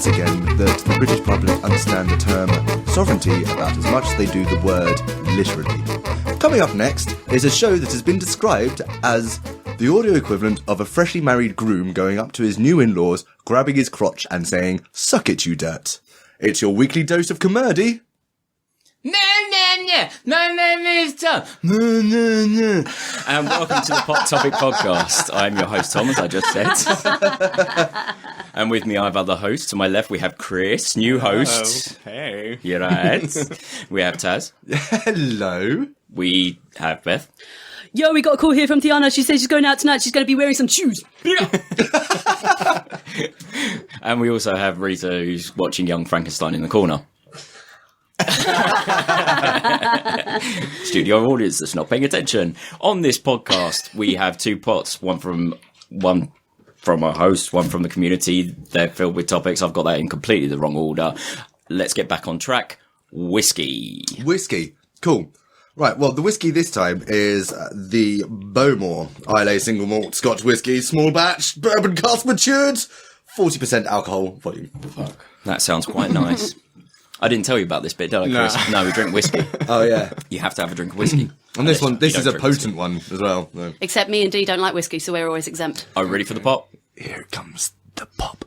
once again that the British public understand the term sovereignty about as much as they do the word literally. Coming up next is a show that has been described as the audio equivalent of a freshly married groom going up to his new in-laws, grabbing his crotch and saying, "Suck it, you dirt." It's your weekly dose of comedy. No. My name is Tom. No. And welcome to the Pot Topic Podcast. I'm your host, Tom, as I just said. And with me, I have other hosts. To my left, we have Chris, new host. Oh, hey. You're right. We have Taz. Hello. We have Beth. Yo, we got a call here from Tiana. She says she's going out tonight. She's going to be wearing some shoes. And we also have Rita, who's watching Young Frankenstein in the corner. Studio audience that's not paying attention. On this podcast, we have two pots, one from our host, one from the community. They're filled with topics. I've got that in completely the wrong order. Let's get back on track. Whiskey. Cool. Right, well, the whiskey this time is the Bowmore Islay Single Malt Scotch Whiskey, small batch, bourbon cask matured, 40% alcohol volume. Fuck. That sounds quite nice. I didn't tell you about this bit, did I, Chris? No, we drink whiskey. Oh, yeah. You have to have a drink of whiskey. And this is a potent one as well. No. Except me and Dee don't like whiskey, so we're always exempt. Are you ready for the pop? Here comes the pop.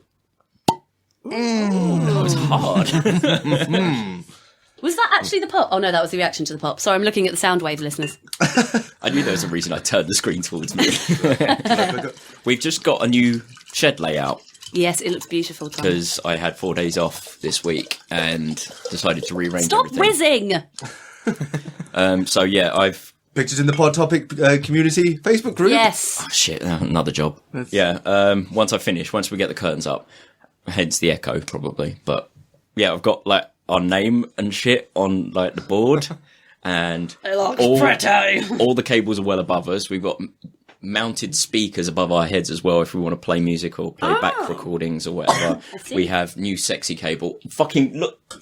That was hard. Was that actually the pop? Oh, no, that was the reaction to the pop. Sorry, I'm looking at the sound wave, listeners. I knew there was a reason I turned the screen towards me. We've just got a new shed layout. Yes, it looks beautiful, Tom. Because I had 4 days off this week and decided to rearrange Stop everything. whizzing! So, yeah, I've... Pictures in the Pod Topic community Facebook group? Yes. Oh, shit, another job. Yeah, once we get the curtains up, hence the echo, probably. But, yeah, I've got, like, our name and shit on, like, the board. And all the cables are well above us. We've got mounted speakers above our heads as well if we want to play music or play back recordings or whatever. We have new sexy cable. Fucking look.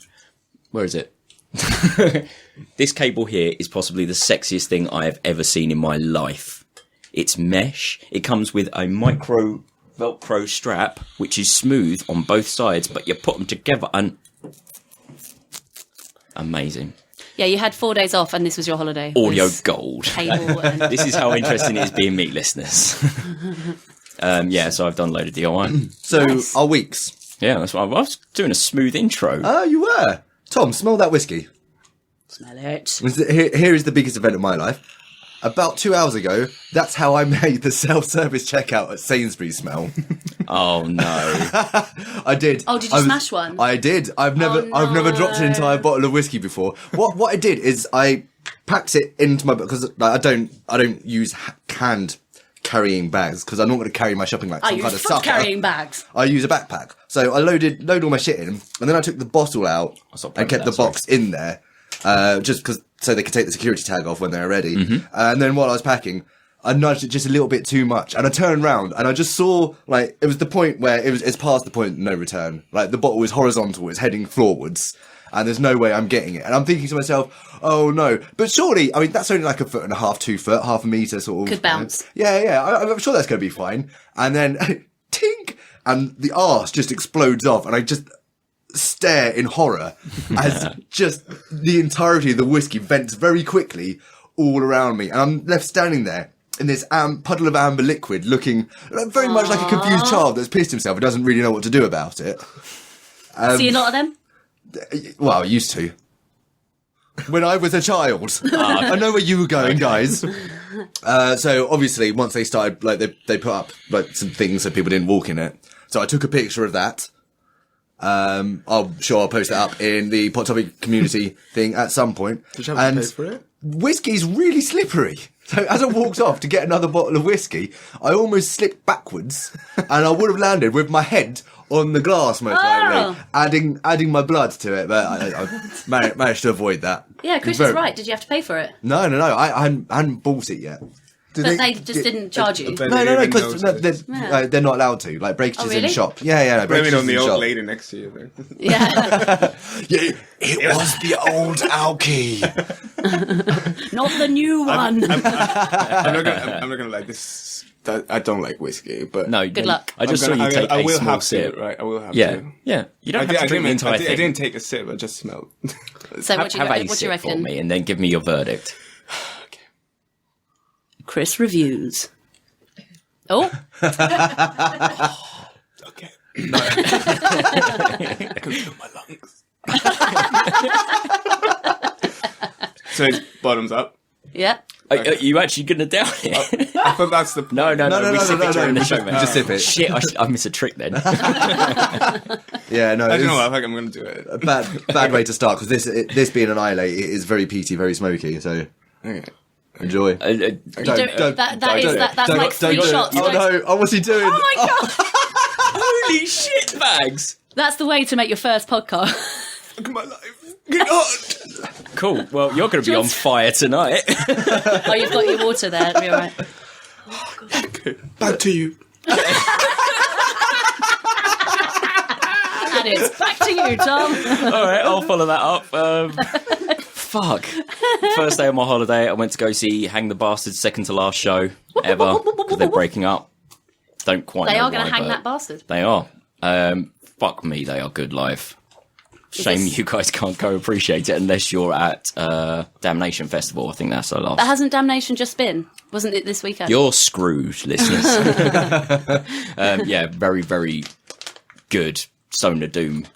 Where is it? This cable here is possibly the sexiest thing I have ever seen in my life. It's mesh. It comes with a micro Velcro strap, which is smooth on both sides, but you put them together and... Amazing. Yeah, you had 4 days off and this was your holiday. Audio gold. Cable and... This is how interesting it is being meat listeners. Yeah, so I've done a load of DIY. So, Nice. our weeks. Yeah, that's what I was doing a smooth intro. Oh, you were. Tom, smell that whiskey. Smell it. Here is the biggest event of my life. About 2 hours ago, that's how I made the self-service checkout at Sainsbury's smell. Oh no. I did. Oh, did you smash one? I did. I've never dropped an entire bottle of whiskey before. What I did is I packed it into my, because I don't use canned carrying bags because I'm not going to carry my shopping bag. You use foot carrying bags. I use a backpack. So I load all my shit in, and then I took the bottle out and kept the box in there, just because so they could take the security tag off when they were ready. Mm-hmm. And then while I was packing, I nudged it just a little bit too much, and I turned round and I just saw, like, it was the point where it's past the point of no return. Like, the bottle is horizontal, it's heading floorwards, and there's no way I'm getting it. And I'm thinking to myself, oh no. But surely, I mean, that's only like 1.5 foot, 2 foot, half a metre sort of. Could bounce. Yeah, I'm sure that's going to be fine. And then, tink! And the arse just explodes off, and I just stare in horror as just the entirety of the whiskey vents very quickly all around me. And I'm left standing there in this puddle of amber liquid, looking very much like a confused child that's pissed himself and doesn't really know what to do about it. See a lot of them? Well, I used to. When I was a child. I know where you were going, guys. So obviously, once they started, like, they put up like some things so people didn't walk in it. So I took a picture of that. I'll post that up in the Pot Topic community thing at some point. Did you have to pay for it? Whiskey's really slippery. So as I walked off to get another bottle of whiskey, I almost slipped backwards, and I would have landed with my head on the glass most likely, adding my blood to it. But I managed to avoid that. Yeah, Chris is right. Did you have to pay for it? No. I hadn't bought it yet. But they just didn't charge you? No, because they're not allowed to. Like, breakages in shop. Yeah. Blame it on the old lady next to you then. Yeah. It was the old Alki. Not the new one. I'm not gonna lie. This I don't like whiskey, but No, Good luck. I just saw you take I a will small have sip. to, right? I will have Yeah, to. yeah. You don't have to drink the entire thing. I didn't take a sip. I just smelled. So what do Have a you sip for reckon? me, and then give me your verdict. Chris reviews. Oh, Okay. I can feel my lungs. So it's bottoms up. yeah. Are you actually going to down it? I thought that's the. No. We sip it during the show, man. Just sip it. Shit, I missed a trick then. Yeah, no. I don't know. I It's think I'm going to do it. a bad way to start because this being an Islay, it is very peaty, very smoky. So Okay. enjoy. Don't- That's like 3 shots. Oh no! Oh, what's he doing? Oh my god! Holy shit bags! That's the way to make your first podcast. Look at my life. Get on. Cool. Well, you're going to be on fire tonight. Oh, you've got your water there. It'll be all right. Okay. Back to you. And it's back to you, Tom. All right, I'll follow that up. Fuck. First day of my holiday, I went to go see Hang the Bastards' second to last show ever because they're breaking up. Don't quite They know are going why, to hang but that bastard. They are. Fuck me, they are good live. Shame you guys can't go appreciate it unless you're at Damnation Festival. I think that's the last. But hasn't Damnation just been? Wasn't it this weekend? You're screwed, listeners. Yeah, very, very good Stoner Doom,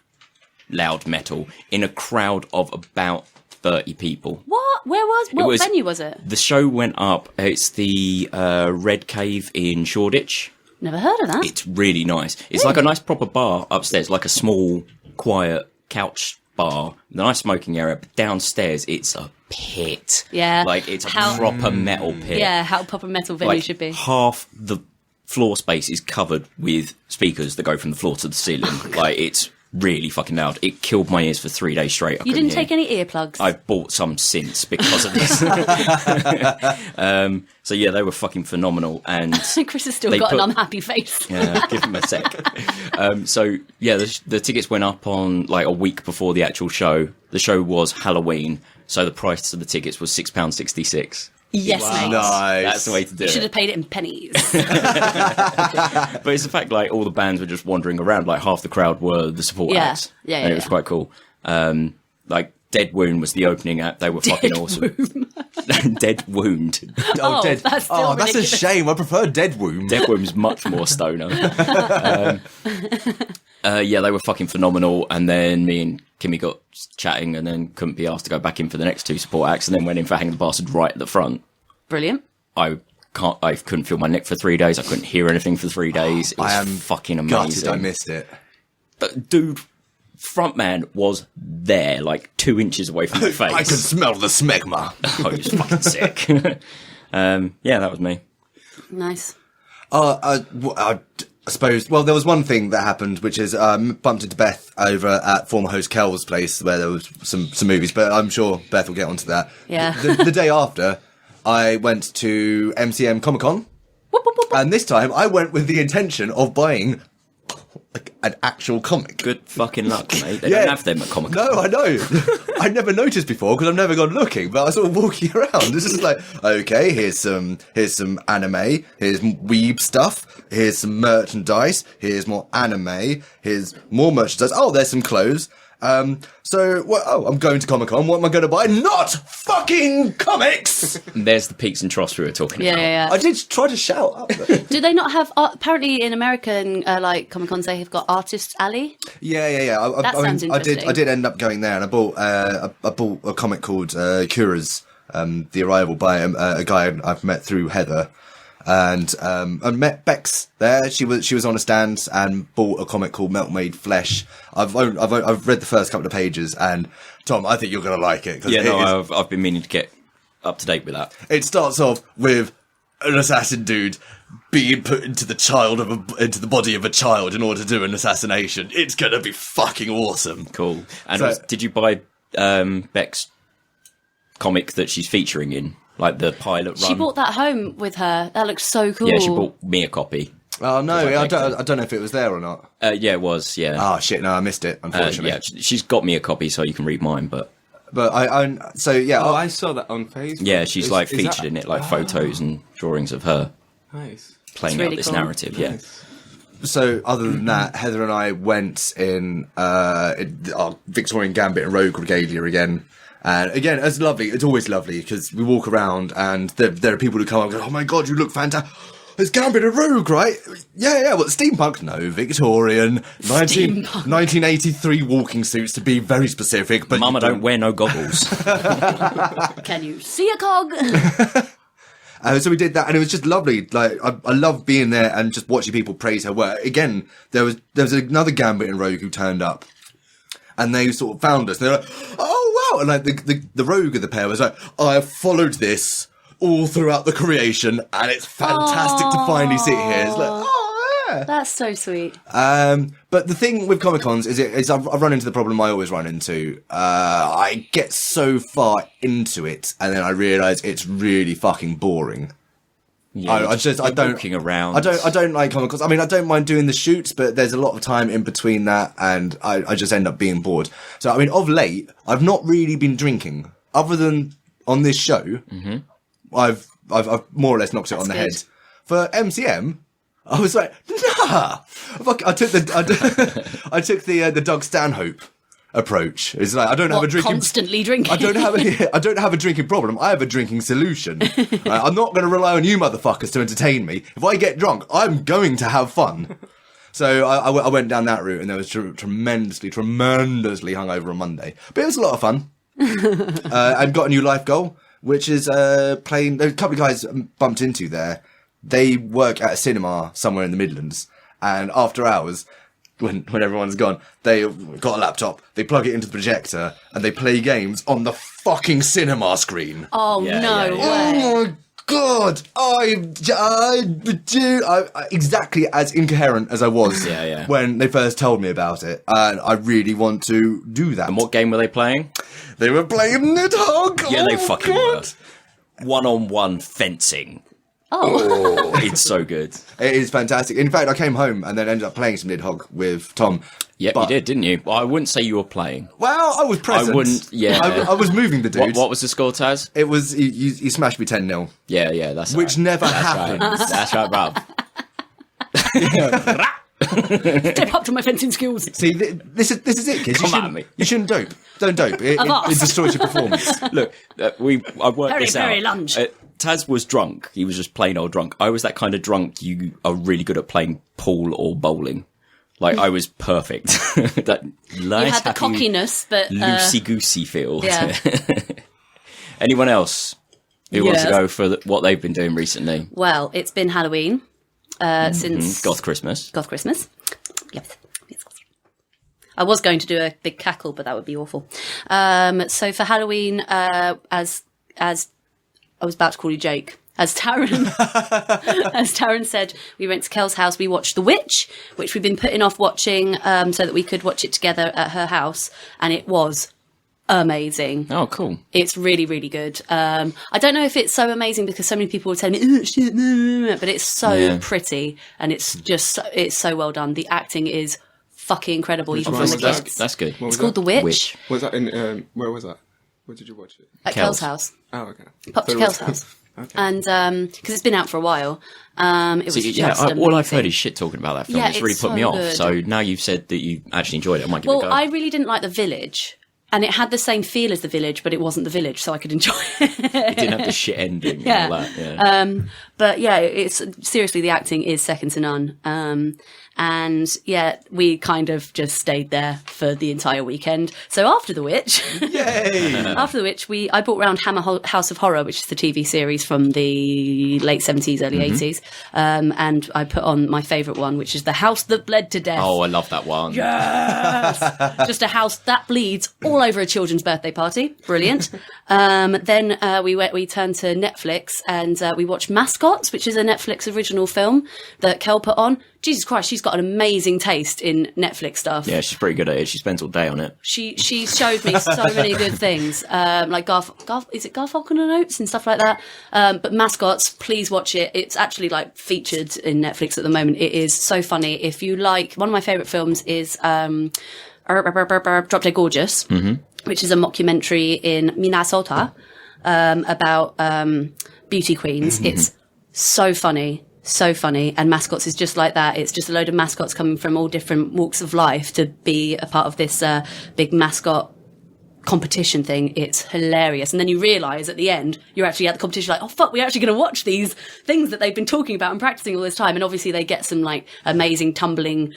loud metal in a crowd of about 30 people. What? What venue was it? The show went up. It's the Red Cave in Shoreditch. Never heard of that. It's really nice. It's like a nice proper bar upstairs, like a small, quiet couch bar, nice smoking area. But downstairs, it's a pit. Yeah. Like it's a proper metal pit. Yeah, how proper metal venue Like should be. half the floor space is covered with speakers that go from the floor to the ceiling. Like it's really fucking loud. It killed my ears for 3 days straight. You didn't take any earplugs? I've bought some since because of this. So yeah, they were fucking phenomenal. And Chris has still they got an put- unhappy face. yeah, give him a sec. So yeah, the tickets went up on like a week before the actual show. The show was Halloween, so the price of the tickets was £6.66. Yes, mate. Nice. That's the way to do You should it. have paid it in pennies. But it's the fact like all the bands were just wandering around. Like half the crowd were the support Yeah. acts. Yeah, and yeah, it was yeah. quite cool. Like Dead Wound was the opening act. They were fucking awesome. Dead Wound. Oh, Dead. that's still that's a ridiculous. shame. I prefer Dead Womb. Dead Wound's much more stoner. Yeah, they were fucking phenomenal. And then me and Kimmy got chatting and then couldn't be asked to go back in for the next 2 support acts and then went in for Hang the Bastard right at the front. Brilliant. I couldn't feel my neck for 3 days. I couldn't hear anything for 3 days. It was I am fucking Gutted amazing. I missed it. But dude, frontman was there, like 2 inches away from my face. I could smell the smegma. Oh, he was fucking sick. Yeah, that was me. Nice. I suppose. Well, there was one thing that happened, which is bumped into Beth over at former host Kel's place, where there was some movies. But I'm sure Beth will get onto that. Yeah. The day after, I went to MCM Comic Con, and this time I went with the intention of buying an actual comic. Good fucking luck, mate. They Yeah. don't have them at Comic Con. No, I know. I never noticed before because I've never gone looking. But I was sort of walking around. This is like, okay, here's some anime. Here's weeb stuff. Here's some merchandise. Here's more anime. Here's more merchandise. Oh, there's some clothes. I'm going to Comic Con. What am I going to buy? Not fucking comics. There's the peaks and troughs we were talking Yeah, about. yeah, I did try to shout up. Do they not have? Apparently, in American like Comic Cons, they have got Artists Alley. Yeah. That sounds interesting. I did end up going there, and I bought a comic called Kura's The Arrival by a guy I've met through Heather, and I met Bex there. She was on a stand and bought a comic called Milkmaid Flesh. I've read the first couple of pages, and Tom, I think you're gonna like it. 'Cause Yeah, no, I've been meaning to get up to date with that. it starts off with an assassin dude being put into the body of a child in order to do an assassination. It's gonna be fucking awesome. Cool. And So- did you buy Beck's comic that she's featuring in, like the pilot run? She brought that home with her. That looks so cool. Yeah, she bought me a copy. Oh no, I I don't know if it was there or not. Yeah, it was. Yeah. Oh shit, no, I missed it, unfortunately. Yeah, she's got me a copy so you can read mine, but But Oh, I saw that on Facebook. yeah, she's like Is featured that- in it, like photos and drawings of her. Nice. playing really out this cool. narrative. Yeah. Nice. So other than that, Heather and I went in our Victorian Gambit and Rogue Regalia again. And again, it's lovely. It's always lovely because we walk around and there are people who come up and go, "Oh my God, you look fantastic. It's Gambit and Rogue, right?" Yeah. What, steampunk? No, Victorian. 1983 walking suits, to be very specific. But Mama don't wear no goggles. Can you see a cog? So we did that, and it was just lovely. Like I love being there and just watching people praise her work. Again, there was another Gambit and Rogue who turned up, and they sort of found us. And they're like, "Oh wow!" And like the Rogue of the pair was like, "I have followed this all throughout the creation, and it's fantastic to finally sit here." It's like, oh yeah. That's so sweet. But the thing with Comic Cons is I've run into the problem I always run into. I get so far into it, and then I realise it's really fucking boring. Yeah, I don't walking around. I don't like Comic Cons. I mean, I don't mind doing the shoots, but there's a lot of time in between that, and I just end up being bored. So I mean, of late, I've not really been drinking, other than on this show. Mm-hmm. I've more or less knocked it on the good. head. For MCM, I was like, nah. I took the Doug Stanhope approach. It's like I don't have a drinking. Constantly drinking. I don't have a drinking problem. I have a drinking solution. I'm not going to rely on you motherfuckers to entertain me. If I get drunk, I'm going to have fun. So I went down that route, and there was tremendously hungover on Monday, but it was a lot of fun. I've got a new life goal, which is playing. There's a couple of guys bumped into there. They work at a cinema somewhere in the Midlands, and after hours, when everyone's gone, they got a laptop, they plug it into the projector, and they play games on the fucking cinema screen. Oh, Yeah, no yeah, way. Oh my God! I exactly as incoherent as I was Yeah. when they first told me about it, and I really want to do that. And what game were they playing? They were playing Nidhogg! Yeah, Oh they my fucking God. were. One-on-one fencing. Oh. It's so good. It is fantastic. In fact, I came home and then ended up playing some Nidhogg with Tom. Yep, But- you did, didn't you? Well, I wouldn't say you were playing. Well, I was present. I wouldn't- yeah. I was moving the dude. What was the score, Taz? It was, you smashed me 10-0. Yeah, that's Which right. never That's happens. Right. That's right, Rob. Step up to my fencing skills. See, this is it, kids. Come at me. You shouldn't dope. Don't dope. It destroys your performance. Look, I worked Very, this out. very lunge. Taz was drunk. He was just plain old drunk. I was that kind of drunk you are really good at playing pool or bowling. Like, I was perfect. That nice, You had the happy, cockiness, but... loosey-goosey feel. Yeah. Anyone else who wants to Yes. go for what they've been doing recently? Well, it's been Halloween since... Goth Christmas. Goth Christmas. Yes. I was going to do a big cackle, but that would be awful. So for Halloween, as I was about to call you Jake. As Taryn said, we went to Kel's house. We watched The Witch, which we've been putting off watching so that we could watch it together at her house, and it was amazing. Oh, cool. It's really, really good. I don't know if it's so amazing because so many people were telling me, "Oh, shit, but it's so pretty, and it's so well done. The acting is fucking incredible, even from the kids. That's good. It's called The Witch. Was that in? Where was that? Where did you watch it? At Kel's. Kel's house. Oh, okay. Popped to So it Kel's was- house. Okay. And because it's been out for a while, it was See, just amazing. all I've heard is shit talking about that film. Yeah, It's really it's put me so off. good. So now you've said that you actually enjoyed it, I might give it a Well, go. I really didn't like The Village, and it had the same feel as The Village, but it wasn't The Village, so I could enjoy it. It didn't have the shit ending Yeah. and all that. Yeah. But yeah, it's seriously, the acting is second to none. And yeah, we kind of just stayed there for the entire weekend. So after The Witch, I brought round Hammer House of Horror, which is the TV series from the late 70s, early 80s. And I put on my favourite one, which is The House That Bled to Death. Oh, I love that one. Just a house that bleeds all over a children's birthday party. Brilliant. Then we turned to Netflix and we watched Mascots, which is a Netflix original film that Kel put on. Jesus Christ, she's got an amazing taste in Netflix stuff. Yeah, she's pretty good at it. She spends all day on it. She showed me so many good things, like is it Garfunkel and Oates and stuff like that. But Mascots, please watch it. It's actually like featured in Netflix at the moment. It is so funny. If you like, one of my favourite films is Drop Dead Gorgeous, which is a mockumentary in Minnesota about beauty queens. It's so funny. So funny. And Mascots is just like that. It's just a load of mascots coming from all different walks of life to be a part of this big mascot competition thing. It's hilarious. And then you realise at the end, you're actually at the competition like, oh fuck, we're actually going to watch these things that they've been talking about and practicing all this time. And obviously they get some like amazing tumbling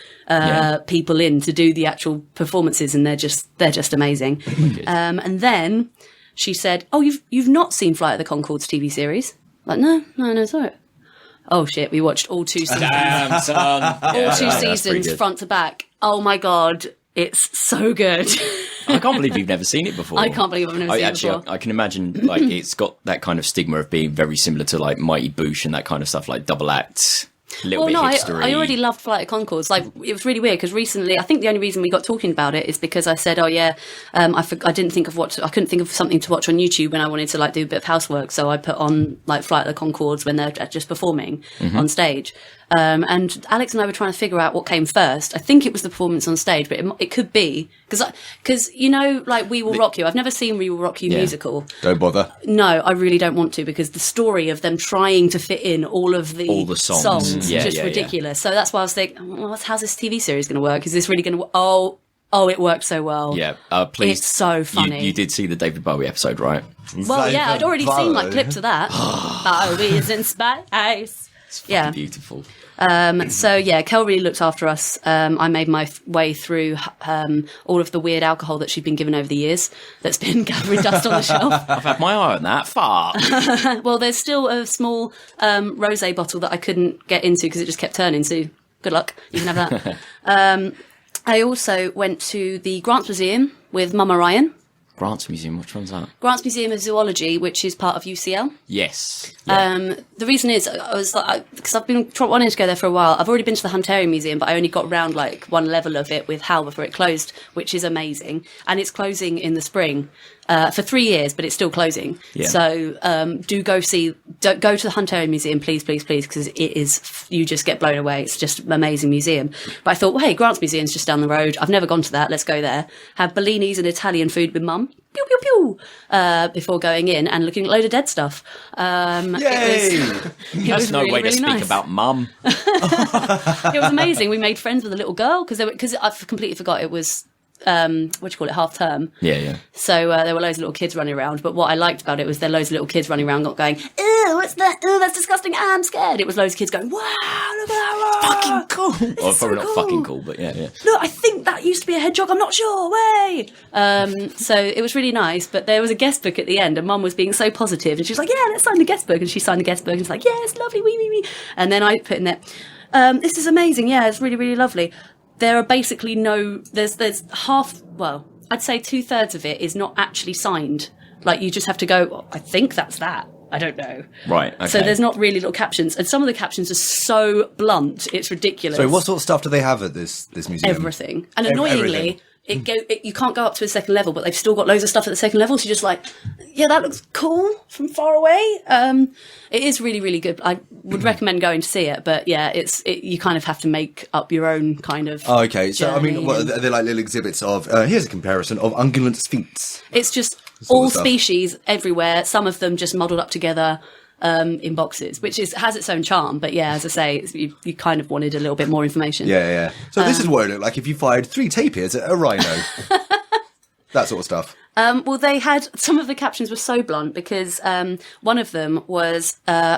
people in to do the actual performances, and they're just amazing. And then she said, oh, you've not seen Flight of the Conchords TV series? Like, no, sorry. Oh shit, we watched all 2 seasons. Damn, son. All 2 seasons front to back. Oh my God. It's so good. I can't believe you've never seen it before. I can't believe I've never seen it before. I can imagine, like, it's got that kind of stigma of being very similar to, like, Mighty Boosh and that kind of stuff, like double acts. I already loved Flight of Conchords. Like, it was really weird because recently, I think the only reason we got talking about it is because I said, I couldn't think of something to watch on YouTube when I wanted to like do a bit of housework. So I put on like Flight of the Conchords when they're just performing on stage. And Alex and I were trying to figure out what came first. I think it was the performance on stage, but it could be because you know, like We Will Rock You. I've never seen We Will Rock You musical. Don't bother. No, I really don't want to, because the story of them trying to fit in all the songs is just ridiculous. So that's why I was thinking, well, how's this TV series going to work? Is this really going to? Oh, it worked so well. Yeah, please. It's so funny. You did see the David Bowie episode, right? Well, yeah, I'd already seen like clips of that. Bowie's in space. It's fucking beautiful. So yeah, Kel really looked after us. I made my way through all of the weird alcohol that she'd been given over the years that's been gathering dust on the shelf. I've had my eye on that. Fuck. Well, there's still a small rosé bottle that I couldn't get into because it just kept turning. So good luck. You can have that. I also went to the Grants Museum with Mama Ryan. Grants Museum, which one's that? Grants Museum of Zoology, which is part of UCL. Yes. Yeah. The reason is, I was like, because I've been wanting to go there for a while. I've already been to the Hunterian Museum, but I only got around like one level of it with Hal before it closed, which is amazing. And it's closing in the spring for 3 years, but it's still closing. Yeah. So go to the Hunterian Museum, please, because it is, you just get blown away. It's just an amazing museum. But I thought, well, hey, Grants Museum's just down the road. I've never gone to that. Let's go there. Have Bellinis and Italian food with Mum. Pew, pew, pew, before going in and looking at a load of dead stuff. Yay! That's no way to speak about Mum. It was amazing. We made friends with a little girl because I completely forgot it was half term. Yeah. So there were loads of little kids running around, but what I liked about it was there were loads of little kids running around not going, ew, what's that? Ew, that's disgusting. I'm scared. It was loads of kids going, wow, look at that. Fucking cool. Well, probably not fucking cool, but yeah. Look, I think that used to be a hedgehog. I'm not sure. Way. So it was really nice, but there was a guest book at the end and Mum was being so positive and she was like, yeah, let's sign the guest book. And she signed the guest book and it's like, yeah, it's lovely. Wee. And then I put in there, this is amazing. Yeah, it's really, really lovely. There are basically there's half, well, I'd say 2/3 of it is not actually signed. Like, you just have to go, well, I think that's that. I don't know. Right, okay. So there's not really little captions. And some of the captions are so blunt, it's ridiculous. So what sort of stuff do they have at this museum? Everything. And annoyingly, you can't go up to the second level, but they've still got loads of stuff at the second level. So you're just like, yeah, that looks cool from far away. It is really, really good. I would recommend going to see it, but yeah, you kind of have to make up your own kind of. Oh, okay. So I mean, they're like little exhibits of. Here's a comparison of ungulate sphinx. It's just all species everywhere. Some of them just modelled up together. In boxes, which has its own charm, but yeah, as I say, you kind of wanted a little bit more information. Yeah. So this is what it looked like if you fired 3 tapirs at a rhino. That sort of stuff. Well, they had, some of the captions were so blunt because one of them was,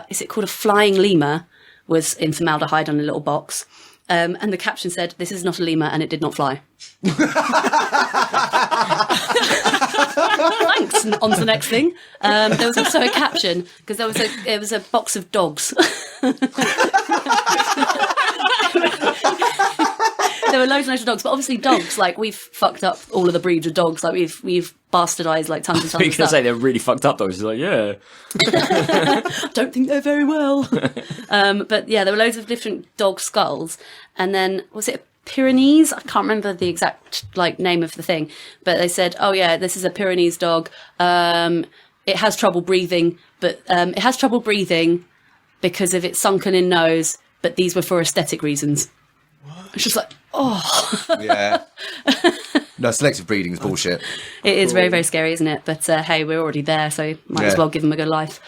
is it called a flying lemur, was in formaldehyde on a little box. And the caption said, "This is not a lemur and it did not fly." Thanks. On to the next thing. There was also a caption because there was a box of dogs. There were loads and loads of dogs, but obviously dogs, like, we've fucked up all of the breeds of dogs. Like, we've bastardized like tons and tons of stuff. You're going to say they're really fucked up dogs. It's like, yeah. Don't think they're very well. But yeah, there were loads of different dog skulls. And then, was it Pyrenees? I can't remember the exact name of the thing, but they said, oh yeah, this is a Pyrenees dog. It has trouble breathing, but it has trouble breathing because of its sunken in nose, but these were for aesthetic reasons. It's just like, oh. Yeah. No, selective breeding is bullshit. It is very, very scary, isn't it? But hey, we're already there, so might as well give them a good life.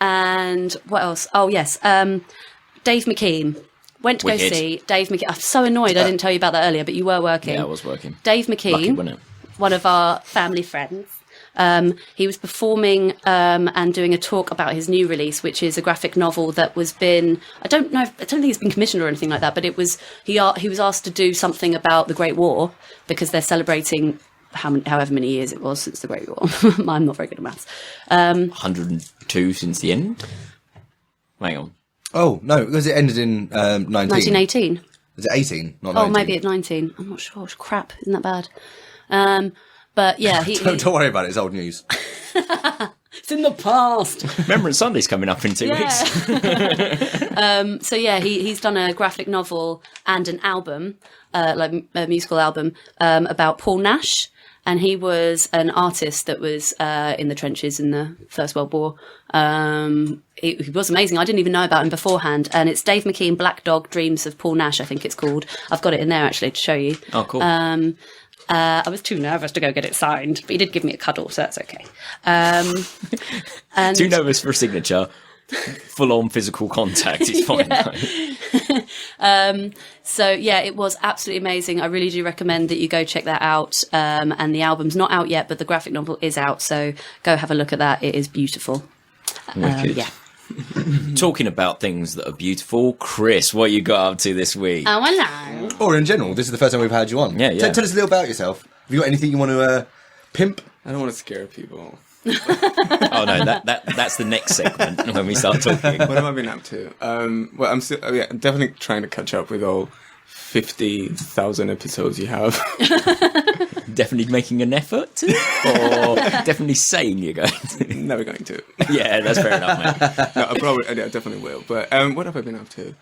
And what else? Oh, yes. Dave McKean. Went to go Wicked. see Dave McKean. I'm so annoyed I didn't tell you about that earlier, but you were working. Yeah, I was working. Dave Lucky, McKean, wasn't it? one of our family friends. He was performing and doing a talk about his new release, which is a graphic novel that was I don't think it's been commissioned or anything like that, but it was he was asked to do something about the Great War because they're celebrating however many years it was since the Great War. I'm not very good at maths. 102 since the end. Hang on. Oh, no, because it ended in 1918. Is it 18? Not 19. Oh, maybe at 19. I'm not sure. Crap, isn't that bad? But yeah, Don't worry about it. It's old news. it's in the past. Remembrance Sunday's coming up in 2 weeks. So yeah, he's done a graphic novel and an album, like a musical album, about Paul Nash. And he was an artist that was in the trenches in the First World War. He was amazing. I didn't even know about him beforehand. And it's Dave McKean, Black Dog, Dreams of Paul Nash, I think it's called. I've got it in there, actually, to show you. Oh, cool. I was too nervous to go get it signed, but he did give me a cuddle, so that's okay. And Too nervous for a signature. Full-on physical contact is fine. So yeah, it was absolutely amazing. I really do recommend that you go check that out. And the album's not out yet, but the graphic novel is out, so go have a look at that. It is beautiful. Wicked. Yeah. Talking about things that are beautiful, Chris, what you got up to this week? Oh, hello. Or in general, this is the first time we've had you on. Yeah. Tell us a little about yourself. Have you got anything you want to pimp? I don't want to scare people. Oh no, that's the next segment when we start talking. What have I been up to? Well, I'm still I'm definitely trying to catch up with all 50,000 episodes you have. Definitely making an effort to? Or definitely saying you're going to? Never going to. Yeah, that's fair enough, mate. No, I definitely will. But what have I been up to?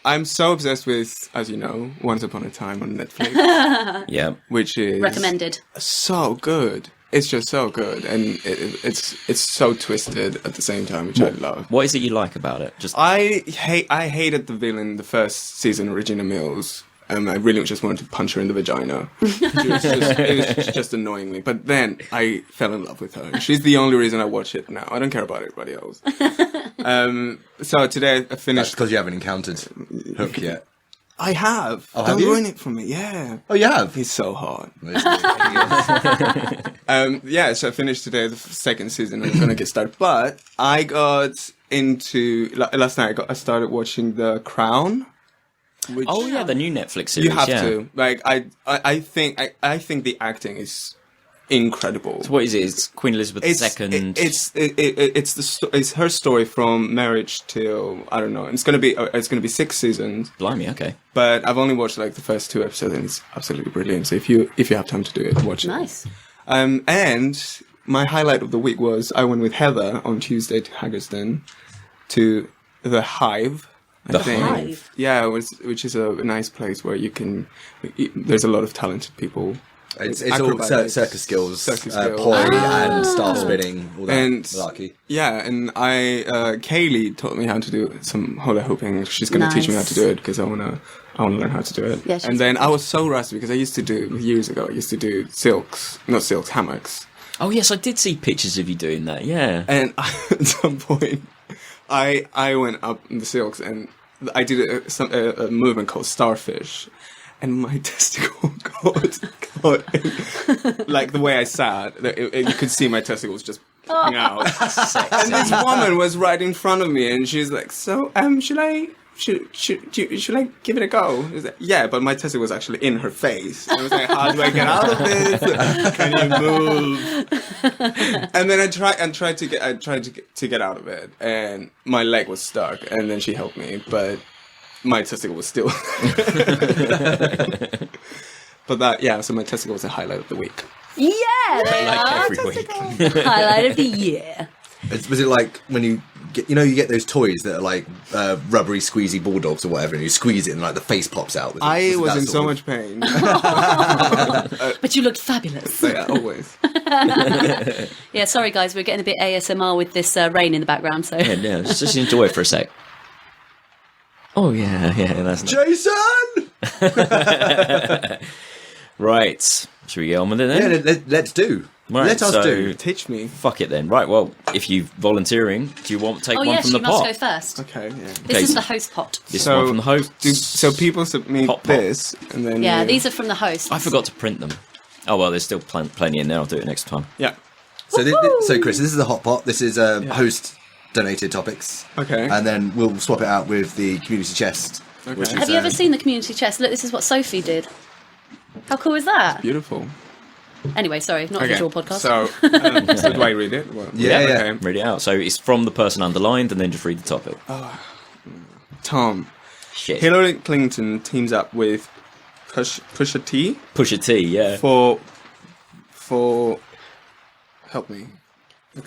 I'm so obsessed with, as you know, Once Upon a Time on Netflix. Yeah. Which is Recommended. so good. It's just so good, and it's so twisted at the same time, which I love. What is it you like about it? Just I hated the villain the first season, Regina Mills. I really just wanted to punch her in the vagina. It was just annoying me. But then I fell in love with her. She's the only reason I watch it now. I don't care about everybody else. So today I finished. That's because you haven't encountered Hook yet. I have. Oh, Don't have you? ruin it for me. Yeah. Oh, you have? He's so hot. Yeah, so I finished today the second season. I'm gonna get started, but I got into last night. I started watching The Crown. Which oh yeah, the new Netflix series. you have yeah. to. Like I think the acting is incredible. So what is it? It's Queen Elizabeth II. It's her story from marriage till I don't know. It's gonna be 6 seasons. Blimey, okay. But I've only watched like the first 2 episodes, and it's absolutely brilliant. So if you have time to do it, watch it. Nice. And my highlight of the week was I went with Heather on Tuesday to Haggerston to the Hive. I think. Hive? Yeah, which is a nice place where there's a lot of talented people. It's all Acrobatics, circus skills, skills. poi and staff spinning, all that And malarkey. yeah, and Kaylee taught me how to do some hula hooping. She's going to teach me how to do it because I want to learn how to do it. Yeah, she's and then I was so rusty because years ago I used to do hammocks. Oh yes, I did see pictures of you doing that. Yeah. And at some point, I went up in the silks and I did a movement called starfish, and my testicle got like the way I sat, you could see my testicles just popping out. And this woman was right in front of me, and she's like, "So, should I give it a go?" I was like, yeah, but my testicle was actually in her face. And I was like, "How do I get out of this? Can you move?" And then I tried to get out of it, and my leg was stuck. And then she helped me, but my testicle was still. But so my testicle was the highlight of the week. Yeah, Like every week. highlight of the year. Was it like when you get those toys that are like rubbery, squeezy bulldogs or whatever, and you squeeze it and like the face pops out? I was in so much pain. But you looked fabulous. Yeah, always. Yeah, sorry guys, we're getting a bit ASMR with this rain in the background. So Yeah, let's just enjoy it for a sec. Oh yeah, that's nice. Jason. Right. Should we get on with it then? Yeah, let's do. Right, Let us do. Teach me. Fuck it then. Right, well, if you're volunteering, do you want to take one yes, from the you must pot? go first. Okay, yeah. This Okay, is so- the host pot. This one from the host. So people submit Pot. this, and then Yeah, you- these are from the host. I forgot to print them. Oh, well, there's still plenty in there. I'll do it next time. Yeah. So, so Chris, this is a hot pot. This is host donated topics. Okay. And then we'll swap it out with the community chest. Okay. Which is, Have you ever seen the community chest? Look, this is what Sophie did. How cool is that? Beautiful. Anyway, sorry, not a Okay. visual podcast. So do I read it? Well, Yeah. Okay. Read it out. So it's from the person underlined, and then just read the topic. Tom. Shit. Hillary Clinton teams up with Pusha T Pusha T, yeah. for help me.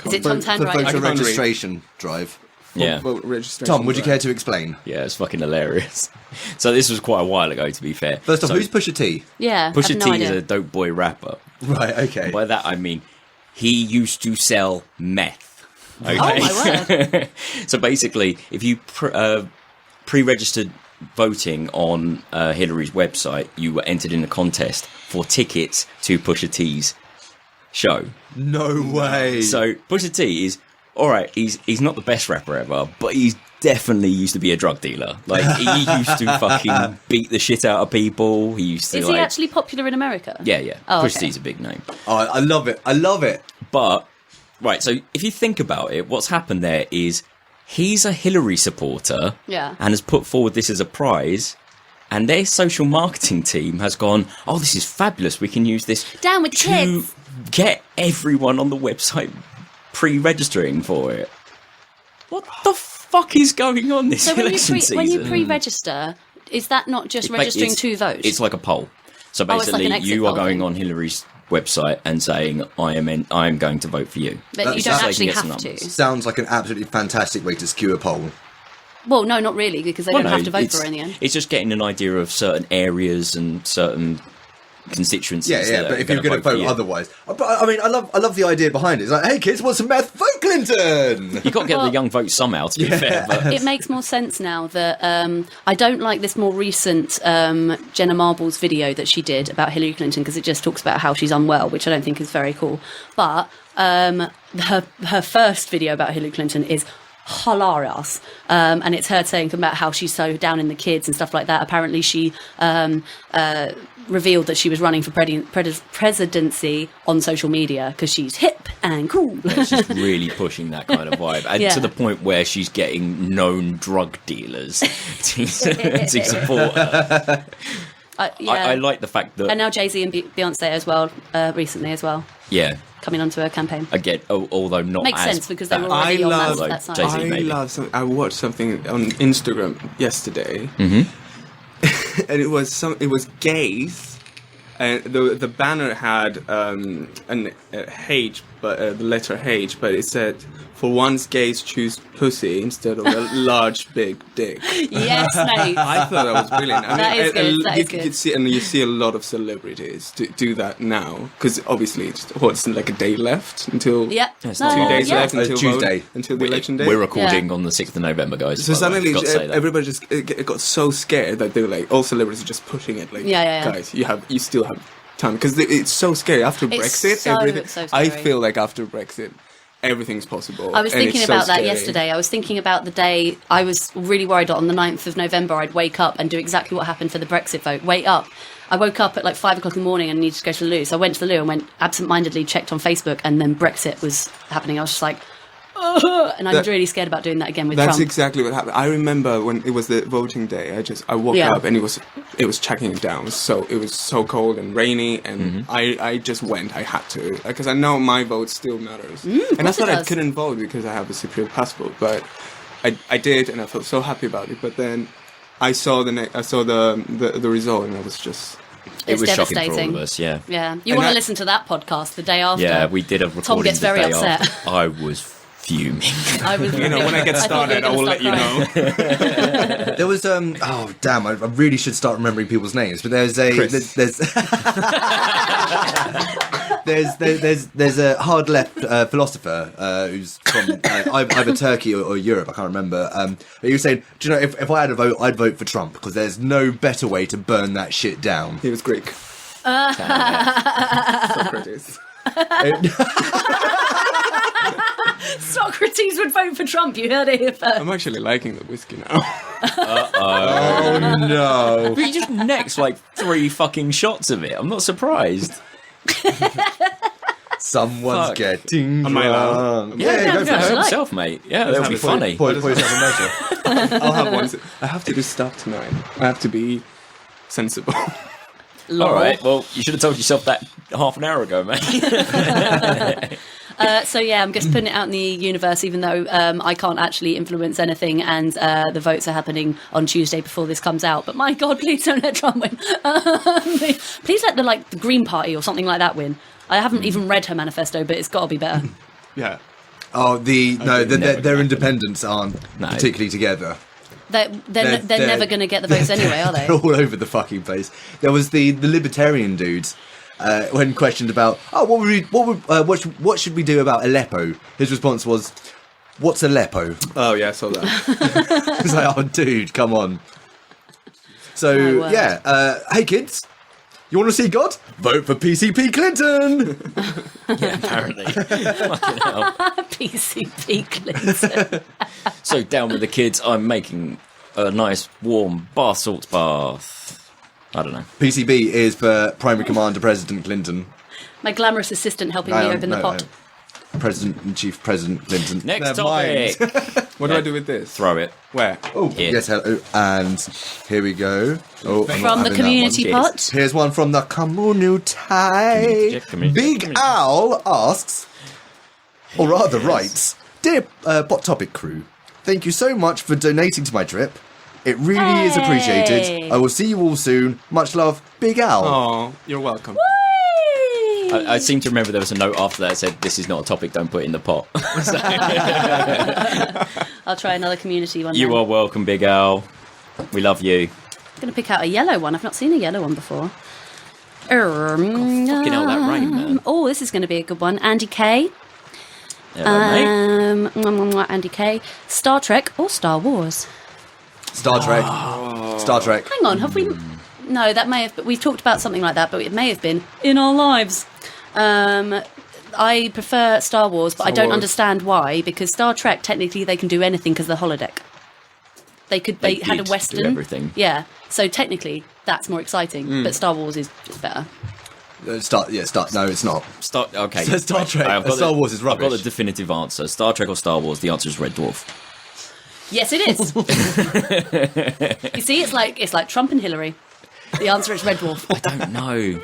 Is it Tom's for handwriting? voter I can't registration drive. Yeah. Vote registration. Tom, would you drive. care to explain? Yeah, it's fucking hilarious. So this was quite a while ago, to be fair. First off, So who's Pusha T? Yeah, I Pusha have no T idea. is a dope boy rapper. Right, okay. By that I mean he used to sell meth. Okay? Oh my word! So basically, if you pre-registered voting on Hillary's website, you were entered in a contest for tickets to Pusha T's show. No way. So Pusha T is alright. He's not the best rapper ever, but he's definitely used to be a drug dealer. Like he used to fucking beat the shit out of people. He used to Is like he actually popular in America? yeah. Oh, Pusha okay. T's a big name. Oh, I love it. I love it. But, right, so if you think about it, what's happened there is he's a Hillary supporter Yeah. and has put forward this as a prize, and their social marketing team has gone, oh, this is fabulous, we can use this Down with the to kids. get everyone on the website pre-registering for it. What the fuck is going on this So when election when you season? pre-register, is that not just Mate, registering it's- to vote? It's like a poll. So Oh, it's like basically, an exit you are poll going thing. on Hillary's website and saying, I am going to vote for you. but you That's don't just so you actually can get some have to. numbers. Sounds like an absolutely fantastic way to skew a poll. Well, no, not really, because they Well, don't no, have to vote it's- for her in the end. It's just getting an idea of certain areas and certain constituencies. Yeah, that but are if you're going to for vote you. otherwise. But I mean, I love the idea behind it. It's like, hey kids, want some meth? Vote Clinton! You got to get Well- the young vote somehow, to be fair. But It makes more sense now that I don't like this more recent Jenna Marbles video that she did about Hillary Clinton because it just talks about how she's unwell, which I don't think is very cool. But her first video about Hillary Clinton is hilarious, and it's her saying about how she's so down in the kids and stuff like that. Apparently, she revealed that she was running for presidency on social media because she's hip and cool. she's really pushing that kind of vibe. And Yeah. to the point where she's getting known drug dealers to support her. Yeah. I like the fact that... And now Jay-Z and Beyonce as well, recently as well, yeah, coming onto her campaign. again, although not Makes as sense because they were bad. already on love- that side. Jay-Z I maybe. love. I watched something on Instagram yesterday, and it was gays, and the banner had an H, but the letter H, but it said, "For once, gays choose pussy instead of a large big dick." Yes, mate. I thought that was brilliant. I That is good, that you is good. could see, and you see a lot of celebrities do that now because obviously it's like a day left until Yeah. It's No, not 2 long. days yeah. left until Tuesday. until the election day. We're recording on the 6th of November, guys. So by the way. suddenly, Forgot to say that. everybody just it got so scared that they were like, all celebrities are just pushing it. Like, Yeah. guys, you still have time because it's so scary after It's Brexit. so- everything. so I scary. feel like after Brexit, everything's possible. I was and thinking it's so about that scary. yesterday. I was thinking about the day I was really worried that on the 9th of November I'd wake up and do exactly what happened for the Brexit vote. Wake up. I woke up at like 5 o'clock in the morning and needed to go to the loo. So I went to the loo and went absent-mindedly, checked on Facebook, and then Brexit was happening. I was just like, ugh, and I'm That- really scared about doing that again with That's Trump. exactly what happened. I remember when it was the voting day. I woke Yeah. up and it was checking it down. So it was so cold and rainy, and I just went. I had to because I know my vote still matters. And I course it thought I does. couldn't vote because I have a Cypriot passport, but I did, and I felt so happy about it. But then I saw the result, and I was just. It It's was shocking for all devastating. of us, yeah. Yeah. You And want to that- listen to that podcast the day after. Yeah, we did a recording Tom gets the very day upset. after. I was fuming. I was, You know, when I get thought you were started, I will gonna let you start know. There was oh damn, I really should start remembering people's names, but there's a Chris. there's a hard left philosopher who's from either Turkey or Europe, I can't remember. But he was saying, do you know, if I had a vote, I'd vote for Trump because there's no better way to burn that shit down. He was Greek. Socrates. Socrates would vote for Trump. You heard it here first. I'm actually liking the whiskey now. Oh no. But you just next like 3 fucking shots of it. I'm not surprised. Someone's Fuck. getting Am I allowed? drunk. Yeah, go for Help it. yourself, mate. Yeah, that'll be have a funny. Pour yourself a measure. I'll have one. I have to do stuff tonight. I have to be sensible. All right. Well, you should have told yourself that half an hour ago, mate. So yeah, I'm just putting it out in the universe, even though I can't actually influence anything, and the votes are happening on Tuesday before this comes out. But my God, please don't let Trump win. Please let the Green Party or something like that win. I haven't even read her manifesto, but it's got to be better. Yeah. Oh, their never independents aren't No. particularly together. They're never going to get the votes anyway, are they? They're all over the fucking place. There was the libertarian dudes when questioned about what should we do about Aleppo? His response was, "What's Aleppo?" Oh yeah, I saw that. It's like, oh, dude, come on. My So word. yeah, hey kids, you want to see God? Vote for PCP Clinton. Yeah, apparently. Fucking hell. PCP Clinton. So down with the kids. I'm making a nice warm bath salts bath. I don't know. PCB is for Primary Commander President Clinton. My glamorous assistant helping me open the pot. President and Chief President Clinton. Next Never mind. topic. What do I do with this? Throw it. Where? Oh, Here. yes, hello. And here we go. Oh, I'm not From the having that community one. pot. Here's one from the community. Big Community. Al asks, or rather writes, "Dear Pot Topic crew, thank you so much for donating to my trip. It really is appreciated. Hey. I will see you all soon. Much love, Big Al." Oh, you're welcome. I seem to remember there was a note after that that said, "This is not a topic. Don't put it in the pot." So, I'll try another community one. you then. are welcome, Big Al. We love you. I'm going to pick out a yellow one. I've not seen a yellow one before. Fucking hell, that rain, man. Oh, this is going to be a good one. Andy K. Hello, mate. Andy K. Star Trek or Star Wars? Star Trek. Star Trek. Hang on, have we... No, that may have... We've talked about something like that, but it may have been in our lives. I prefer Star Wars, but I don't Wars. understand why, because Star Trek, technically, they can do anything because of the holodeck. They had a did do Western... everything. Yeah, so technically, that's more exciting, but Star Wars is better. No, it's not. Okay. So Star Trek. I've got Star Wars is I've got rubbish. the definitive answer. Star Trek or Star Wars? The answer is Red Dwarf. Yes, it is. You see, it's like Trump and Hillary. The answer is Red Dwarf. I don't know.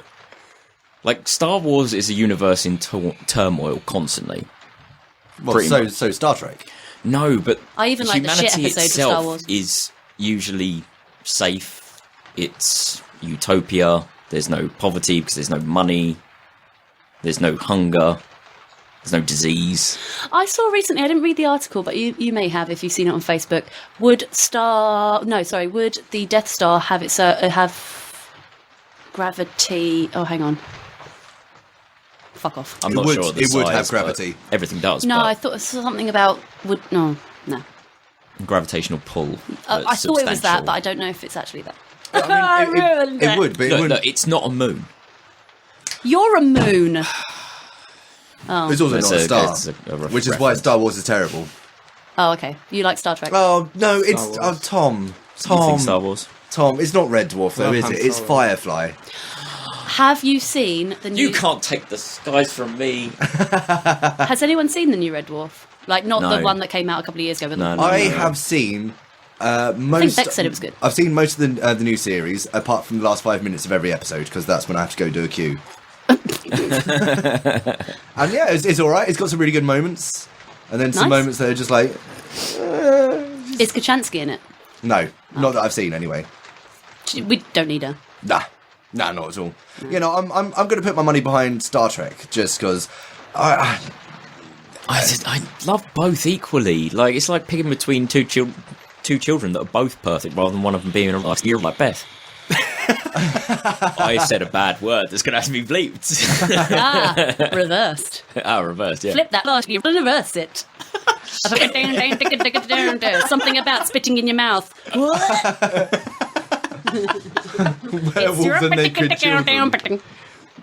Like, Star Wars is a universe in turmoil constantly. Well, Pretty so much. so Star Trek. No, but I even like the shit humanity episode of itself Star Wars. is usually safe. It's utopia. There's no poverty because there's no money. There's no hunger. There's no disease. I saw recently, I didn't read the article, but you may have if you've seen it on Facebook. Would the Death Star have have gravity? Oh, hang on. Fuck off. I'm It not would- sure. The it would size, have but gravity. Everything does. No, but I thought it was something about no. gravitational pull. I thought it was that, but I don't know if it's actually that. I mean, it would, but it Look, wouldn't. it's not a moon. You're a moon. Oh, It's also It's not a a- star, it's a rough which is why reference. Star Wars is terrible. oh, okay. You like Star Trek? Oh no, it's Wars. Tom. You think Star Wars? Tom. It's not Red Dwarf though, Love is Han it? It's Solo. Firefly. Have you seen the new? You can't take the skies from me. Has anyone seen the new Red Dwarf? Like, not the No. one that came out a couple of years ago. But No, no. I have seen most. I think Beck said it was good. I've seen most of the new series, apart from the last 5 minutes of every episode, because that's when I have to go do a queue. And yeah, it's all right. It's got some really good moments, and then some Nice. moments that are just like, Is Kachansky in it? no, not that I've seen anyway. We don't need her. Nah, not at all. You know, I'm going to put my money behind Star Trek just because. I love both equally. Like, it's like picking between two children that are both perfect, rather than one of them being like you're like Beth. I said a bad word that's going to have to be bleeped. Reversed. Reversed, yeah. Flip that last year, reverse it. Something about spitting in your mouth. Werewolves and naked children.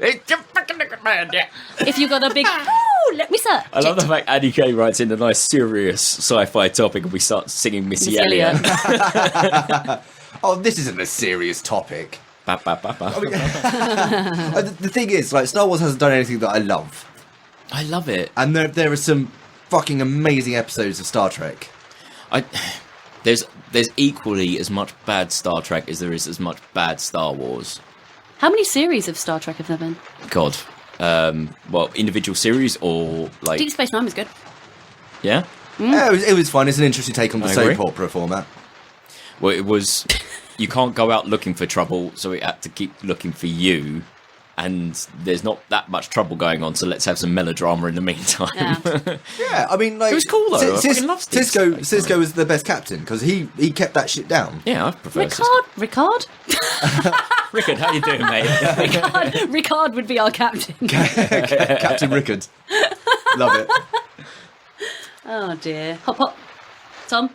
If you got a big, ooh, let me search. I love the fact Annie K writes in a nice serious sci-fi topic and we start singing Missy Elliott. Oh, this isn't a serious topic. Ba, ba, ba, ba. The thing is, like, Star Wars hasn't done anything that I love. I love it. And there are some fucking amazing episodes of Star Trek. There's equally as much bad Star Trek as there is as much bad Star Wars. How many series of Star Trek have there been? God. Well, individual series or like... Deep Space Nine was good. Yeah? Yeah, it was fun. It's an interesting take on the I agree. soap opera format. Well, it was... You can't go out looking for trouble, so it had to keep looking for you. And there's not that much trouble going on, so let's have some melodrama in the meantime. Yeah. Yeah, I mean, like... It was cool, though. I fucking love Steve Space, man. Cisco was the best captain, because he kept that shit down. Yeah, I prefer Ricard? Rickard, how you doing, mate? Ricard would be our captain. Captain Rickard. Love it. Oh dear. Hop, hop. Tom?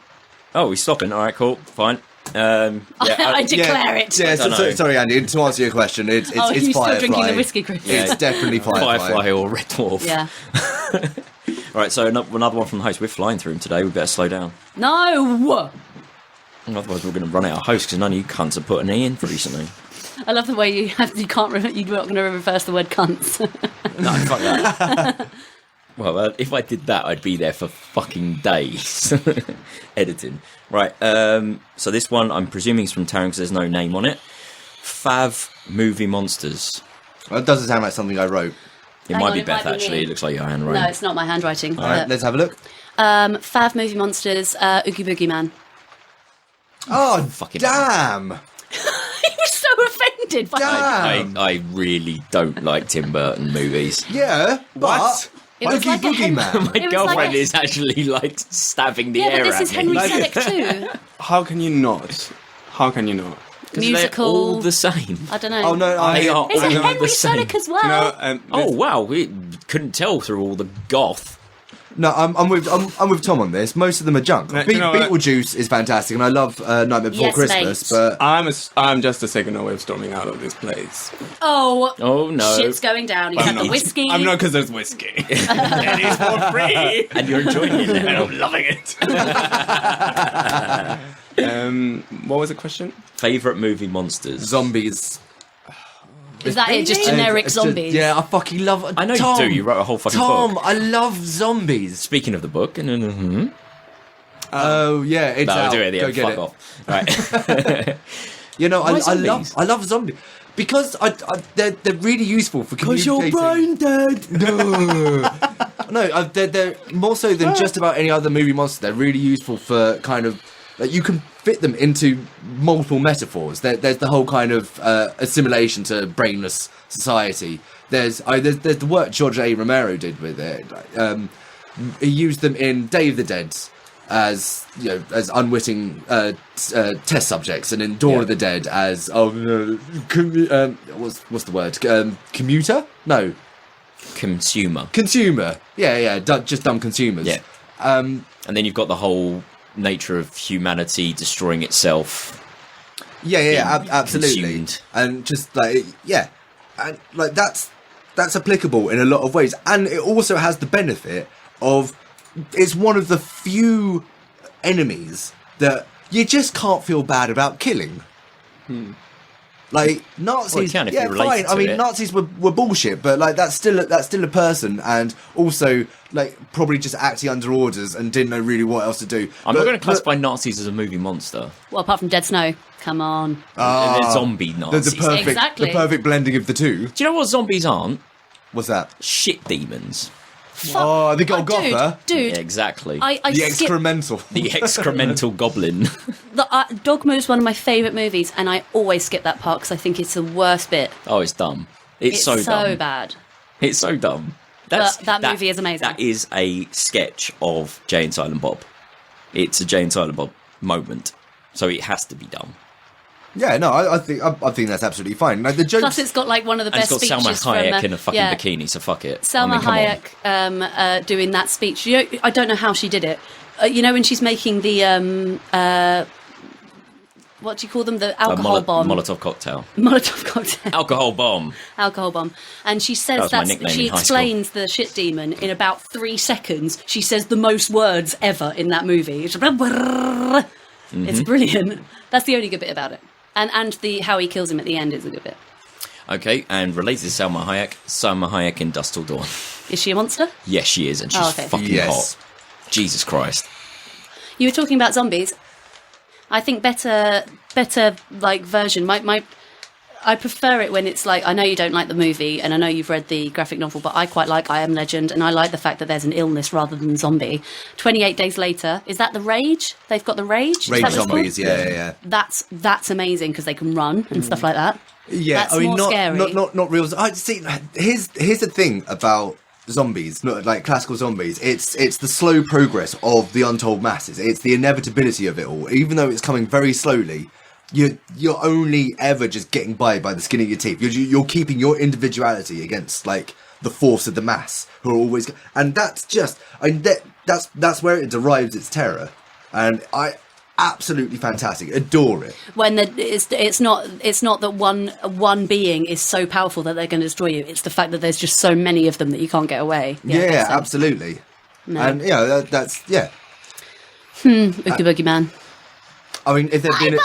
Oh, he's stopping. All right, cool. Fine. Yeah, I declare it. Yeah, I don't know. sorry, Andy, to answer your question, it's Oh, it's you still Firefly. drinking the whiskey, Chris? Yeah, it's definitely Firefly or Red Dwarf. Yeah. All right, so another one from the host. We're flying through him today. We better slow down. No! Otherwise, we're going to run out of hosts because none of you cunts have put an E in for recently. I love the way you're not going to reverse the word cunts. No, fuck that. Well, if I did that, I'd be there for fucking days editing. Right, so this one, I'm presuming is from Taryn because there's no name on it. Fav Movie Monsters. Well, it doesn't sound like something I wrote. It Hang might on, be it Beth, might be actually. me. It looks like your handwriting. No, it's not my handwriting. All right, let's have a look. Fav Movie Monsters, Oogie Boogie Man. Oh, Fucking damn! He was so offended by Damn. I really don't like Tim Burton movies. Yeah, but... It was Oogie like a Boogie hen- Man. My It was girlfriend like a- is actually like stabbing the Yeah, air but this at is me. Henry Like- Selick too. How can you not? How can you not? 'Cause Musical. They're all the same. I don't know. Oh, no, They are Is it all Henry the same. Selick as well? You know, Oh wow, we couldn't tell through all the goth. No, I'm with Tom on this. Most of them are junk. You know what? Beetlejuice is fantastic, and I love Nightmare Before Yes, Christmas, mate. but... I'm just a second away of storming out of this place. Oh, Oh no. shit's going down. You had the whiskey. I'm not because there's whiskey. It is for free. And you're enjoying it And now. I'm loving it. What was the question? Favourite movie monsters? Zombies. Is that it? Just generic It's just- zombies? yeah, I fucking love... I know Tom, you do. You wrote a whole fucking Tom, book. I love zombies. Speaking of the book, Oh, yeah, it's no, out. I'll do it at the Go end. get Fuck it. off. Right. You know, Why I zombies? love zombies. Because they're really useful for communicating. dead. No, they're more so than just about any other movie monster. They're really useful for kind of... Like, you can fit them into multiple metaphors. There's the whole kind of assimilation to brainless society. There's the work George A. Romero did with it. He used them in Day of the Dead as unwitting test subjects, and in Dawn of the Dead as what's the word? Commuter? No, consumer. Yeah, just dumb consumers. Yeah. And then you've got the whole nature of humanity destroying itself. Yeah, absolutely. Consumed. And just like, yeah, and like that's applicable in a lot of ways, and it also has the benefit of it's one of the few enemies that you just can't feel bad about killing. Like Nazis, Well, you can if yeah, you're related fine. I to mean, it. Nazis were bullshit, but like that's still a person, and also like probably just acting under orders and didn't know really what else to do. I'm not going to classify Nazis as a movie monster. Well, apart from Dead Snow. Come on. They're zombie Nazis. Exactly. the perfect blending of the two. Do you know what zombies aren't? What's that? Shit demons. Oh, the Golgotha. Dude. Yeah, exactly. I The skip excremental. The excremental goblin. Dogma is one of my favourite movies, and I always skip that part because I think it's the worst bit. Oh, it's dumb. It's so dumb. so bad. It's so dumb. That movie is amazing. That is a sketch of Jay and Silent Bob. It's a Jay and Silent Bob moment. So it has to be dumb. Yeah, no, I think that's absolutely fine. Like the jokes. Plus, it's got like one of the And it's best got speeches Salma Hayek from in a fucking bikini, so fuck it. Salma come on. Hayek doing that speech. I don't know how she did it. You know when she's making the what do you call them? The alcohol bomb. Molotov cocktail. Molotov cocktail. Alcohol bomb. Alcohol bomb. And she says That was my nickname she in high explains the shit demon in about 3 seconds. She says the most words ever in that movie. It's brilliant. That's the only good bit about it. And the how he kills him at the end is a good bit. Okay, and related to Salma Hayek in Dusk Till Dawn. Is she a monster? Yes, she is, and she's fucking hot. Jesus Christ. You were talking about zombies. I think better like version. I prefer it when it's like, I know you don't like the movie and I know you've read the graphic novel, but I quite like I Am Legend and I like the fact that there's an illness rather than zombie. 28 Days Later, is that the Rage? They've got the Rage? Rage zombies, yeah. That's amazing because they can run and stuff like that. Yeah, that's more scary. Not real. I see. Here's the thing about zombies, not like classical zombies. It's the slow progress of the untold masses. It's the inevitability of it all. Even though it's coming very slowly, you're only ever just getting by the skin of your teeth. You're keeping your individuality against like the force of the mass, who are always. And that's just. That's where it derives its terror. And absolutely fantastic, adore it. When it's not that one being is so powerful that they're going to destroy you. It's the fact that there's just so many of them that you can't get away. Yeah, absolutely. No. And that's Oogie Boogie Man. I mean, if there'd been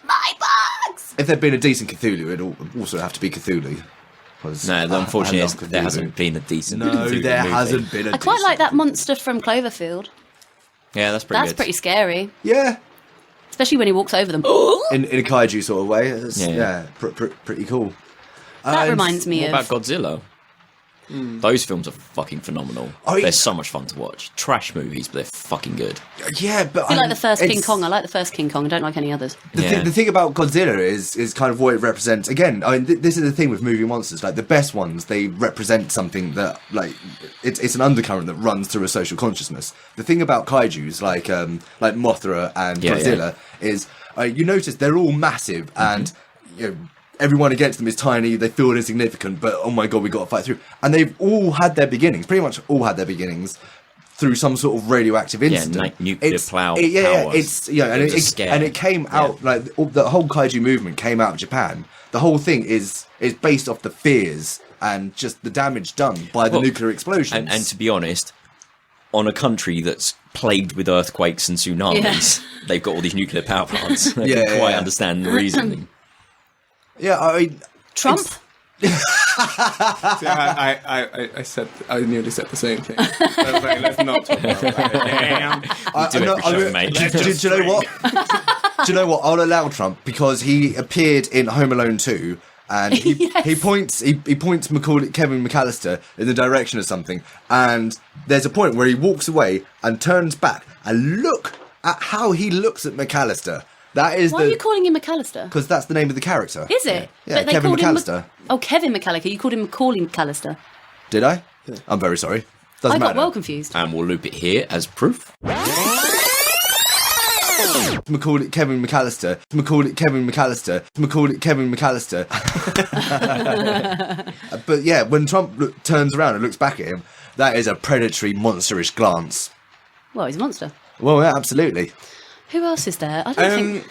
my bugs. If there'd been a decent Cthulhu, it'd also have to be Cthulhu. No, unfortunately, there hasn't been a decent. Cthulhu there movie. Hasn't been. I quite like that monster from Cloverfield. Yeah, that's pretty good. That's pretty scary. Yeah. Especially when he walks over them. in a kaiju sort of way. Pretty cool. That reminds me of... What about Godzilla? Those films are fucking phenomenal. They're so much fun to watch. Trash movies, but they're fucking good. Yeah, but I like the first King Kong. I like the first King Kong. I don't like any others. The thing about Godzilla is kind of what it represents. Again, I mean, this is the thing with movie monsters. Like the best ones, they represent something that like it's an undercurrent that runs through a social consciousness. The thing about kaiju's, like Mothra and Godzilla, is you notice they're all massive and everyone against them is tiny, they feel insignificant, but oh my god, we got to fight through. And they've all had their beginnings, pretty much all had their beginnings through some sort of radioactive incident. Nuclear power. And it came out, like, the whole kaiju movement came out of Japan. The whole thing is based off the fears and just the damage done by the nuclear explosions. And to be honest, on a country that's plagued with earthquakes and tsunamis, they've got all these nuclear power plants. I can quite understand the reasoning. Yeah, I mean... Trump? See, I nearly said the same thing. Let's not talk about that. Do you know what? Do you know what? I'll allow Trump because he appeared in Home Alone 2 and he points Kevin McAllister in the direction of something, and there's a point where he walks away and turns back and look at how he looks at McAllister. Why are you calling him McAllister? Because that's the name of the character. Is it? Yeah, Kevin McAllister. Kevin McAllister. You called him Macaulay McAllister. Did I? Yeah. I'm very sorry. I got well confused. And we'll loop it here as proof. Kevin McAllister. But yeah, when Trump turns around and looks back at him, that is a predatory, monsterish glance. Well, he's a monster. Well, yeah, absolutely. Who else is there? I don't think...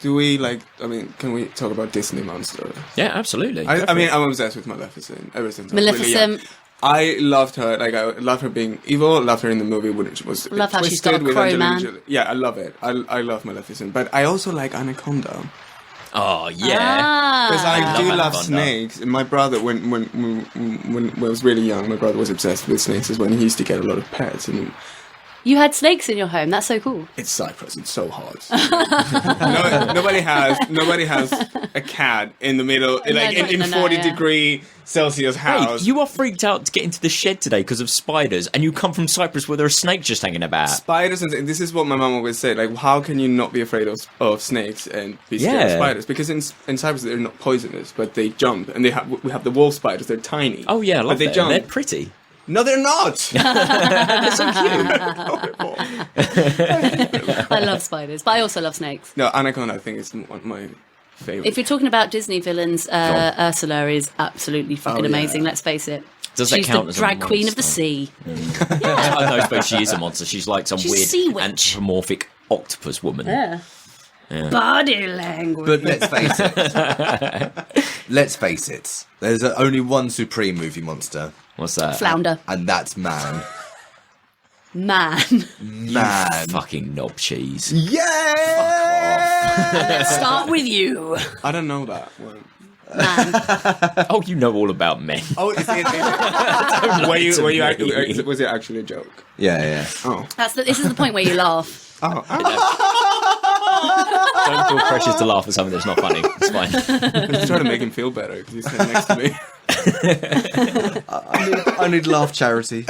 Do we can we talk about Disney monsters? Yeah, absolutely. I'm obsessed with Maleficent ever since Maleficent. Really I loved her. Like, I loved her being evil. Loved her in the movie when it was love how she's got a crow man. Yeah, I love it. I love Maleficent, but I also like Anaconda. Oh yeah, because I do love snakes. And my brother, when I was really young, my brother was obsessed with snakes. Is when he used to get a lot of pets and. You had snakes in your home. That's so cool. It's Cyprus. It's so hot. Nobody has a cat in the middle, in 40-degree Celsius house. Hey, you are freaked out to get into the shed today because of spiders, and you come from Cyprus where there are snakes just hanging about. Spiders, and this is what my mum always said. Like, how can you not be afraid of snakes and be scared of spiders? Because in Cyprus they're not poisonous, but they jump, and we have the wolf spiders. They're tiny. Oh yeah, I love them. Jump. They're pretty. No, they're not. They're so cute. I love spiders, but I also love snakes. No, Anaconda, I think, is one of my favourite. If you're talking about Disney villains, Ursula is absolutely fucking amazing. Let's face it. Does that count as She's the drag queen of the sea. I suppose she is a monster. She's like some weird sea witch. anthropomorphic octopus woman. Yeah. Body language. But let's face it. There's only one supreme movie monster, What's that? Flounder. and that's man. Man. Man. Fucking knob cheese. Yeah! Let's start with you. I don't know that one. Man. Oh, you know all about men. Oh, is it? Was it actually a joke? Yeah. Oh. This is the point where you laugh. Oh. Don't feel precious to laugh at something that's not funny. It's fine. I'm just trying to make him feel better because he's sitting next to me. I need laugh charity.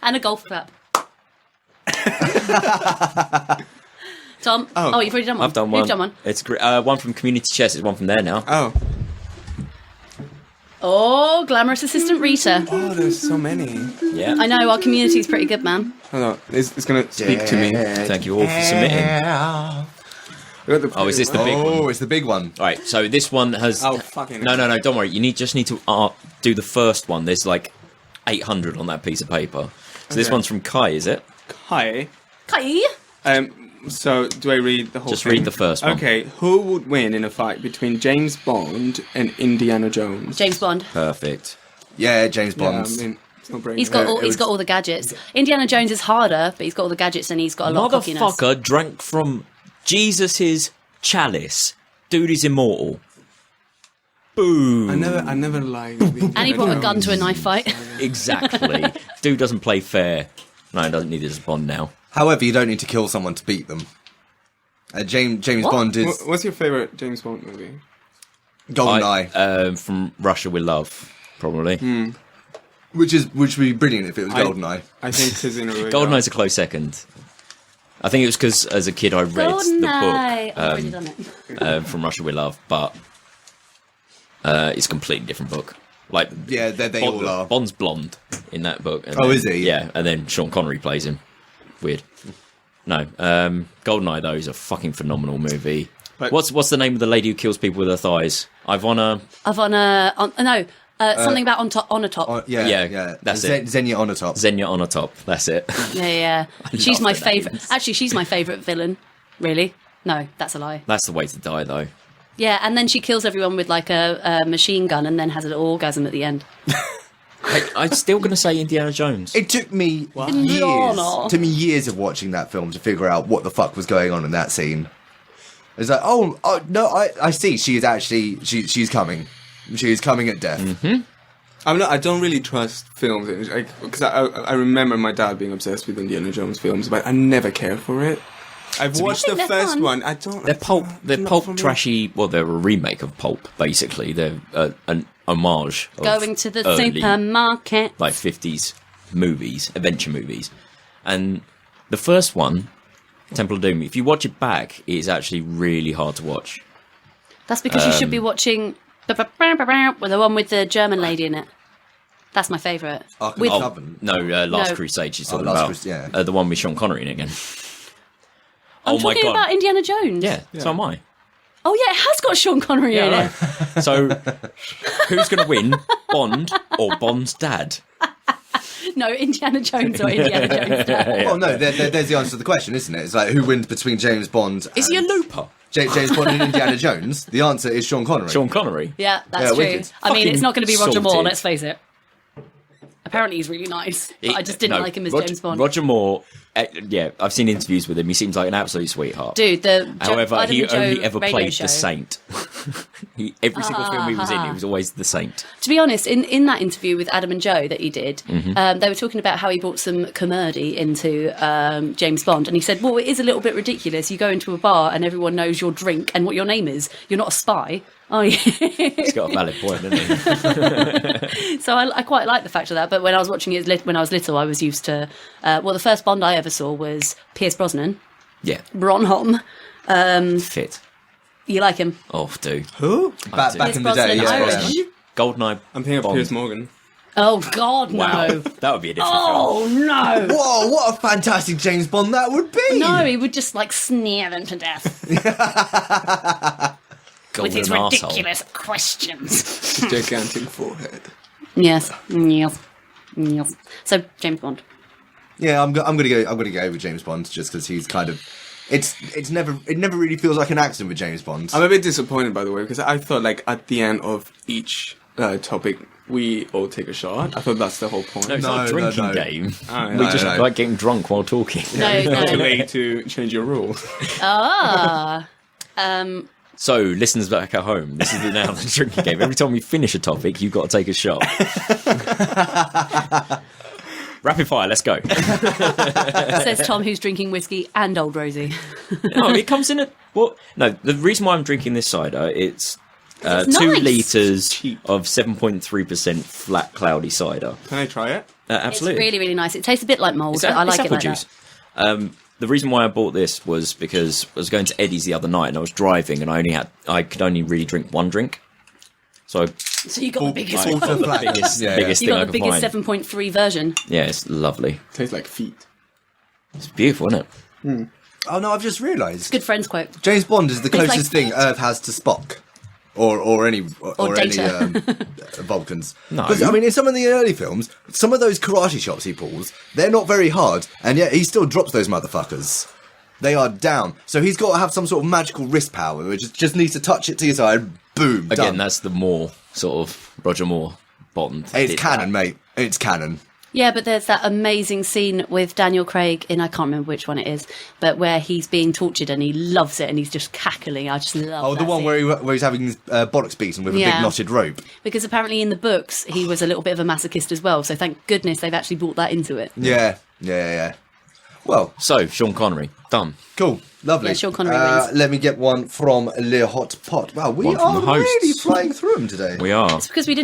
And a golf clap. Tom. Oh, you've already done one. I've done one. You've done one. It's one from Community Chess. It's one from there now. Oh. Oh, glamorous assistant Rita. Oh, there's so many. Yeah. I know, our community's pretty good, man. Hold on. It's going to speak to me. Thank you all for submitting. Oh, is this the big one? Oh, it's the big one. All right, so this one has... Oh, fucking... No, don't worry. You just need to do the first one. There's like 800 on that piece of paper. So this one's from Kai, is it? Hi. Kai. So, do I read the whole Just thing? read the first one. Okay, who would win in a fight between James Bond and Indiana Jones? James Bond. Perfect. Yeah, James Bond. Yeah, I mean, it's no brainer. He's got all the gadgets. Indiana Jones is harder, but he's got all the gadgets and he's got a lot of cockiness. Motherfucker drank from Jesus's chalice. Dude is immortal. Boom. I never liked And he brought a gun to a knife fight. Exactly. Dude doesn't play fair. No, he doesn't need his Bond now. However, you don't need to kill someone to beat them. James Bond is What's your favourite James Bond movie? GoldenEye, From Russia with Love, probably. which would be brilliant if it was GoldenEye. I think Casino Royale. GoldenEye's a close second. I think it was because as a kid I read the I've already book done it. From Russia with Love, but it's a completely different book. Like, Yeah, they all are. Bond's blonde in that book. And Oh, then- is he? Yeah, and then Sean Connery plays him. Weird. No, GoldenEye though is a fucking phenomenal movie. But- What's the name of the lady who kills people with her thighs? something about on a top. Yeah. that's it. Xenia on the top. Xenia on a top. That's it. Yeah. She's love my the favourite. names. Actually, she's my favourite villain. Really? No, that's a lie. That's the way to die though. Yeah, and then she kills everyone with like a machine gun and then has an orgasm at the end. I'm still going to say Indiana Jones. It took me years of watching that film to figure out what the fuck was going on in that scene. It's like, oh no, I see. She is actually she's coming. She is coming at death. Mm-hmm. I don't really trust films because I remember my dad being obsessed with Indiana Jones films, but I never cared for it. I've watched the they're first fun. one. I don't. They're pulp. They're not pulp for me. trashy. Well, they're a remake of Pulp. Basically, they're an homage. Of Going to the early, supermarket. like 50s movies, adventure movies, and the first one, Temple of Doom. If you watch it back, it is actually really hard to watch. That's because you should be watching with the one with the German lady in it. That's my favourite. Ark of With the Covenant. No, Last No. Crusade. She's talking Last about Crusade, yeah. the one with Sean Connery in it again. I'm Oh my talking god! about Indiana Jones. Yeah, so am I. Oh yeah, it has got Sean Connery in it. So, who's going to win, Bond or Bond's dad? No, Indiana Jones or Indiana Jones. Well, no, there's the answer to the question, isn't it? It's like, who wins between James Bond Is he a looper? James Bond and Indiana Jones? The answer is Sean Connery. Sean Connery? Yeah, that's Yeah, true. wicked. I mean, it's not going to be Roger Moore, Sorted. let's face it. Apparently he's really nice, but I just didn't like him as James Bond. Roger Moore, yeah, I've seen interviews with him. He seems like an absolute sweetheart. Dude, However, Adam he and Joe only ever radio played show. the Saint. Every single film he was in, he was always the Saint. To be honest, in that interview with Adam and Joe that he did, Mm-hmm. they were talking about how he brought some comedy into James Bond, and he said, "Well, it is a little bit ridiculous. You go into a bar and everyone knows your drink and what your name is. You're not a spy." Oh, yeah. He's got a valid point, hasn't he? So I quite like the fact of that. But when I was watching it when I was little, I was used to. The first Bond I ever saw was Pierce Brosnan, Yeah, Bronholm. fit. You like him? Oh, dude. Who? Back Pierce in the day, Brosnan, yeah. Irish. yeah. Goldeneye. I'm thinking of Bond. Piers Morgan. Oh God, Wow, no! that would be a different film. Oh no! Whoa, what a fantastic James Bond that would be! No, he would just like sneer them to death with Golden his arsehole. ridiculous questions. His gigantic forehead. Yes. So James Bond. Yeah, I'm gonna go with James Bond just because he's kind of it never really feels like an accident with James Bond. I'm a bit disappointed, by the way, because I thought like at the end of each topic we all take a shot. I thought that's the whole point. No, it's not a drinking game. Oh, We just like getting drunk while talking. No, Too no. late to change your rules. So, listeners back at home, this is now the drinking game. Every time we finish a topic, you've got to take a shot. Rapid fire, let's go. Says Tom, who's drinking whiskey and Old Rosie. No, it comes in a... What? No, the reason why I'm drinking this cider, it's 2 nice. litres Cheap. of 7.3% flat, cloudy cider. Can I try it? Absolutely. It's really, really nice. It tastes a bit like mould, It's but I like apple it like juice. that. The reason why I bought this was because I was going to Eddie's the other night and I was driving and I could only really drink one drink. So So you got the biggest I one. got the biggest, Yeah, yeah. biggest You thing I got the could biggest find. 7.3 version. Yeah, it's lovely. Tastes like feet. It's beautiful, isn't it? Oh no, I've just realised. Good friends quote. James Bond is the It's like- closest thing Earth has to Spock. Or any Data. Vulcans. No. Because, I mean, in some of the early films, some of those karate chops he pulls, they're not very hard, and yet he still drops those motherfuckers. They are down. So he's got to have some sort of magical wrist power, which just needs to touch it to your side, boom, Again, done. that's the Moore, sort of, Roger Moore Bond. It's did canon, that. mate. It's canon. Yeah, but there's that amazing scene with Daniel Craig in, I can't remember which one it is, but where he's being tortured and he loves it and he's just cackling. I just love Oh, that the one scene. where he's having his bollocks beaten with a big Yeah. knotted rope. Because apparently in the books he was a little bit of a masochist as well, so thank goodness they've actually brought that into it. Yeah. Well, So, Sean Connery, done. cool. Lovely. Yeah, Sean Connery wins. Let me get one from Le Hot Pot. Wow, we One from are the hosts. really flying through them today. We are. It's because we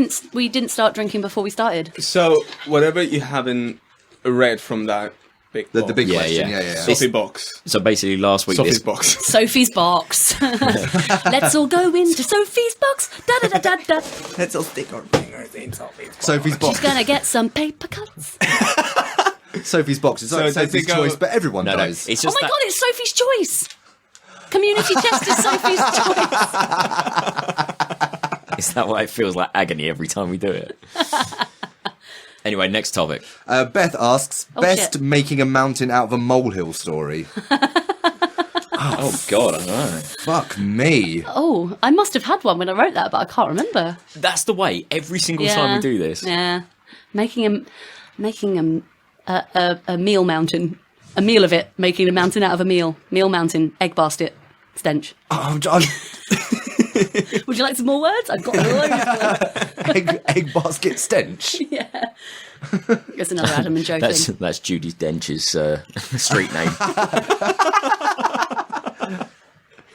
didn't start drinking before we started. So whatever you haven't read from that big The box, big Yeah, question, yeah. yeah. Sophie box. So basically, last week, Sophie's this, box. Sophie's box. Let's all go into Sophie's box. Da da da da da. Let's all stick our fingers in Sophie's box. Sophie's She's box. gonna get some paper cuts. Sophie's box. It's like So does Sophie's it go- choice, but everyone no, does. it's Oh just my that. god, it's Sophie's choice. Community test is Sophie's choice. Is that why it feels like agony every time we do it? Anyway, next topic. Beth asks, Oh, best shit. making a mountain out of a molehill story. Oh God, I know. Fuck me. Oh, I must have had one when I wrote that, but I can't remember. That's the way. Every single time we do this. Yeah, making a meal mountain, a meal of it, making a mountain out of a meal mountain, egg basket, stench. I'm Would you like some more words? I've got loads. egg basket stench. Yeah, that's another Adam and Joe thing. That's Judy Dench's street name.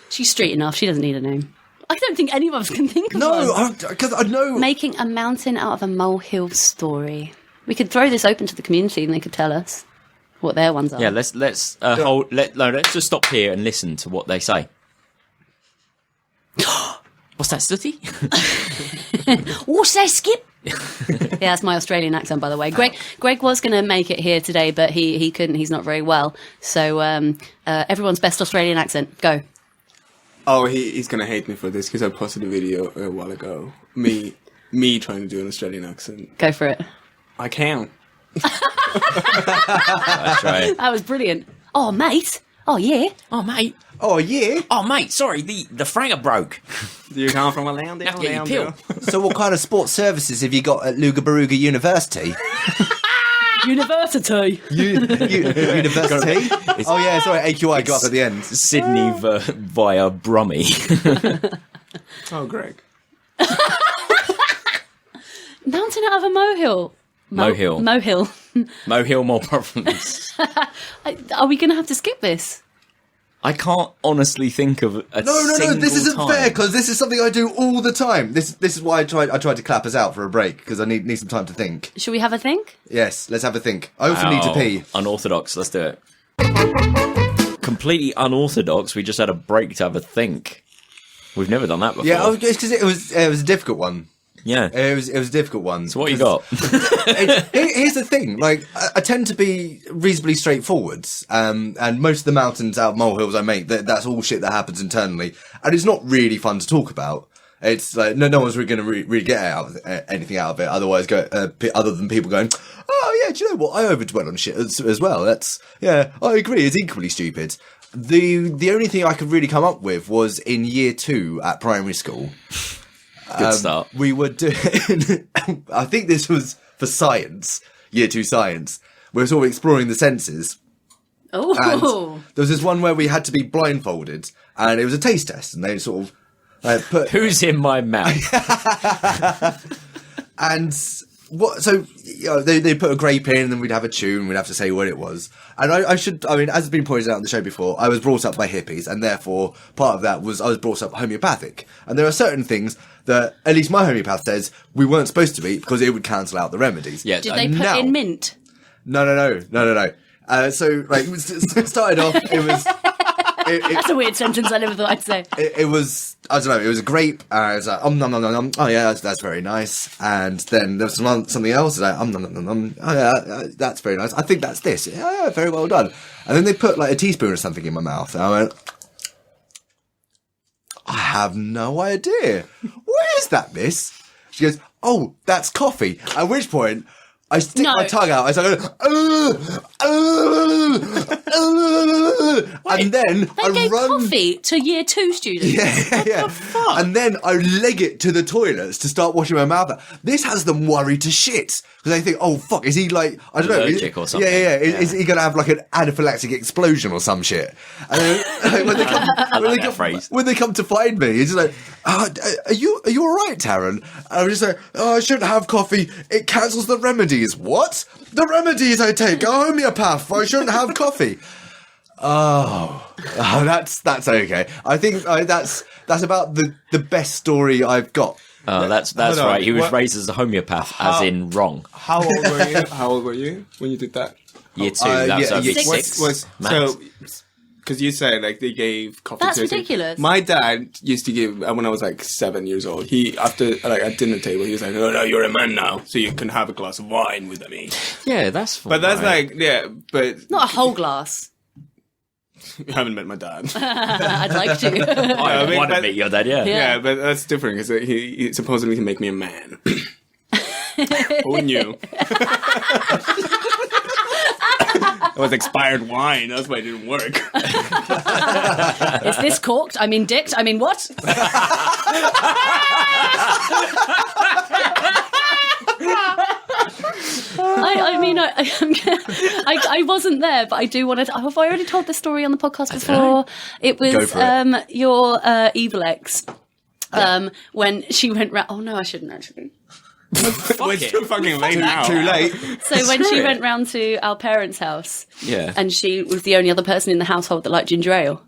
She's street enough. She doesn't need a name. I don't think any of us can think of No, one. because I know. Making a mountain out of a molehill story. We could throw this open to the community and they could tell us what their ones are. Yeah, let's hold. Let's just stop here and listen to what they say. What's that, Stutty? What's that, Skip? Yeah, that's my Australian accent, by the way. Greg was going to make it here today, but he couldn't. He's not very well. So everyone's best Australian accent. Go. Oh, he's gonna hate me for this because I posted a video a while ago. Me trying to do an Australian accent. Go for it. I can. That's right. That was brilliant. Oh, mate. Oh, yeah. Oh mate. Oh, yeah. Oh mate. Sorry, the franger broke. Do you come from a land down, Have to get your down, pill. So what kind of sports services have you got at Lugabaruga University? University. University? Oh, yeah, sorry, AQI got up at the end. Sydney via Brummie. Oh, Greg. Mountain out of a molehill. Molehill. Molehill. Molehill, more problems. Are we going to have to skip this? I can't honestly think of a No, single this isn't time. fair, because this is something I do all the time. This is why I tried to clap us out for a break, because I need some time to think. Should we have a think? Yes, let's have a think. I also need to pee. Unorthodox, let's do it. Completely unorthodox, we just had a break to have a think. We've never done that before. Yeah, it's because it was a difficult one. Yeah. It was a difficult one. So what you got? Here's the thing, like, I tend to be reasonably straightforward, and most of the mountains out of molehills I make, that's all shit that happens internally, and it's not really fun to talk about. It's like, no one's really going to really get anything out of it, other than people going, oh yeah, do you know what, I overdwell on shit as well, I agree, it's equally stupid. The only thing I could really come up with was in year 2 at primary school. Good start. We were doing, I think this was for science, year 2 science. We were sort of exploring the senses. Oh. And there was this one where we had to be blindfolded, and it was a taste test, and they sort of put... Who's in my mouth? And what? So they put a grape in, and then we'd have a tune. We'd have to say what it was. And I mean, as has been pointed out on the show before, I was brought up by hippies, and therefore part of that was I was brought up homeopathic. And there are certain things that at least my homeopath says we weren't supposed to eat because it would cancel out the remedies. Yeah. Did they put in mint? No. So like it started off. It was. That's a weird sentence. I never thought I'd say. It was, I don't know, it was a grape, and it was like, nom, nom, nom, nom. Oh yeah, that's very nice. And then there was something else, like, nom, nom, nom, nom. Oh yeah, that's very nice. I think that's this. Yeah, very well done. And then they put like a teaspoon or something in my mouth, and I went, I have no idea. What is that, miss? She goes, oh, that's coffee. At which point, I stick my tongue out. I start going, and then They gave coffee to year 2 students. Yeah. And then I leg it to the toilets to start washing my mouth out. This has them worried to shit because they think, oh fuck, is he like, I don't know, allergic or something? Yeah. Is he going to have like an anaphylactic explosion or some shit? And then, like, when they come to find me, it's just like, are you all right, Taryn? And I'm just like, oh, I shouldn't have coffee. It cancels the remedies. What? The remedies I take? A homeopath. I shouldn't have coffee. Oh, that's okay. I think that's about the best story I've got. Oh, that's right. He was raised as a homeopath, as in wrong. How old were you when you did that? Year 2. That was only 6. So, because you said like they gave coffee. That's to ridiculous. My dad used to give when I was like 7 years old. He after like at dinner table, he was like, "Oh no, you're a man now, so you can have a glass of wine with me." Yeah, that's fine. But that's but Not a whole glass. You haven't met my dad. I'd like to. I want to meet your dad, yeah. Yeah, but that's different because he supposedly can make me a man. Who knew? It was expired wine. That's why it didn't work. Is this corked? I mean, dicked? I mean, what? I wasn't there, but I do want to. Have I already told this story on the podcast before? It was your evil ex. When she went round. Oh no, I shouldn't actually. It's too fucking late now. Too late. So when she went round to our parents' house, Yeah. and she was the only other person in the household that liked ginger ale.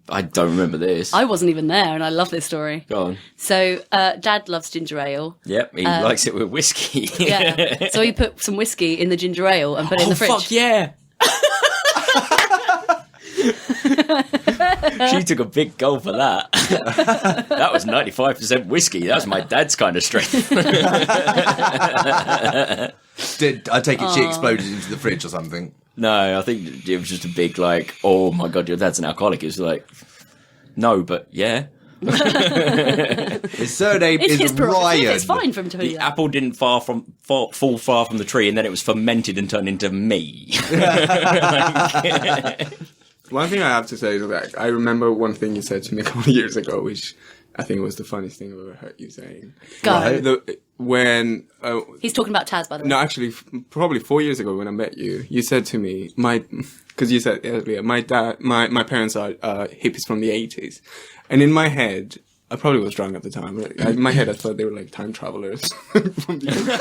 I don't remember this. I wasn't even there, and I love this story. Go on. So Dad loves ginger ale. Yep, he likes it with whiskey. Yeah. So he put some whiskey in the ginger ale and put it in the fridge. Fuck yeah! She took a big gulp for that. That was 95% whiskey. That was my dad's kind of strength. I take it she exploded into the fridge or something? No, I think it was just a big like, oh my god, your dad's an alcoholic. It was like, no, but yeah. His surname It's is his prerogative. Ryan. It's fine for him to be The that. apple didn't fall far from the tree, and then it was fermented and turned into me. One thing I have to say is that I remember one thing you said to me a couple of years ago, which I think was the funniest thing I've ever heard you saying. Go. When He's talking about Taz, by the way. no, actually, probably 4 years ago when I met you, you said to me, because you said earlier, my parents are hippies from the 80s, and in my head, I probably was drunk at the time. But in my head, I thought they were like time travelers from the 80s.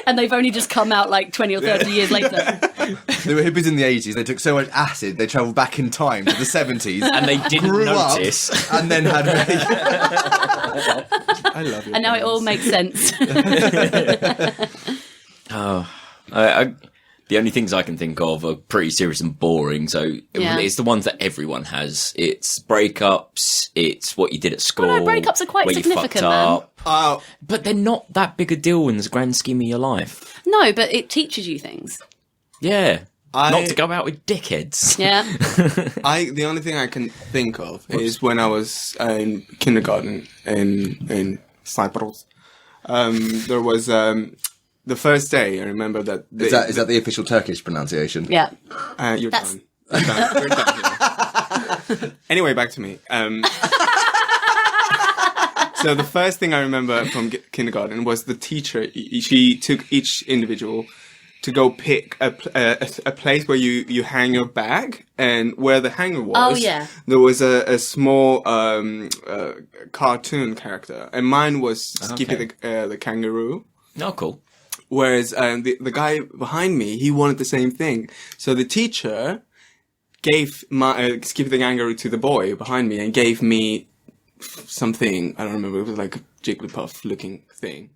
And they've only just come out like 20 or 30 years later. They were hippies in the 80s. They took so much acid, they travelled back in time to the 70s. And they didn't grew notice. Up, and then had... I love you. And now it all makes sense. The only things I can think of are pretty serious and boring. So it's the ones that everyone has. It's breakups. It's what you did at school. Well, no, breakups are quite where significant, you fucked man. up. But they're not that big a deal in the grand scheme of your life. No, but it teaches you things. Yeah. Not to go out with dickheads. Yeah. The only thing I can think of is when I was in kindergarten in Cyprus. There was the first day, I remember that... Is that the official Turkish pronunciation? Yeah. You're done. You're done. You're done here. Anyway, back to me. So the first thing I remember from kindergarten was the teacher. She took each individual to go pick a place where you hang your bag, and where the hanger was, there was a small cartoon character, and mine was Skippy the kangaroo. Oh, cool. Whereas the guy behind me, he wanted the same thing. So the teacher gave my Skippy the kangaroo to the boy behind me, and gave me something, I don't remember, it was like a Jigglypuff looking thing.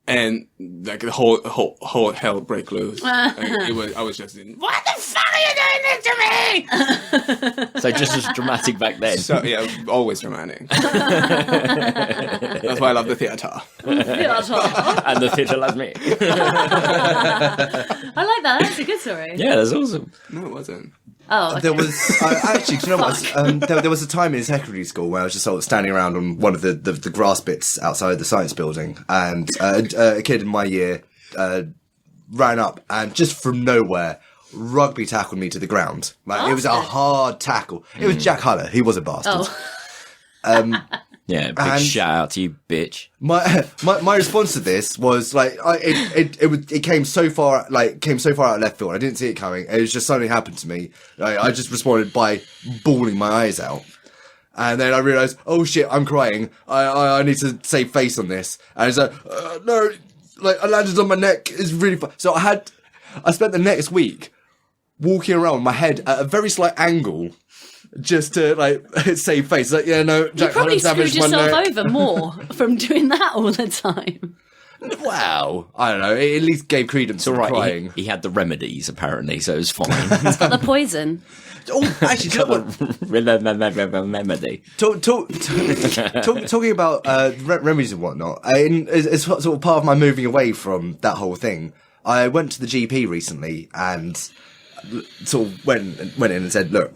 And like the whole hell break loose. I was just in, what the fuck are you doing this to me? So just as dramatic back then. So yeah, always dramatic. That's why I love the theatre. And the theatre loves me. I like that. That's a good story. Yeah, that's awesome. No, it wasn't. Oh, okay. There was actually, do you know what? There was a time in secondary school where I was just sort of standing around on one of the grass bits outside the science building, and a kid in my year ran up and just from nowhere rugby tackled me to the ground. Like it was a hard tackle. It was Jack Huller. He was a bastard. Oh. Yeah, big shout out to you, bitch. My response to this was like it came so far out of left field. I didn't see it coming. It was just something happened to me. I just responded by bawling my eyes out, and then I realised, oh shit, I'm crying. I need to save face on this. And it's like no, like I landed on my neck. It's really fun. So I spent the next week walking around with my head at a very slight angle. Just to like save face, like Jack you probably screwed yourself neck. over more from doing that all the time. Wow, I don't know. It at least gave credence to crying. He had the remedies apparently, so it was fine. He's got the poison. Oh, actually, do you know what? Remedy. Talking about remedies and whatnot, it's sort of part of my moving away from that whole thing. I went to the GP recently and sort of went in and said, look,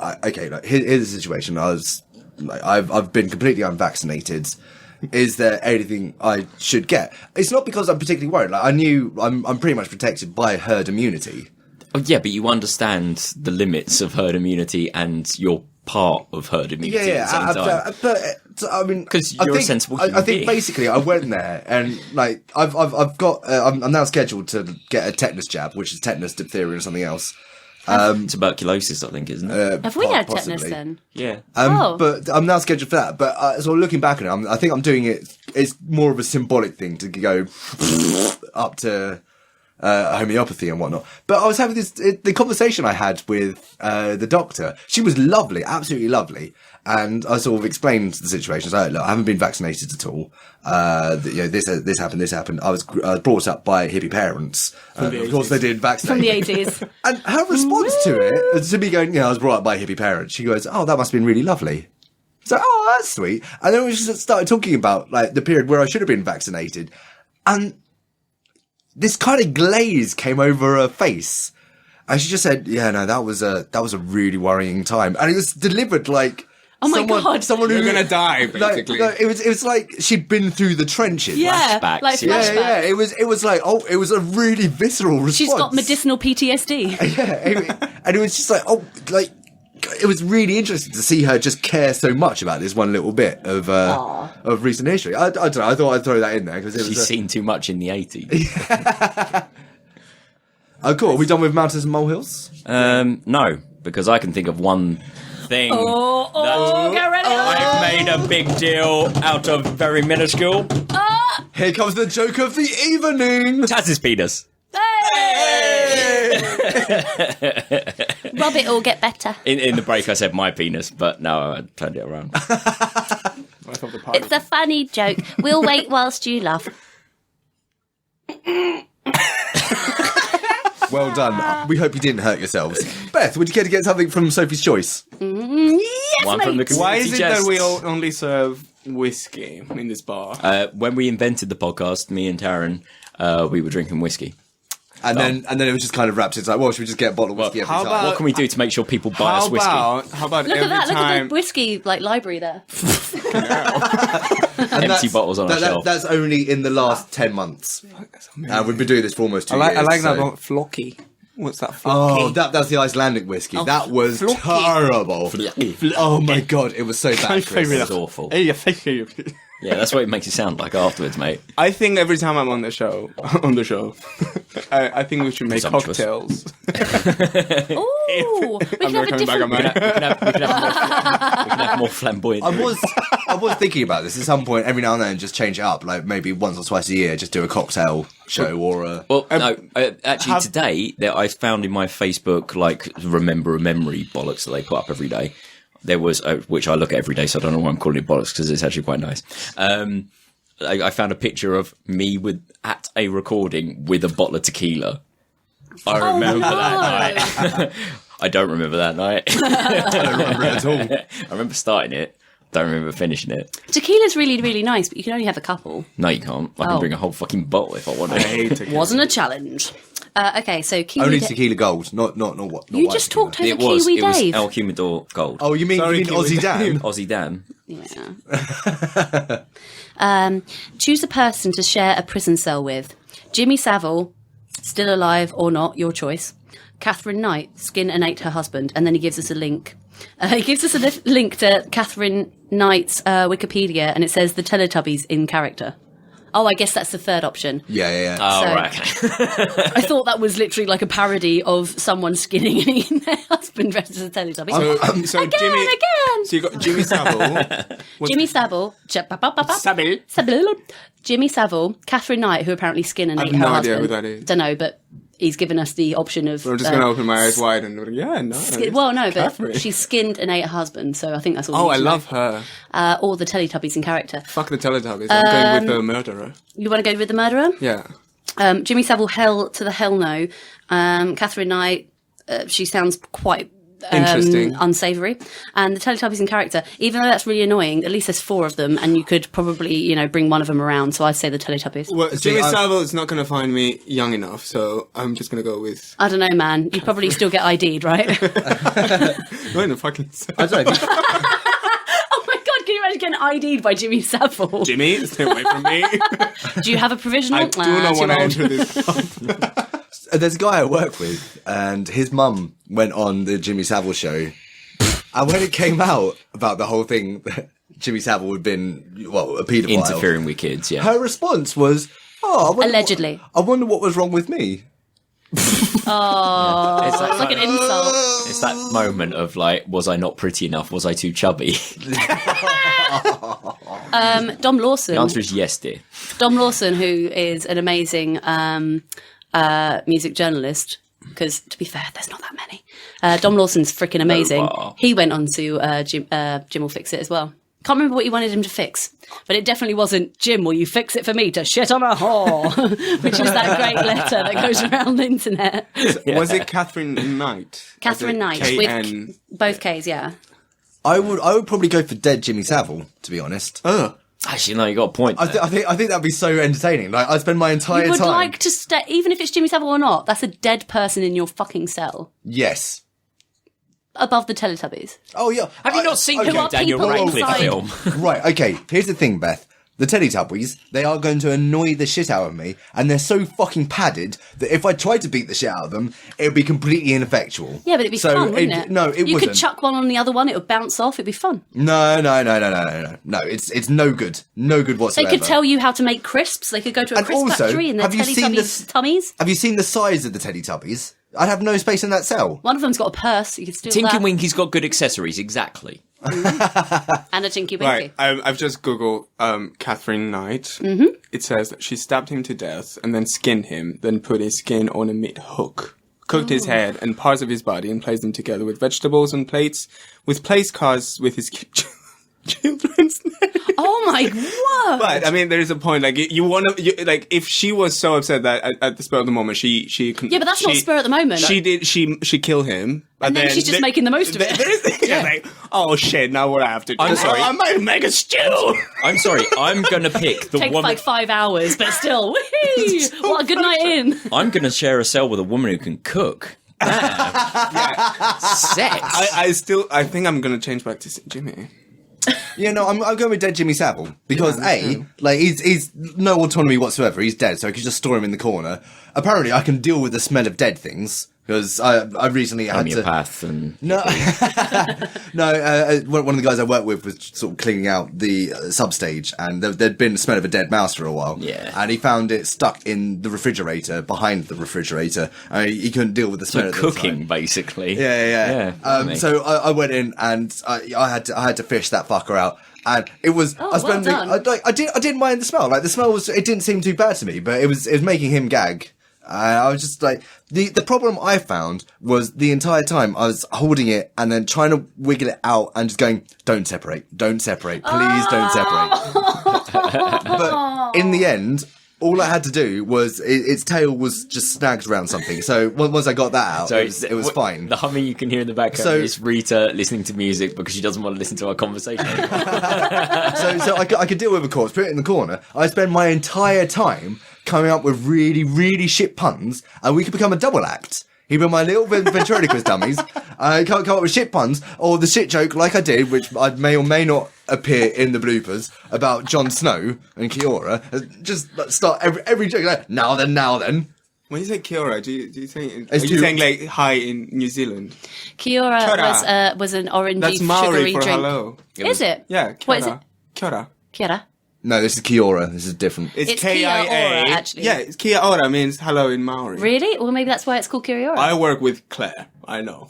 here's the situation. I've been completely unvaccinated. Is there anything I should get? It's not because I'm particularly worried. Like I knew I'm pretty much protected by herd immunity. Oh yeah, but you understand the limits of herd immunity, and you're part of herd immunity at the same time. But I mean, because you're a sensible human I think being. basically I went there and like I've got I'm now scheduled to get a tetanus jab, which is tetanus, diphtheria, and something else. Tuberculosis, I think, isn't it? Have we had possibly. tetanus then? Yeah. But I'm now scheduled for that. But sort of looking back on it, I think I'm doing it. It's more of a symbolic thing to go up to homeopathy and whatnot. But I was having the conversation I had with the doctor. She was lovely, absolutely lovely. And I sort of explained the situation. So, look, I haven't been vaccinated at all. This happened. I was brought up by hippie parents. Of course, they did vaccinate. From the 80s. And her response to it, to me going, I was brought up by hippie parents. She goes, oh, that must have been really lovely. So, oh, that's sweet. And then we just started talking about like the period where I should have been vaccinated. And this kind of glaze came over her face. And she just said, yeah, no, that was a really worrying time. And it was delivered like, oh my God. Someone You're who gonna die, basically. it was like she'd been through the trenches. Yeah, Flashbacks, like yeah. flashbacks. Yeah. It was like, it was a really visceral response. She's got medicinal PTSD. Yeah, and it was just like, it was really interesting to see her just care so much about this one little bit of recent history. I don't know. I thought I'd throw that in there because She's seen too much in the 80s. Oh, cool. Are we done with mountains and molehills? No, because I can think of one thing Get ready. I've made a big deal out of very minuscule. Here comes the joke of the evening. Taz's penis. Rub it or get better. In the break, I said my penis, but no, I turned it around. It's a funny joke. We'll wait whilst you laugh. Well done. We hope you didn't hurt yourselves. Beth, would you care to get something from Sophie's Choice? Yes, One from the mate. Why is it community that we chest. only serve whiskey in this bar? When we invented the podcast, me and Taryn, we were drinking whiskey. And then it was just kind of wrapped. It's like, well, should we just get a bottle of whiskey every how time? about- What can we do to make sure people buy us whiskey? How about Look every at that. Look at time? the whiskey library there. And empty bottles on our shelf. That's only in the last 10 months. We've been doing this for almost 2 years. I like so. that about Flocky. What's that? Flocky? Oh, that's the Icelandic whiskey. That was terrible. Oh my god, it was so bad. Chris. It was awful. Yeah, that's what it makes you sound like afterwards, mate. I think every time I'm on the show, I think we should make cocktails. Oh, we can have a different. We can have more flamboyant. I was thinking about this at some point. Every now and then, just change it up. Like maybe once or twice a year, just do a cocktail show or a. Well, no, actually, today that I found in my Facebook, like remember a memory bollocks that they put up every day. There was, which I look at every day, so I don't know why I'm calling it bollocks because it's actually quite nice. I found a picture of me at a recording with a bottle of tequila. I remember that night. I don't remember that night. I don't remember it at all. I remember starting it. Don't remember finishing it. Tequila's really, really nice, but you can only have a couple. No, you can't. I can bring a whole fucking bottle if I want to. Wasn't a challenge. Okay, so Kiwi Only tequila gold, not what. You just talked over It Kiwi was Dave. El Humidor Gold. Oh, you mean Aussie Dan? Aussie Dan. Yeah. Choose a person to share a prison cell with. Jimmy Savile, still alive or not, your choice. Catherine Knight, skinned and ate her husband. And then he gives us a link. He gives us a link to Catherine Knight's Wikipedia, and it says the Teletubbies in character. Oh, I guess that's the third option. Yeah. Oh, So- right. Okay. I thought that was literally like a parody of someone skinning and eating their husband dressed as a Teletubby. So Again. So you got Jimmy Savile. Jimmy Savile. Jimmy Savile, Catherine Knight, who apparently skinned and I ate have her no husband. idea who that is. Don't know, but he's given us the option of. I'm just going to open my eyes wide and no. Well, no, Catherine. but she's skinned and ate her husband, so I think that's all. Oh, we I need to love her. know. Or the Teletubbies in character. Fuck the Teletubbies. I'm going with the murderer. You want to go with the murderer? Yeah. Jimmy Savile, hell to the hell no. Catherine Knight, she sounds quite Interesting. unsavoury. And the Teletubbies in character, even though that's really annoying, at least there's 4 of them, and you could probably, bring one of them around. So I'd say the Teletubbies. Well, Jimmy Savile is not going to find me young enough, so I'm just going to go with. I don't know, man. You'd probably still get ID'd, right? No, in the fucking. I don't know. Oh my god, can you imagine getting ID'd by Jimmy Savile? Jimmy, stay away from me. Do you have a provisional? I do not too want to old. enter this. There's a guy I work with, and his mum went on the Jimmy Savile show. And when it came out about the whole thing, that Jimmy Savile had been, a paedophile. Interfering with kids, yeah. Her response was, Allegedly. I wonder what was wrong with me. Oh, It's it's like an insult. It's that moment of like, was I not pretty enough? Was I too chubby? Dom Lawson. The answer is yes, dear. Dom Lawson, who is an amazing music journalist, because to be fair, there's not that many. Dom Lawson's freaking amazing. wow. He went on to Jim Will Fix It as well. Can't remember what you wanted him to fix, but it definitely wasn't, Jim, will you fix it for me to shit on a whore? Which is that great letter that goes around the internet. Was it Catherine Knight? Catherine Knight, K-N? with both Ks, yeah. I would probably go for dead Jimmy Savile, to be honest. Actually, no, you got a point. I think that'd be so entertaining. Like, I spend my entire You would time. like to stay, even if it's Jimmy Savile or not, that's a dead person in your fucking cell. Yes. Above the Teletubbies. Oh, yeah. Have you not seen Who the are Daniel people Radcliffe inside? film? Right, okay, here's the thing, Beth. The Teletubbies, they are going to annoy the shit out of me, and they're so fucking padded that if I tried to beat the shit out of them, it would be completely ineffectual. Yeah, but it'd be fun, wouldn't it? No, it you wouldn't. could chuck one on the other one, it would bounce off, it'd be fun. No, it's no good. No good They whatsoever. could tell you how to make crisps, they could go to a And crisp also, factory in their have you seen Teletubbies tummies. Have you seen the size of the Teletubbies? I'd have no space in that cell. One of them's got a purse, you could steal Tinky that. Winky's got good accessories, exactly. And a Tinky Winky. Right, I've just googled Catherine Knight. Mm-hmm. It says that she stabbed him to death and then skinned him, then put his skin on a meat hook, cooked his head and parts of his body and placed them together with vegetables and plates, with place cards with his children's names. Oh my word! But I mean, there is a point. Like you want to, like, if she was so upset that at the spur of the moment, she Yeah, but that's not spur at the moment. She killed him, And then she's just making the most of it. There's like, oh shit! Now what I have to do? I'm sorry. I might make a stew. I'm sorry, I'm going to pick the Takes woman. like 5 hours, but still, whee! What a good night in. I'm going to share a cell with a woman who can cook. Sex. I think I'm gonna change back to Jimmy. Yeah, no, I'm going with dead Jimmy Savile because like he's no autonomy whatsoever. He's dead, so I could just store him in the corner. Apparently, I can deal with the smell of dead things because I recently had to. Homeopath and No, one of the guys I worked with was sort of cleaning out the substage, and there'd been the smell of a dead mouse for a while. Yeah, and he found it stuck in the refrigerator behind the refrigerator. He couldn't deal with the smell. So cooking, basically. Yeah. So I went in and I had to fish that fucker out. And it was, I didn't mind the smell. Like the smell it didn't seem too bad to me, but it was making him gag. I was just like, the problem I found was the entire time I was holding it and then trying to wiggle it out and just going, don't separate, please don't separate. But in the end, all I had to do was, its tail was just snagged around something. So once I got that out, it was fine. The humming you can hear in the background is Rita listening to music because she doesn't want to listen to our conversation. so I could deal with a corpse, put it in the corner. I spend my entire time coming up with really, really shit puns, and we could become a double act. He'd be my little ventriloquist dummies. I come up with shit puns, or the shit joke like I did, which I may or may not appear in the bloopers, about Jon Snow and Kiora. Just start every joke like, now then. When you say Kiora, do you think are you saying like hi in New Zealand? Kiora was an orangey That's Maori sugary for drink. hello. Is it? Yeah. Kiora. What is it? Kiora. No, this is Kiora. This is different. It's Kia ora, K-I-A. actually. Yeah, Kia ora means hello in Maori. Really? Well, maybe that's why it's called Kiora. I work with Claire. I know.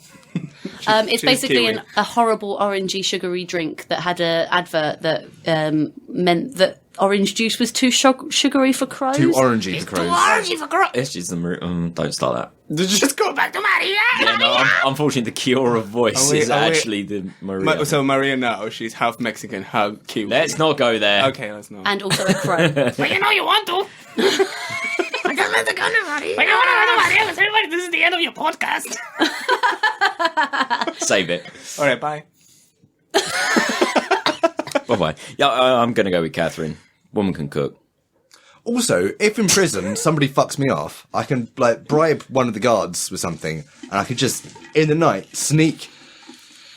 It's basically Kiwi. a horrible orangey sugary drink that had an advert that meant that orange juice was too sugary for crows. Too orangey for crows. Orangey for crows. It's just don't start that. Just go back to Maria. Yeah, no, unfortunately, the Kiora voice is actually the Maria. So Maria now, she's half Mexican, half Kiwi. Let's not go there. Okay, let's not. And also a crow. But you know you want to. I just let the gun ready. But you want to Maria? Everybody, this is the end of your podcast. Save it. All right, bye. Bye-bye. Yeah, I'm going to go with Catherine. Woman can cook. Also, if in prison somebody fucks me off, I can bribe one of the guards with something, and I could just in the night sneak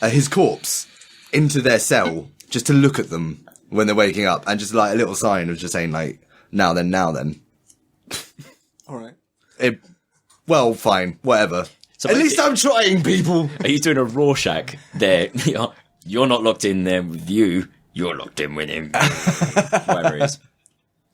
his corpse into their cell just to look at them when they're waking up, and just like a little sign of just saying like now then. All right. Well, fine, whatever. So at least I'm trying, people. Are you doing a Rorschach there? You're not locked in there with you. You're locked in with him. Whatever it is.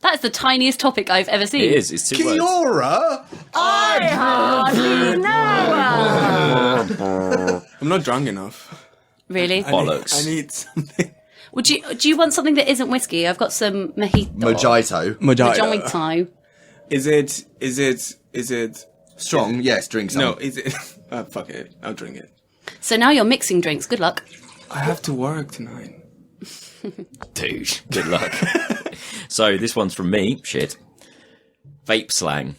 That's the tiniest topic I've ever seen. It is. It's 2 words. Kiora. I hardly know. I'm not drunk enough. Really? Bollocks. I need something. Do you want something that isn't whiskey? I've got some mojito. Mojito. Is it Strong, yes, drink some. No, is it fuck it. I'll drink it. So now you're mixing drinks. Good luck. I have to work tonight. Dude, good luck. So this one's from me. Shit. Vape slang.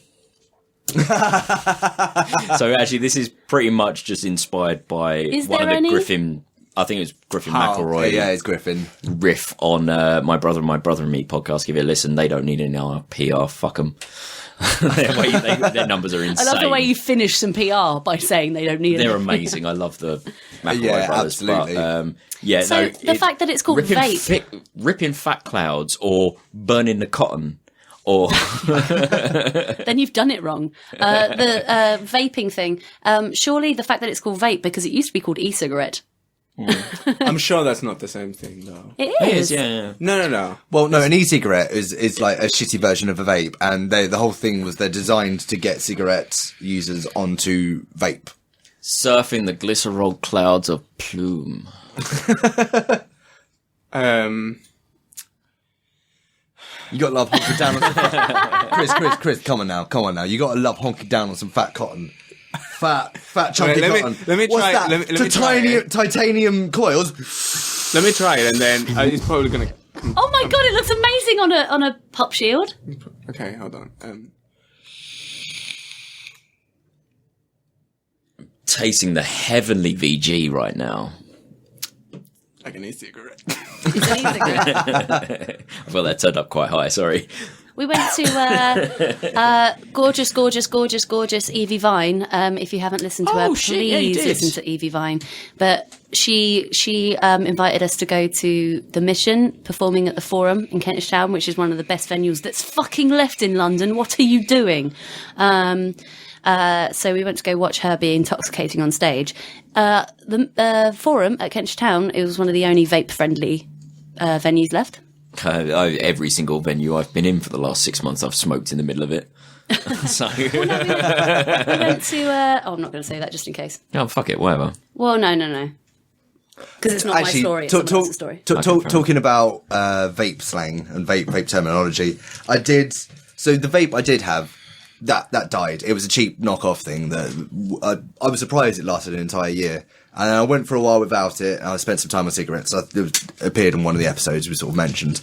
So actually, this is pretty much just inspired by one of the Griffin. I think it was Griffin McElroy. Yeah, it's Griffin. Riff on My Brother and Me podcast. Give it a listen. They don't need any PR. Fuck them. Their numbers are insane. I love the way you finish some PR by saying they don't need it. They're amazing. I love the McElroy brothers. Absolutely. But, so the fact that it's called vape. Ripping fat clouds or burning the cotton. Or then you've done it wrong. The vaping thing. Surely the fact that it's called vape because it used to be called e-cigarette. I'm sure that's not the same thing, though. It is, is. yeah. No. Well, no, an e-cigarette is like a shitty version of a vape, and the whole thing was they're designed to get cigarette users onto vape. Surfing the glycerol clouds of plume. You got to love honking down on some Chris, come on now. You got to love honking down on some fat cotton. Fat chunky cotton. Let me What's try. that? Let me try titanium coils. Let me try it, and then it's probably gonna. Oh my god! It looks amazing on a pop shield. Okay, hold on. Tasting the heavenly VG right now. Like an e-cigarette. It's an e-cigarette. Well, that turned up quite high. Sorry. We went to gorgeous Evie Vine. If you haven't listened to her, please listen to Evie Vine. But she invited us to go to The Mission, performing at the Forum in Kentish Town, which is one of the best venues that's fucking left in London. What are you doing? So we went to go watch her be intoxicating on stage. The Forum at Kentish Town, it was one of the only vape-friendly venues left. Every single venue I've been in for the last 6 months, I've smoked in the middle of it. So We went to... I'm not going to say that just in case. oh, fuck it, whatever. Well, no. Because it's not my story, it's someone else's story. Talking about vape slang and vape terminology, so the vape I did have, that died. It was a cheap knockoff thing that I was surprised it lasted an entire year. And I went for a while without it, and I spent some time on cigarettes. It appeared in one of the episodes we sort of mentioned.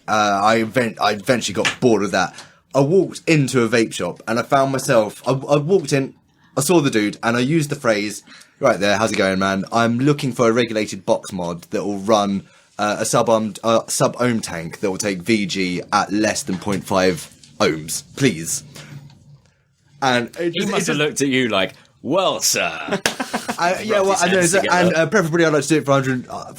I eventually got bored of that. I walked into a vape shop, and I found myself... I walked in, I saw the dude, and I used the phrase, right there, how's it going, man? I'm looking for a regulated box mod that will run a sub-ohm tank that will take VG at less than 0.5 ohms, please. And He must have looked at you like, well, sir. Preferably I'd like to do it for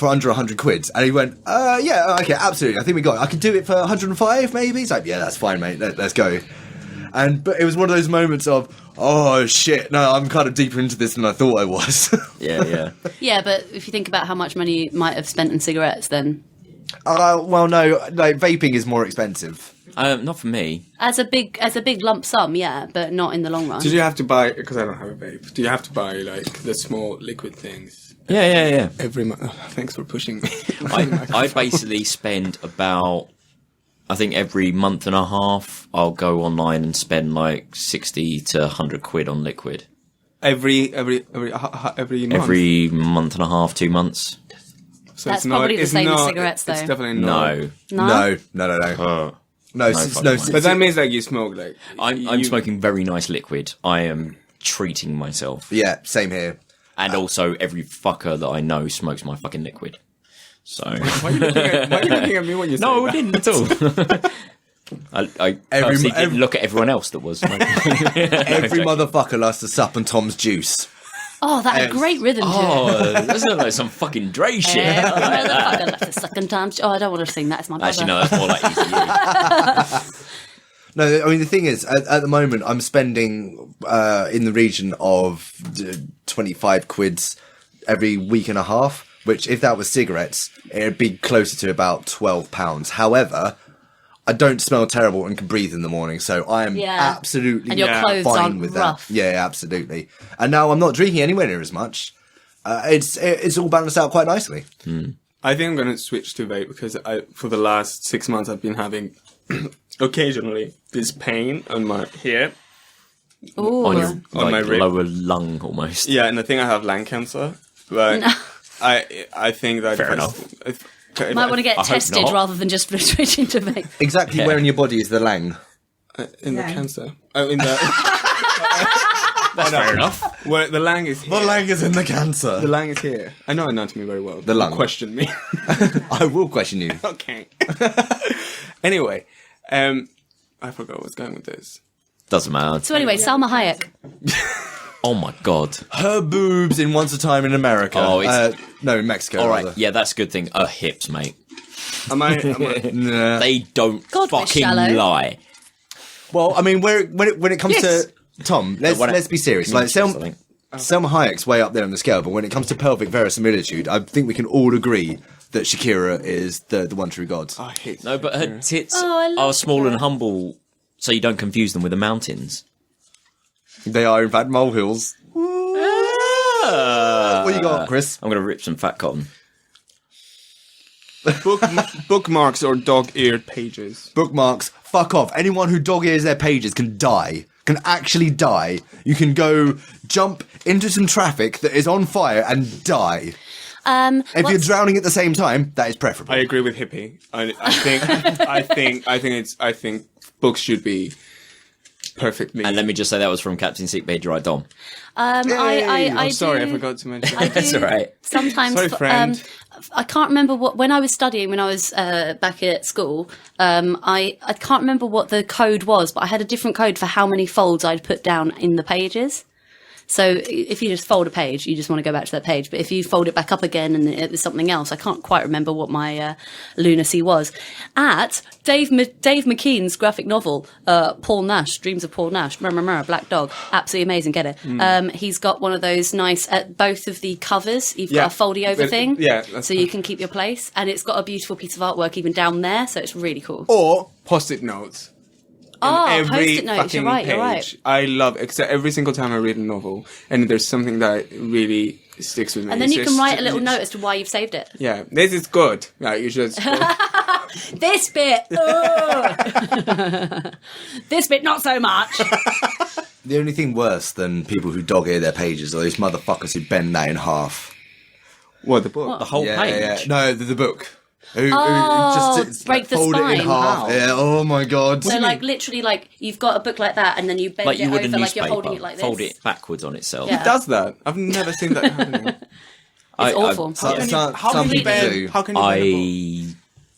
under 100 quid. And he went, yeah, okay, absolutely. I think we got it. I could do it for 105 maybe. He's like, yeah, that's fine, mate. Let's go. But it was one of those moments of, oh shit, no, I'm kind of deeper into this than I thought I was. Yeah. Yeah, but if you think about how much money you might have spent on cigarettes, then... well, no, like vaping is more expensive. Not for me. As a big lump sum, yeah, but not in the long run. Did you have to buy, because I don't have a vape, do you have to buy like the small liquid things? Yeah. Every month? Oh, thanks for pushing me. I basically spend about, I think every month and a half, I'll go online and spend like 60 to 100 quid on liquid. Every month? Every month and a half, 2 months. So That's probably the same as cigarettes, though. It's definitely No. not. No. But that means like you smoke like... I'm smoking very nice liquid. I am treating myself. Yeah, same here. And also every fucker that I know smokes my fucking liquid. So... Why are you looking at me when you say No, that? I didn't at all. I purposely didn't look at everyone else that was smoking. Every motherfucker likes to sup on Tom's juice. Oh, that had a great rhythm to it. Oh, that's not like some fucking Dre shit. Motherfucker left a second time. Oh, I don't want to sing that. It's my brother. Actually, no, that's more like Easy. No, I mean, the thing is, at the moment, I'm spending in the region of 25 quids every week and a half, which, if that was cigarettes, it'd be closer to about £12. However, I don't smell terrible and can breathe in the morning, so I am absolutely and your clothes fine aren't with rough. that. Yeah, absolutely. And now I'm not drinking anywhere near as much. It's all balanced out quite nicely. I think I'm going to switch to vape because for the last 6 months I've been having occasionally this pain on my here. Ooh. On your On my rib. lower lung, almost. Yeah, and I think I have lung cancer. But I think that... Fair enough. Might want to get I hope tested not. rather than just switching to vape. Exactly where in your body is the lang? in the cancer. Oh, in the... That's fair enough. Where the lang is here. The lang is in the cancer. The lang is here. I know anatomy very well. The lung. Question me. I will question you. Okay. Anyway, I forgot where I was going with this. Doesn't matter. So anyway, Salma Hayek. Oh my god. Her boobs in Once a Time in America. Oh, it's- no, in Mexico. All right, rather. yeah, that's a good thing. Her hips, mate. Am I Nah. They don't God, we're fucking shallow. lie. Well, I mean, when it comes Yes. to Tom, let's be serious. Like Selma Hayek's way up there on the scale, but when it comes to pelvic verisimilitude, I think we can all agree that Shakira is the one true god. I hate No, but her tits I love are small that. and humble, so you don't confuse them with the mountains. They are, in fact, molehills. What you got, Chris? I'm going to rip some fat cotton. bookmarks or dog-eared pages. Bookmarks. Fuck off. Anyone who dog ears their pages can die. Can actually die. You can go jump into some traffic that is on fire and die. If you're drowning at the same time, that is preferable. I agree with hippy. I think books should be perfectly. And let me just say that was from Captain Sickbeard, right, Dom? I do, I forgot to mention. That's all right. Sometimes, Sorry, friend. I can't remember when I was studying, when I was back at school. I can't remember what the code was, but I had a different code for how many folds I'd put down in the pages. So if you just fold a page, you just want to go back to that page. But if you fold it back up again and it was something else, I can't quite remember what my lunacy was. At Dave McKean's graphic novel, Paul Nash, Dreams of Paul Nash, Black Dog, absolutely amazing, get it. He's got one of those nice, at both of the covers, you've got a foldy over thing, so you can keep your place. And it's got a beautiful piece of artwork even down there, so it's really cool. Or post-it notes. Post-it notes, you're right. I love it, because every single time I read a novel, and there's something that really sticks with me. And then you can write a little note as to why you've saved it. Yeah, this is good. Yeah, you should. This bit, this bit, not so much. The only thing worse than people who dog ear their pages are those motherfuckers who bend that in half. What, the book? The whole page? No, the book. Who just break the fold spine. it in half. How? Yeah, oh my god. So literally you've got a book like that and then you bend Like it you would over a like you're newspaper, holding it like this. fold it backwards on itself. Yeah. Who does that? I've never seen that happening. It's awful. Some How people can do. you How can you bend a book? I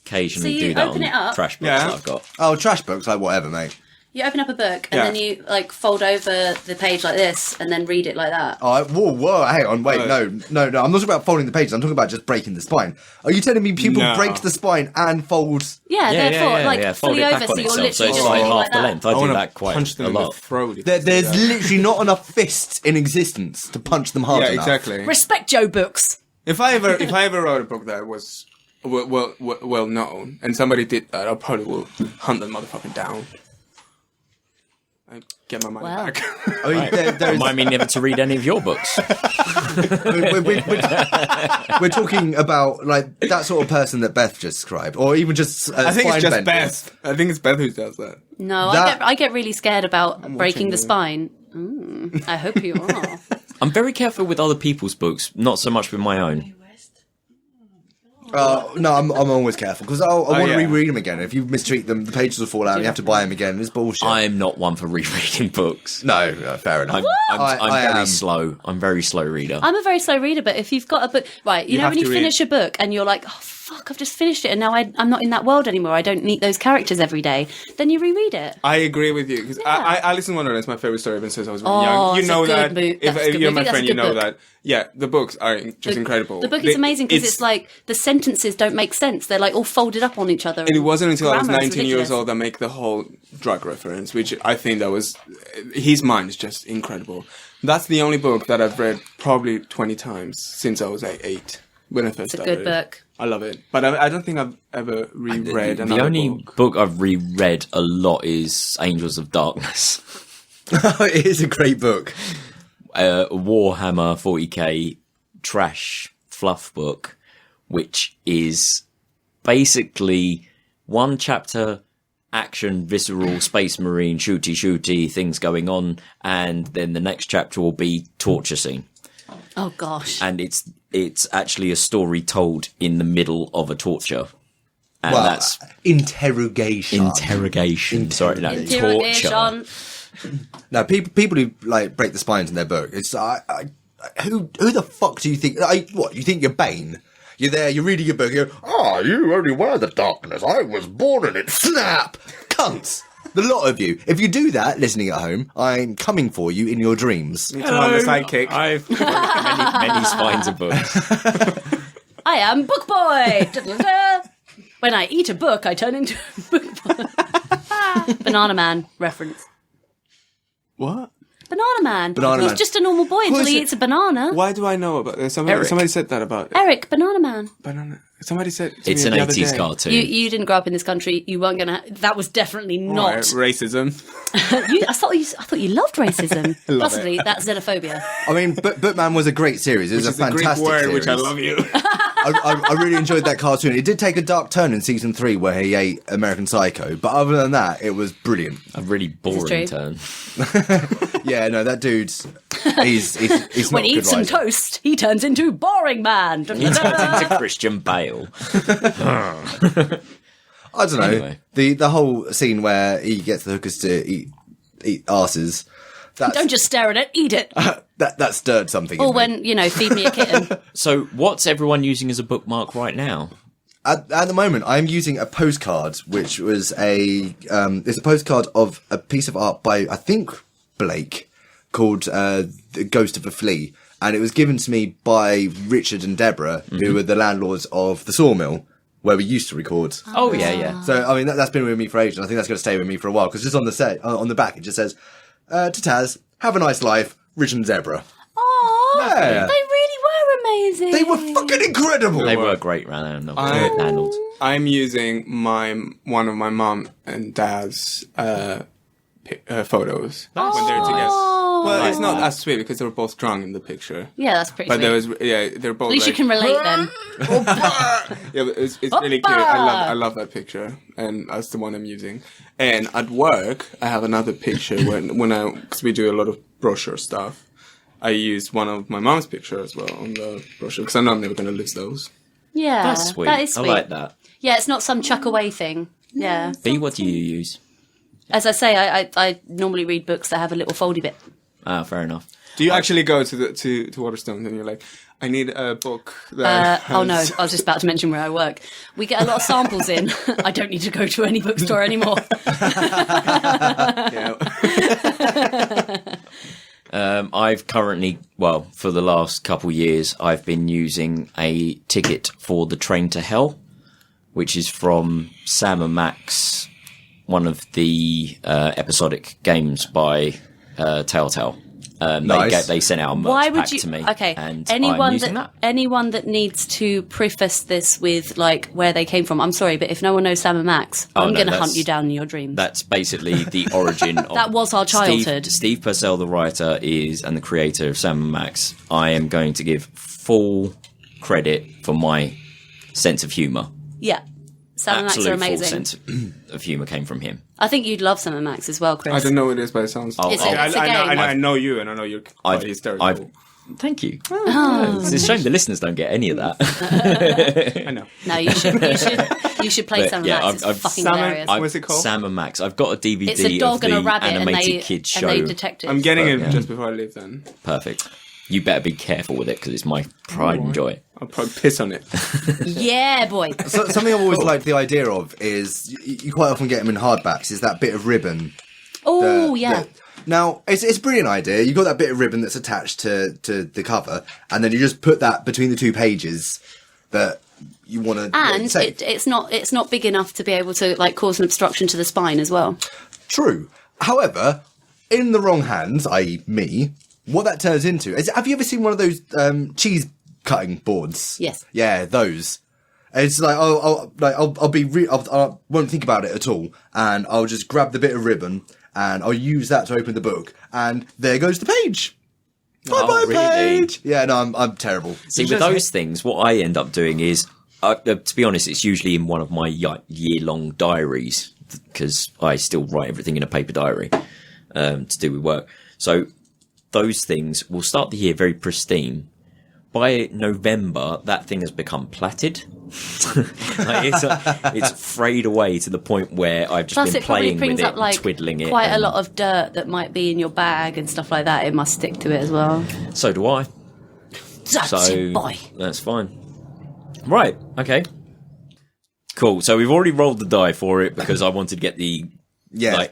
occasionally So you do that open on it up. trash books Yeah. that I've got. Oh, trash books, like whatever, mate. You open up a book and Yeah. then you fold over the page like this and then read it like that. Oh, whoa, hang on, wait, Right. no. I'm not talking about folding the pages. I'm talking about just breaking the spine. Are you telling me people No. break the spine and fold? Yeah, therefore, Fold fully it over, back so on you're itself, literally so it's just like reading half like the that. length. I I do want that to quite punch them a in the lot. throat. if There's they do that. literally not enough fists in existence to punch them hard Yeah, enough. exactly. Respect Joe books. If I ever wrote a book that was well known, and somebody did that, I probably will hunt that motherfucker down. I get my money Well. back. I mean, there's, Remind me never to read any of your books. we're talking about like that sort of person that Beth just described, or even just I think it's spine just bending. Beth. I think it's Beth who does that. No, That- I get really scared about breaking the you. spine. I hope you are. I'm very careful with other people's books, not so much with my own. No, I'm always careful because I want to yeah. reread them again. If you mistreat them, the pages will fall out and you have to buy them again. It's bullshit. I'm not one for rereading books. No, fair enough. I'm very am. slow. I'm a very slow reader. I'm a very slow reader, but if you've got a book, right, you know have when you to read. finish a book and you're like, oh fuck, I've just finished it and now I'm not in that world anymore. I don't meet those characters every day. Then you reread it. I agree with you because Yeah. Alice in Wonderland is my favorite story ever since I was really Oh, young. You it's a know good that. movie. That's a If good you're movie. my That's a friend, you good know book. that. Yeah, the books are just incredible. The book is amazing because it's like the sentences don't make sense. They're like all folded up on each other. And it wasn't until I was Grammar is 19 years ridiculous. old that I make the whole drug reference, which I think that was his mind is just incredible. That's the only book that I've read probably 20 times since I was 8 when I first It's a started. good book. I love it, but I don't think I've ever reread The another only book. book I've reread a lot is Angels of Darkness. It is a great book. Warhammer 40k trash fluff book, which is basically one chapter action, visceral, space marine, shooty, things going on, and then the next chapter will be torture scene. Oh gosh. And it's actually a story told in the middle of a torture. And Well, that's interrogation. interrogation. Sorry, no, torture. Interrogation. No, people who like break the spines in their book. It's who the fuck do you think? What you think you're Bane? You're there, you're reading your book. You go, you only wear the darkness. I was born in it. Snap, cunts. The lot of you. If you do that, listening at home, I'm coming for you in your dreams. I'm the sidekick. I've many spines of books. I am Book Boy. Da-da-da. When I eat a book, I turn into a book boy. Banana Man reference. What? Banana Man. Banana He's Man. just a normal boy until is he it? eats a banana. Why do I know about this? Eric. Somebody said that about it. Eric, Banana Man. Banana. Somebody said to It's me an the other 80s day. cartoon. You didn't grow up in this country. You weren't gonna. That was definitely not. Right, racism. I thought you loved racism. love Possibly that's xenophobia. I mean, Bookman was a great series. It was It's a a Greek fantastic word, series. which I love you. I really enjoyed that cartoon. It did take a dark turn in season 3 where he ate American Psycho, but other than that, it was brilliant. A really boring true? turn. Yeah, no, that dude's he's not When a he good eats some writer. toast, he turns into Boring Man. He turns into Christian Bale. I don't know. Anyway. The whole scene where he gets the hookers to eat eat arses. Don't just stare at it, eat it. That stirred something. Or in me. when, feed me a kitten. So what's everyone using as a bookmark right now? At the moment, I'm using a postcard, which was it's a postcard of a piece of art by, I think, Blake, called The Ghost of a Flea. And it was given to me by Richard and Deborah, who were the landlords of the Sawmill, where we used to record. Oh, yeah. So, I mean, that's been with me for ages. And I think that's going to stay with me for a while. Because just on the back, it just says, to Taz, have a nice life, Richard and Deborah. Oh, Yeah. they really were amazing. They were fucking incredible. They were great landlords. I'm using one of my mum and dad's photos when they're together. Well, it's not as sweet because they were both drunk in the picture. Yeah, that's pretty But sweet. they're both. At least you can relate then. Yeah, but it's really cute. I love that picture, and that's the one I'm using. And at work, I have another picture because we do a lot of brochure stuff. I used one of my mom's picture as well on the brochure because I know I'm never going to lose those. Yeah, That's sweet. That is sweet. I like that. Yeah, it's not some chuck away thing. Yeah. B, what do you use? As I say, I normally read books that have a little foldy bit. Ah, fair enough. Do you actually go to Waterstones and you're like, I need a book that Oh no, I was just about to mention where I work. We get a lot of samples in. I don't need to go to any bookstore anymore. Yeah. I've currently, for the last couple years, I've been using a ticket for the Train to Hell, which is from Sam and Max, one of the episodic games by Telltale. Nice. They sent out a merch pack to me. Okay, and anyone I'm using that. anyone that needs to preface this with like where they came from, I'm sorry, but if no one knows Sam and Max, I'm going to hunt you down in your dreams. That's basically the origin of... That was our childhood. Steve Purcell, the writer, and the creator of Sam and Max. I am going to give full credit for my sense of humour. Yeah, Sam and Max are Absolute full amazing. sense of humour came from him. I think you'd love Sam and Max as well, Chris. I don't know what it is, but it sounds. It's a game. I know you, and I know you're quite hysterical. Thank you. It's a shame the listeners don't get any of that. I know. No, you should play But, Sam and yeah, Max. It's I've- fucking Sam and- hilarious. What's it called? Sam and Max. I've got a DVD It's a dog of and the a rabbit, animated kids show. and they detectives. I'm getting it Yeah. just before I leave. Then Perfect. You better be careful with it because it's my pride and joy. I'll probably piss on it. Yeah, boy. So, something I've always liked the idea of is you quite often get them in hardbacks. Is that bit of ribbon? Oh, yeah. Now it's a brilliant idea. You got that bit of ribbon that's attached to the cover, and then you just put that between the two pages that you want to. And it's not big enough to be able to like cause an obstruction to the spine as well. True. However, in the wrong hands, i.e., me, what that turns into is. Have you ever seen one of those cheese cutting boards? Yes. Yeah, those. It's like I won't think about it at all, and I'll just grab the bit of ribbon and I'll use that to open the book, and there goes the page. Bye-bye, really? page. Yeah, no, I'm terrible. See, with those things, what I end up doing is, to be honest, it's usually in one of my year-long diaries because I still write everything in a paper diary to do with work. So those things will start the year very pristine. By November, that thing has become plaited. It's frayed away to the point where I've just Plus, been it probably playing brings with it up like and twiddling it. quite a and lot of dirt that might be in your bag and stuff like that. It must stick to it as well. So do I. That's So it, boy. that's fine. Right. Okay. Cool. So we've already rolled the die for it because I wanted to get the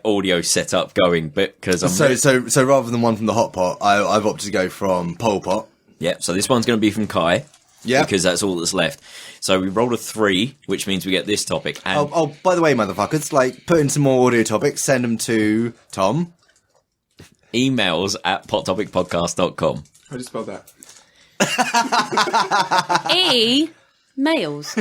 audio set up going, but because I'm So rather than one from the hot pot, I've opted to go from pole pot. yeah. So this one's going to be from Kai. Yeah. Because that's all that's left. So we rolled a 3, which means we get this topic. And Oh, by the way, motherfuckers, like, put in some more audio topics, send them to Tom. emails at pottopicpodcast.com. How do you spell that? Males.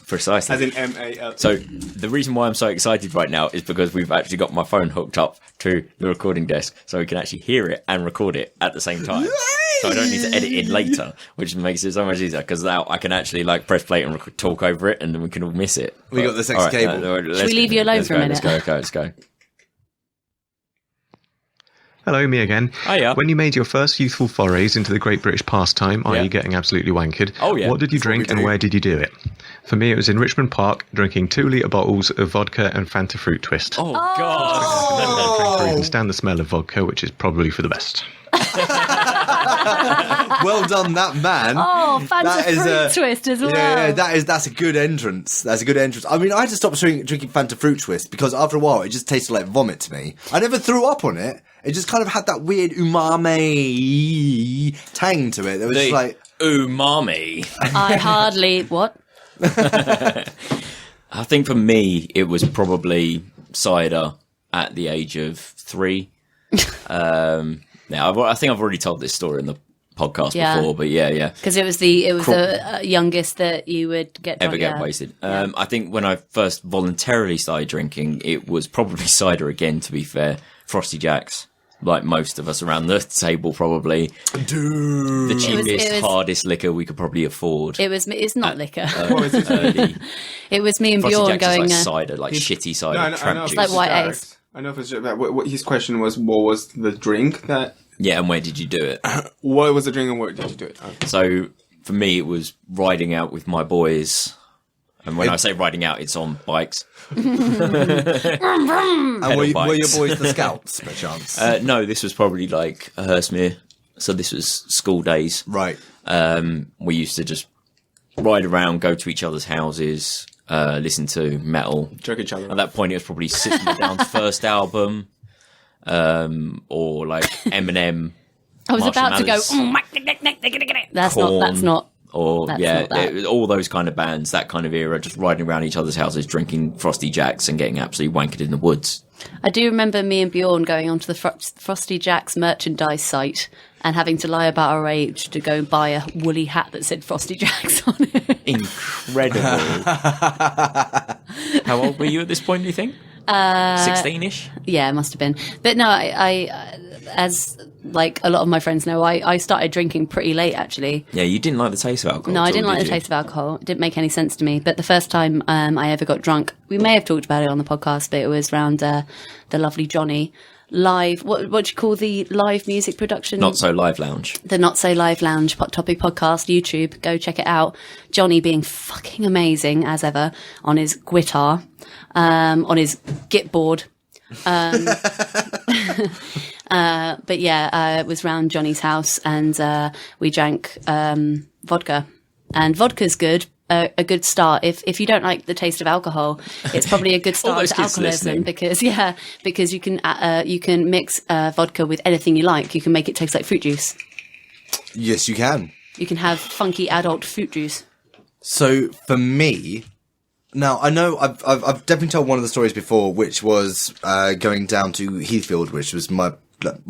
Precisely. As in M-A-L. So the reason why I'm so excited right now is because we've actually got my phone hooked up to the recording desk, so we can actually hear it and record it at the same time. So I don't need to edit it later, which makes it so much easier because now I can actually like press play and talk over it, and then we can all miss it. We got the sexy cable. Should we leave you alone for a minute? Let's go. Hello, me again. Hiya. When you made your first youthful forays into the great British pastime, Yeah. i.e. getting absolutely wankered, Oh, yeah. what did you That's what drink we and do. where did you do it? For me, it was in Richmond Park, drinking 2-litre bottles of vodka and Fanta Fruit Twist. Oh, God. Drink or even stand the smell of vodka, which is probably for the best. Well done, that man. Oh, Fanta That is Fruit Twist as well. Yeah, that's a good entrance. That's a good entrance. I mean, I had to stop drinking Fanta Fruit Twist because after a while it just tasted like vomit to me. I never threw up on it. It just kind of had that weird umami tang to it. It was just like umami. I hardly... What? I think for me, it was probably cider at the age of 3. Now, I think I've already told this story in the podcast before, but yeah. Because it was the youngest that you would get drunk, Ever get wasted. I think when I first voluntarily started drinking, it was probably cider again, to be fair. Frosty Jacks, like most of us around the table, probably. dude. The cheapest, it was- hardest liquor we could probably afford. It's not liquor. Early. It was me and Frosty Bjorn Jacks is going... like cider, like shitty cider, No, I know tramp if juice. like white Jacks. Ace. I know if it's what his question was. What was the drink that? Yeah, and where did you do it? What was the drink and where did you do it? Okay. So for me, it was riding out with my boys. And when I say riding out, it's on bikes. And were your bikes. boys the scouts, by chance? No, this was probably like a Hershmere. So this was school days. Right. We used to just ride around, go to each other's houses, listen to metal. Jerk each other. At that point, it was probably System of a Down's first album, or like Eminem. I was about to go... Marshmallows. That's Corn. not... Or That's yeah, not that. all those kind of bands, that kind of era, just riding around each other's houses, drinking Frosty Jacks and getting absolutely wankered in the woods. I do remember me and Bjorn going onto the Frosty Jacks merchandise site and having to lie about our age to go and buy a woolly hat that said Frosty Jacks on it. Incredible. How old were you at this point, do you think? 16-ish? Yeah, it must have been. But no, I as like a lot of my friends know, I started drinking pretty late, actually. Yeah, you didn't like the taste of alcohol. No, I at didn't all, like did the you? taste of alcohol. It didn't make any sense to me. But the first time I ever got drunk, we may have talked about it on the podcast, but it was around the lovely Johnny live. What do you call the live music production? Not So Live Lounge. The Not So Live Lounge Topic podcast, YouTube. Go check it out. Johnny being fucking amazing as ever on his guitar, on his Git board. But yeah, it was round Johnny's house and we drank vodka. And vodka's good. A good start. If you don't like the taste of alcohol, it's probably a good start those to kids alcoholism listening. because you can mix vodka with anything you like. You can make it taste like fruit juice. Yes, you can. You can have funky adult fruit juice. So for me, now I know I've definitely told one of the stories before, which was going down to Heathfield, which was my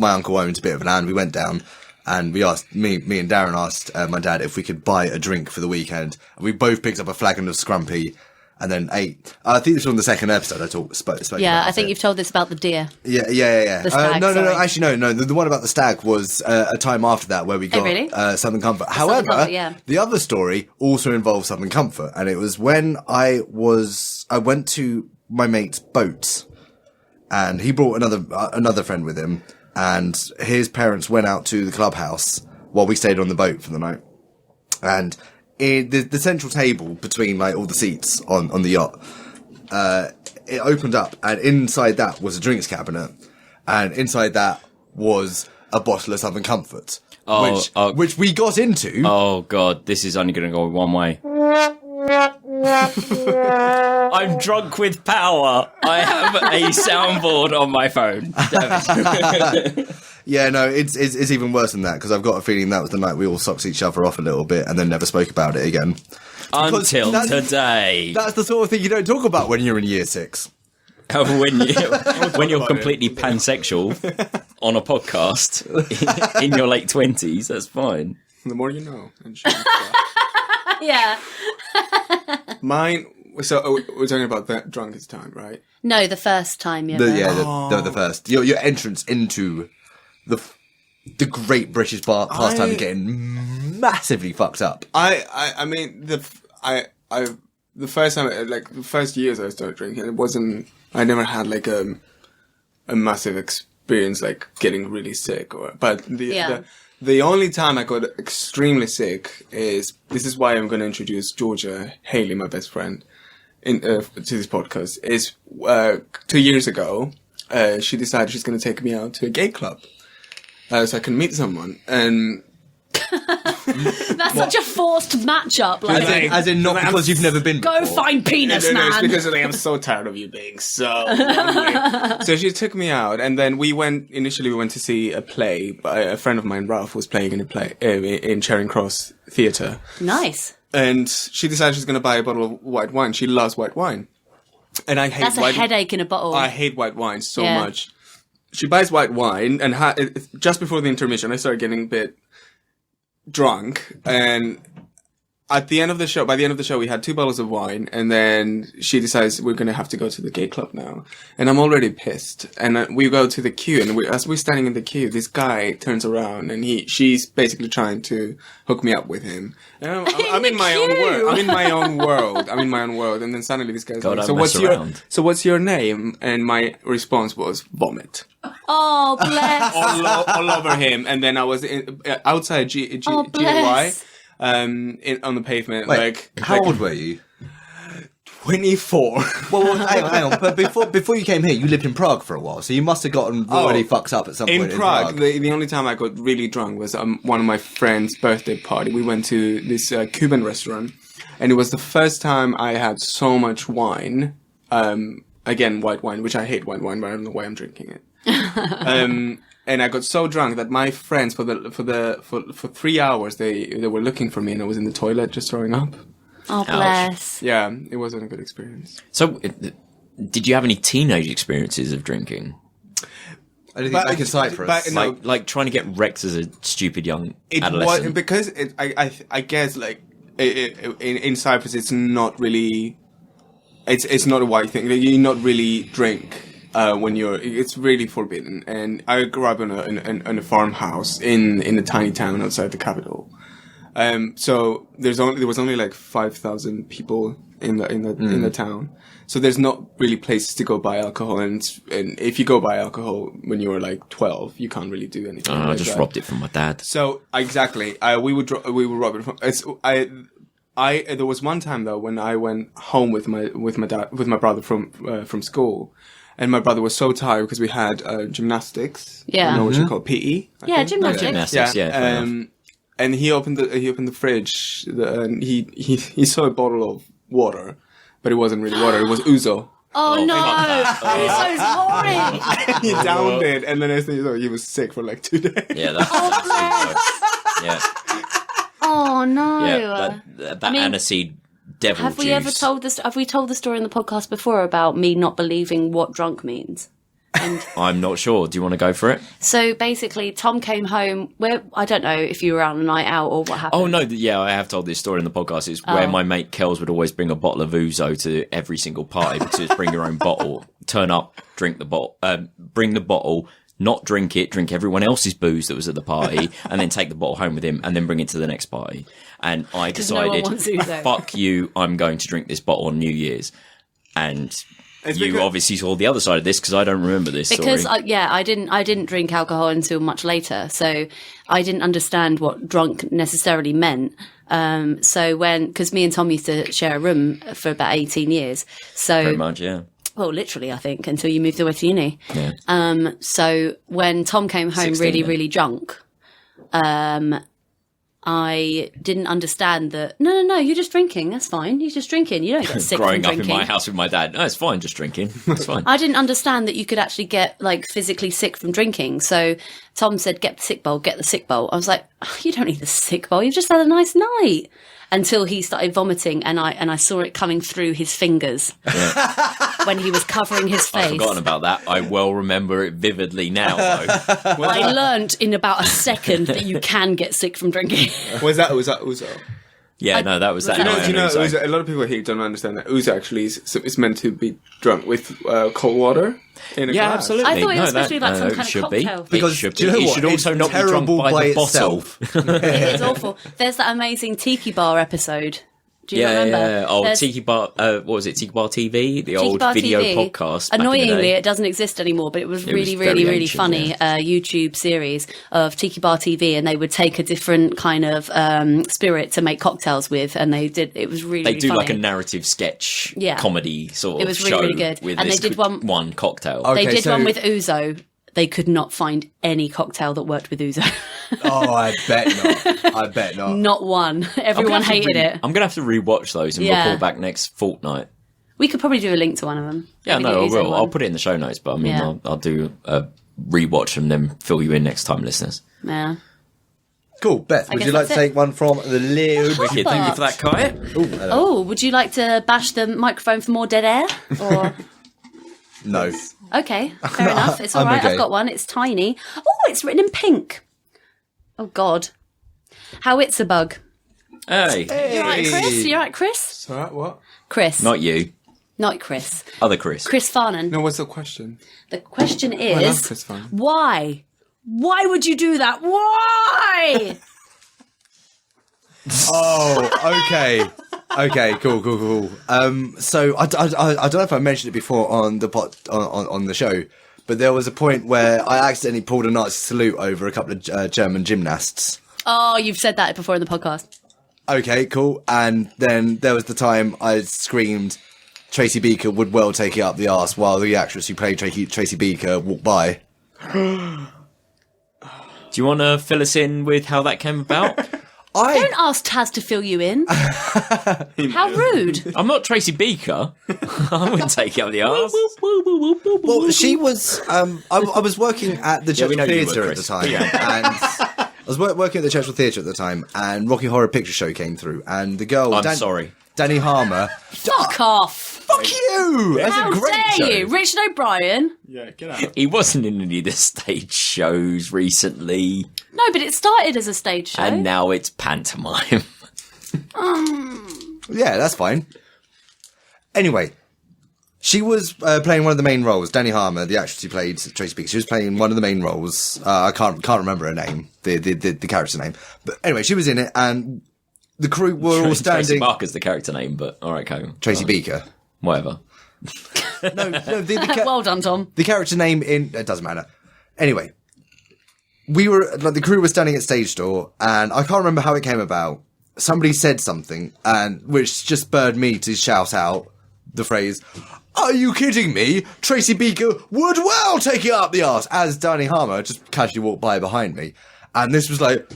uncle owns a bit of land. We went down and we asked me and Darren asked my dad if we could buy a drink for the weekend. And we both picked up a flagon of Scrumpy and then ate. I think this was on the second episode. Spoke Yeah, about I think it. you've told this about the deer. Yeah. The stag, No. sorry. Actually, no. The one about the stag was a time after that where we got really? Southern Comfort. However, Comfort, yeah. the other story also involves Southern Comfort, and it was when I went to my mate's boat, and he brought another friend with him, and his parents went out to the clubhouse while we stayed on the boat for the night, and in the central table between like all the seats on the yacht. It opened up, and inside that was a drinks cabinet, and inside that was a bottle of Southern Comfort, which we got into. Oh, God, this is only going to go one way. I'm drunk with power. I have a soundboard on my phone. Damn it. Yeah, no, it's even worse than that, because I've got a feeling that was the night we all socked each other off a little bit and then never spoke about it again. Until that's- today. That's the sort of thing you don't talk about when you're in year 6. However, when you're completely pansexual on a podcast in your late 20s, that's fine. The more you know. And shit. Yeah. Mine. So we're talking about that drunkest time, right? No, the first time you The first. Your entrance into the great British pastime of getting massively fucked up. I mean the first time, like the first years I started drinking, I never had like a massive experience like getting really sick, but the only time I got extremely sick this is why I'm going to introduce Georgia Haley, my best friend, to this podcast. Is 2 years ago, she decided she's going to take me out to a gay club, so I can meet someone. And that's such a forced matchup. Like, as in not because you've never been go before. find penis, man. It's because I'm so tired of you being so lonely. So she took me out, and then we went to see a play. A friend of mine, Ralph, was playing in a play in Charing Cross Theatre. Nice. And she decided she's going to buy a bottle of white wine. She loves white wine. And I hate That's a headache in a bottle. I hate white wine so much. She buys white wine, and just before the intermission, I started getting a bit drunk, and by the end of the show we had 2 bottles of wine, and then she decides we're gonna have to go to the gay club now, and I'm already pissed, and we go to the queue, and as we're standing in the queue, this guy turns around, and she's basically trying to hook me up with him, and I'm in my own world. I'm in my own world, and then suddenly this guy's like, so what's your name? And my response was vomit. Oh, bless. all over him, and then I was outside GY, on the pavement. Wait, how old were you? 24. Well, hang on. But before you came here, you lived in Prague for a while, so you must have gotten already fucked up at some point. In Prague, the only time I got really drunk was one of my friend's birthday party. We went to this Cuban restaurant, and it was the first time I had so much wine. Again, white wine, which I hate white wine, but I don't know why I'm drinking it. And I got so drunk that my friends for 3 hours they were looking for me, and I was in the toilet just throwing up. Oh, bless. Yeah, it wasn't a good experience. So, did you have any teenage experiences of drinking? Anything back in Cyprus? Like trying to get wrecked as a stupid young adolescent? Because I guess like in Cyprus it's not really. It's not a white thing. You not really drink when it's really forbidden. And I grew up in a farmhouse in a tiny town outside the capital. So there was only like 5,000 people in the town. So there's not really places to go buy alcohol, and if you go buy alcohol when you were like 12, you can't really do anything. I just robbed it from my dad. So exactly, we would rob it from. There was one time though when I went home with my brother from school, and my brother was so tired because we had gymnastics. Yeah. You know what you call PE? Yeah, gymnastics. Yeah. And he opened the fridge, and he saw a bottle of water, but it wasn't really water. It was ouzo. Oh no! Ouzo's horrid. He downed it, and then he was sick for like 2 days. Yeah, that's yeah. Oh no! Yeah, that aniseed devil Have we juice. ever told this? Have we told the story in the podcast before about me not believing what drunk means? And I'm not sure. Do you want to go for it? so basically, Tom came home. I don't know if you were out on a night out or what happened. Oh no, yeah, I have told this story in the podcast. It's where my mate Kels would always bring a bottle of ouzo to every single party because bring your own bottle, turn up, drink the bottle, bring the bottle. Not drink it, drink everyone else's booze that was at the party, and then take the bottle home with him, and then bring it to the next party. And I decided, fuck you, I'm going to drink this bottle on New Year's. And you obviously saw the other side of this because I don't remember this because story. I didn't drink alcohol until much later, so I didn't understand what drunk necessarily meant. So because me and Tom used to share a room for about 18 years, so pretty much, yeah. Well, literally, I think, until you moved away to uni. Yeah. So when Tom came home 16, really, then. really drunk, I didn't understand that. No, you're just drinking. That's fine. You're just drinking. You don't get sick Growing from up drinking. in my house with my dad, no, it's fine, just drinking. It's fine. I didn't understand that you could actually get like physically sick from drinking. So Tom said, "Get the sick bowl. Get the sick bowl." I was like, "You don't need the sick bowl. You've just had a nice night." Until he started vomiting, and I saw it coming through his fingers when he was covering his face. I've forgotten about that. I well remember it vividly now, though. I learnt in about a second that you can get sick from drinking. Was that ouzo? Yeah, no, that was that. Do you know, ouzo. a lot of people here don't understand that ouzo actually is meant to be drunk with cold water in a glass. Absolutely. I thought it was supposed to be like some it kind of should cocktail. be. Because it should do you be. know It what? should also It's not be drunk terrible by the bottle. itself. It is awful. There's that amazing Tiki Bar episode Do you remember? Yeah. Oh, There's Tiki Bar. What was it? Tiki Bar TV, the Tiki old Bar video TV. podcast. back in the Annoyingly, day. it doesn't exist anymore, but it was really, very really, really ancient, funny YouTube series of Tiki Bar TV, and they would take a different kind of spirit to make cocktails with, and they did. It was really, They really do funny. like a narrative sketch Yeah. comedy sort It of was show really, really good. with And they this did one cocktail. Oh, They Okay, did so- one with ouzo. They could not find any cocktail that worked with ouzo. Oh, I bet not. I bet not. Not one. Everyone hated it. I'm gonna have to rewatch those and Yeah. report back next fortnight. We could probably do a link to one of them. Yeah, Maybe no, the I ouzo will. one. I'll put it in the show notes, but I mean, Yeah. I'll do a rewatch and then fill you in next time, listeners. Yeah. Cool. Beth, would guess you like to that's it. take one from the Leo? Wicked, thank you for that, Kai. Oh, hello. Oh, would you like to bash the microphone for more dead air? Or No. okay, fair enough. It's all I'm right. okay. I've got one. It's tiny. Oh, it's written in pink. Oh God. How it's a bug. Hey, You all right, Chris? You all right, Chris? Sorry, what? Chris. not you, Not Chris. other Chris. Chris Farnan. No, what's the question? The question I love is, Chris Farnan. why? Why would you do that? Why? Oh, okay. Okay, cool. So I don't know if I mentioned it before on the on the show, but there was a point where I accidentally pulled a Nazi salute over a couple of German gymnasts. Oh, you've said that before in the podcast. Okay, cool. And then there was the time I screamed, Tracy Beaker would well take it up the arse, while the actress who played Tracy Beaker walked by. Do you want to fill us in with how that came about? Don't ask Taz to fill you in. How rude. I'm not Tracy Beaker. I wouldn't take it up the arse. Well, she was. I was working at the we Churchill know you were, Theatre at the Chris. time, and I was working at the Churchill Theatre at the time, and Rocky Horror Picture Show came through, and the girl. I'm sorry. Danny Harmer. Fuck off. Fuck you! That's How a great dare show. you? Richard O'Brien. Yeah, get out. He wasn't in any of the stage shows recently, No, but it started as a stage show. and now it's pantomime. Yeah, that's fine. Anyway, she was playing one of the main roles. Danny Harmer, the actress who played Tracy Beaker, she was playing one of the main roles. I can't remember her name, the character name. But anyway, she was in it, and the crew were all Tracy standing. Barker's the character name, but all right, go. Tracy Beaker. Whatever. No, the Well done, Tom. the character name in it doesn't matter. Anyway, the crew was standing at stage door, and I can't remember how it came about. Somebody said something, and which just spurred me to shout out the phrase, "Are you kidding me? Tracy Beaker would well take it up the arse," as Danny Harmer just casually walked by behind me. And this was like,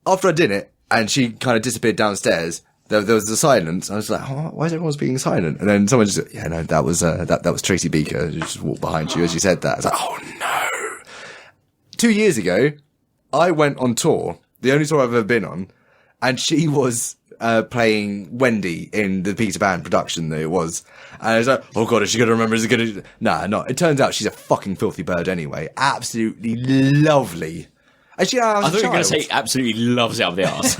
after I did it, and she kind of disappeared downstairs, there was a silence. I was like, oh, why is everyone being silent? And then someone just, yeah, no, that was that was Tracy Beaker who just walked behind you as you said that. I was like, oh no. 2 years ago, I went on tour, the only tour I've ever been on, and she was playing Wendy in the Peter Pan production that it was. And I was like, oh god, is she going to remember? Is it going to... Nah, no. It turns out she's a fucking filthy bird anyway. Absolutely lovely. And she, I thought you were going to say absolutely loves it up the arse.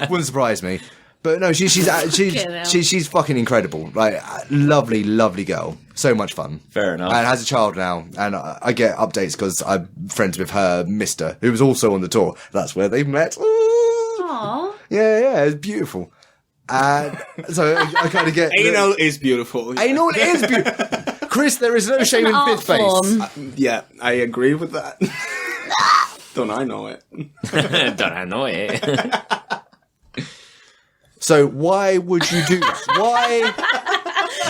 wouldn't surprise me. But no, she's fucking incredible. Like, lovely girl. So much fun. Fair enough. And has a child now. And I get updates because I'm friends with her mister, who was also on the tour. That's where they met. Ooh. Aww. Yeah, it's beautiful. And so I kind of get... Anal is beautiful. Anal is beautiful. Chris, there is no shame in art fifth face. form. Yeah, I agree with that. Don't I know it? Don't I know it? So why would you do that?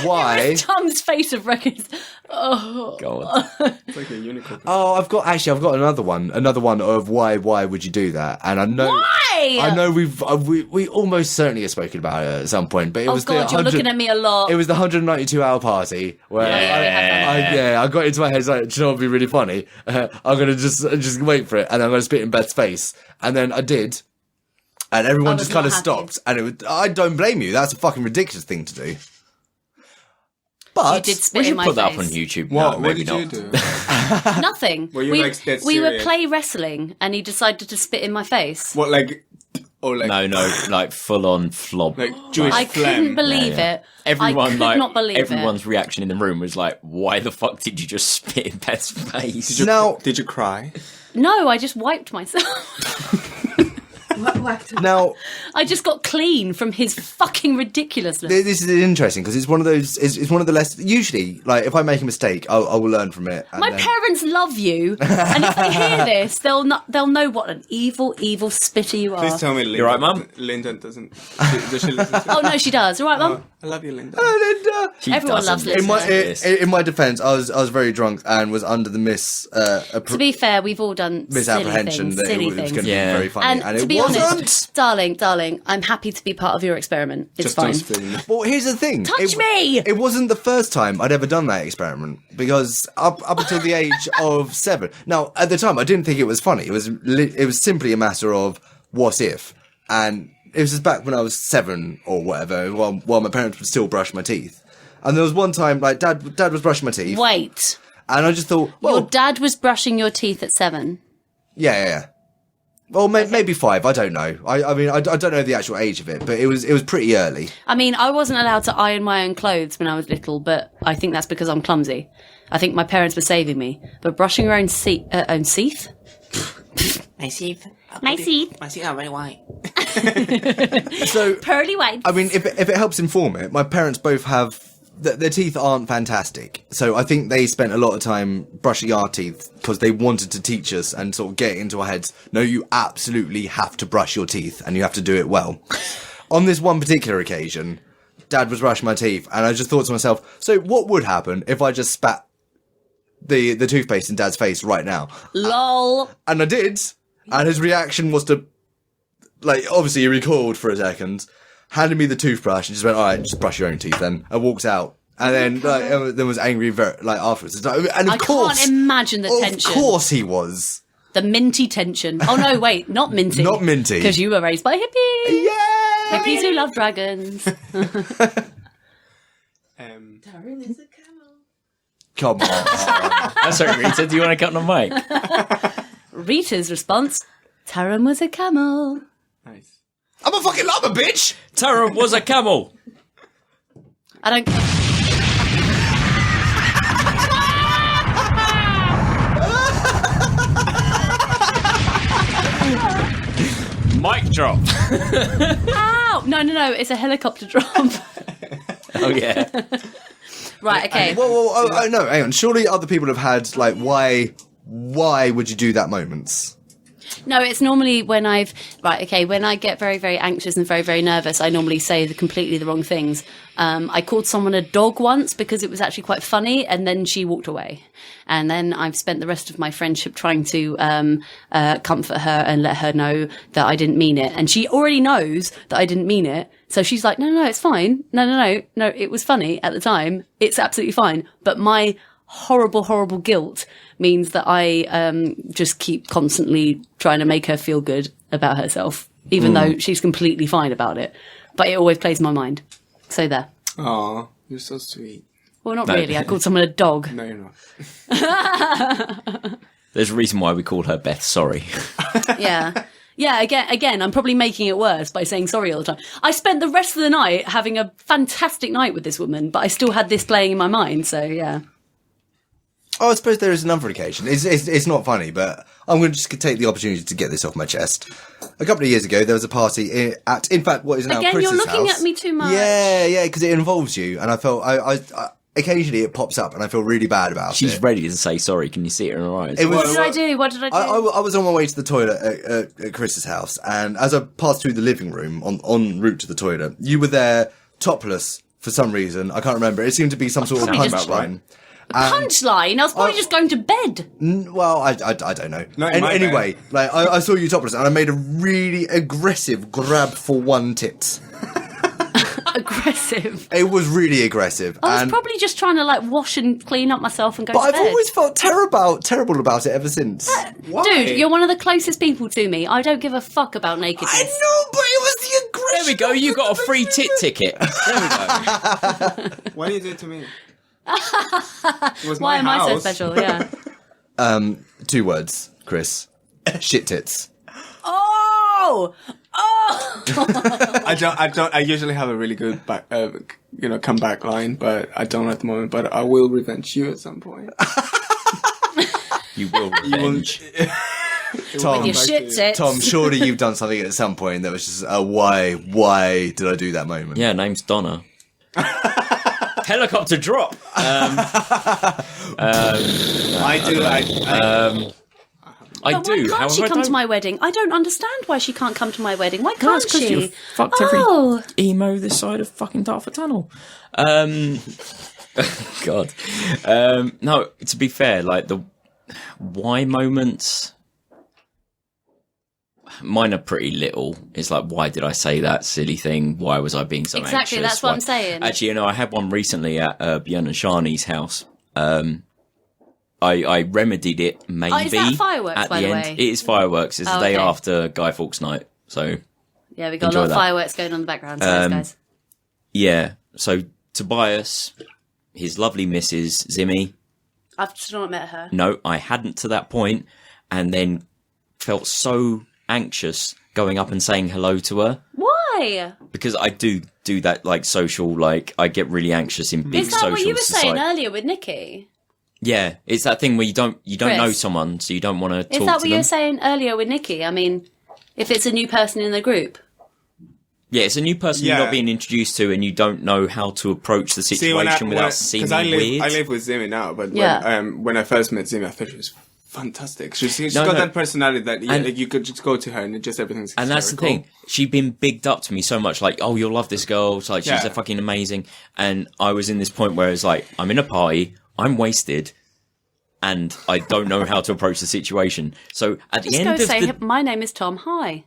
Why? Tom's face of records. Oh. God. It's like a unicorn. Oh, I've got another one of why would you do that? And I know Why? I know we almost certainly have spoken about it at some point, but it Oh was God, you're looking at me a lot. It was the 192-hour party where I got into my head, like, do you know what would be really funny? I'm gonna just wait for it, and I'm gonna spit in Beth's face, and then I did, and everyone was just kind not of happy. stopped, and it was, I don't blame you. That's a fucking ridiculous thing to do. But you did spit We in should my put that face. up on YouTube. What? No, What maybe did you not. do? Nothing. Were you, we like, dead we were serious? play wrestling, and he decided to spit in my face. What, like, or like, No, like full on flob. like Jewish I phlegm? couldn't believe it. Everyone, I could like, not believe everyone's reaction in the room was like, "Why the fuck did you just spit in Beth's face?" now, Did you cry? it. No, I just wiped myself. Now, I just got clean from his fucking ridiculousness. this is interesting because it's one of those. It's one of the less. Usually, like if I make a mistake, I will learn from it. And My parents love you, and if they hear this, they'll know what an evil spitter you are. Please tell me, Linda. You right, Mum? Linda doesn't. Does she listen to Oh no, she does. All right, Mum. I love you, Linda. Linda. Everyone loves doesn't. Linda. In my defence, I was very drunk and was under the To be fair, we've all done misapprehension that silly it was things. going to be very funny, And it to be wasn't. honest, darling, I'm happy to be part of your experiment. It's Just don't fine. spin. Well, here's the thing. Touch me! It wasn't the first time I'd ever done that experiment because up until the age of 7. Now, at the time, I didn't think it was funny. It was simply a matter of what if, and it was just back when I was 7 or whatever, while my parents would still brush my teeth. And there was one time, like Dad was brushing my teeth, Wait, and I just thought, well, your dad was brushing your teeth at 7. yeah. Well, maybe 5. I don't know. I mean, I don't know the actual age of it, but it was pretty early. I mean, I wasn't allowed to iron my own clothes when I was little, but I think that's because I'm clumsy. I think my parents were saving me. But brushing your own teeth? My teeth. My teeth. My teeth are very white. So, Pearly white. I mean, if it helps inform it, my parents both have. Their teeth aren't fantastic, so I think they spent a lot of time brushing our teeth because they wanted to teach us and sort of get into our heads. No, you absolutely have to brush your teeth, and you have to do it well. On this one particular occasion, Dad was brushing my teeth, and I just thought to myself, so what would happen if I just spat the toothpaste in Dad's face right now? Lol. And I did, and his reaction was to, like, obviously he recoiled for a second, handed me the toothbrush and just went, all right, just brush your own teeth then. I walked out. And then, then was angry, afterwards. And of course, can't imagine the tension. Of course he was. The minty tension. Oh no, wait, not minty. Not minty. Because you were raised by hippies. Yay! Hippies who love dragons. Taran is a camel. Come on. I'm sorry, Rita, do you want to cut on mic? Rita's response, Taran was a camel. Nice. I'm a fucking llama, bitch! Tara was a camel. I don't... Mic drop. Ow! No, it's a helicopter drop. Oh, yeah. Right, okay. Well, no, hang on. Surely other people have had, like, why would you do that moments? No, it's normally when when I get very, very anxious and very, very nervous, I normally say completely the wrong things. I called someone a dog once because it was actually quite funny, and then she walked away. And then I've spent the rest of my friendship trying to comfort her and let her know that I didn't mean it. And she already knows that I didn't mean it. So she's like, no, it's fine. No, it was funny at the time. It's absolutely fine. But my horrible guilt means that I just keep constantly trying to make her feel good about herself, even though she's completely fine about it. But it always plays in my mind. So there. Aw, you're so sweet. Well, not really. I called someone a dog. No, you're not. There's a reason why we call her Beth Sorry. Yeah. Yeah, again, I'm probably making it worse by saying sorry all the time. I spent the rest of the night having a fantastic night with this woman, but I still had this playing in my mind, so yeah. Oh, I suppose there is another occasion. It's not funny, but I'm going to just take the opportunity to get this off my chest. A couple of years ago, there was a party at, in fact, what is now Again, Chris's you're looking house. at me too much. Yeah, because it involves you, and I felt I occasionally it pops up, and I feel really bad about She's it. ready to say sorry. Can you see it in her eyes? It was- What did I do? I was on my way to the toilet at Chris's house, and as I passed through the living room en route to the toilet, you were there topless for some reason. I can't remember. It seemed to be some sort of probably just- punchline. Punchline? I was probably just going to bed. Well, I don't know. No, in my anyway, like I saw you topless, and I made a really aggressive grab for one tit. Aggressive. It was really aggressive. I was and, probably just trying to wash and clean up myself and go but to I've bed. always felt terrible about it ever since. Why? Dude, you're one of the closest people to me. I don't give a fuck about nakedness. I know, but it was the aggression. There we go. You got a free tit ticket. There we go. Why do you do it to me? It was Why my am I so house. special? Yeah. 2 words, Chris. Shit tits. Oh! I usually have a really good comeback line, but I don't at the moment. But I will revenge you at some point. You will revenge. Tom, Your shit tits. Tom, surely you've done something at some point that was just why did I do that moment? Yeah, name's Donna. Helicopter drop. I do. I But do. why can't However, she I come to don't- my wedding? I don't understand why she can't come to my wedding. Why No, can't it's 'cause she? you fucked every emo this side of fucking Dartford Tunnel. God. No, to be fair, like the why moments, mine are pretty little. It's like, why did I say that silly thing? Why was I being so anxious? Exactly, that's what Why- I'm saying. Actually, I had one recently at Björn and Shani's house. I remedied it maybe is that fireworks, at by the the end. way? It is fireworks. It's the day okay. after Guy Fawkes night. So Yeah, we got Enjoy a lot of that. fireworks going on in the background. So guys. yeah. So Tobias, his lovely Mrs. Zimmy. I've still not met her. No, I hadn't to that point, and then felt so anxious going up and saying hello to her Why? because I do that like social, like I get really anxious in big Is that social what you were saying society. earlier with Nikki? Yeah, it's that thing where you don't Chris, know someone, so you don't want to talk Is that to what them. you were saying earlier with Nikki? I mean, if it's a new person in the group. Yeah, it's a new person you're Yeah. not being introduced to, and you don't know how to approach the situation without seeming weird. I live with Zimmy now, but Yeah. when I first met Zimmy, I thought she was fantastic. She's No, got no. that personality that And- you could just go to her and just everything's And that's the hysterical. thing. She'd been bigged up to me so much, like, oh, you'll love this girl. It's like, she's Yeah. a fucking amazing. And I was in this point where it's like, I'm in a party, I'm wasted, and I don't know how to approach the situation. So at the Just end go of say, the... my name is Tom, hi.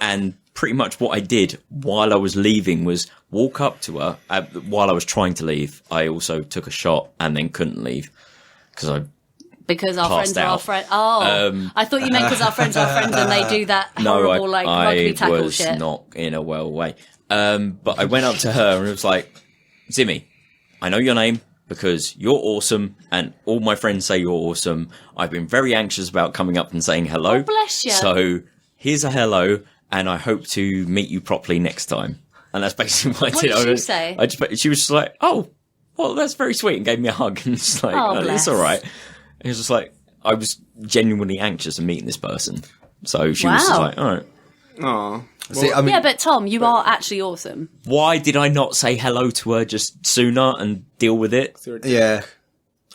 and pretty much what I did while I was leaving was walk up to her. While I was trying to leave, I also took a shot and then couldn't leave because Because our Passed friends are our out. friends. Oh, I thought you meant because our friends are friends and they do that horrible, like, rugby I tackle was shit. not in a well way. But I went up to her and it was like, Zimmy, I know your name because you're awesome and all my friends say you're awesome. I've been very anxious about coming up and saying hello. Oh, bless you. So here's a hello and I hope to meet you properly next time. And that's basically what I What did. did she say? She was just like, oh, well, that's very sweet, and gave me a hug. And it's like, Oh, it's bless. all right. It was just like, I was genuinely anxious of meeting this person. So she was just Wow. like, all right. Oh, See, I mean, Yeah, but Tom, you are actually awesome. Why did I not say hello to her just sooner and deal with it? yeah.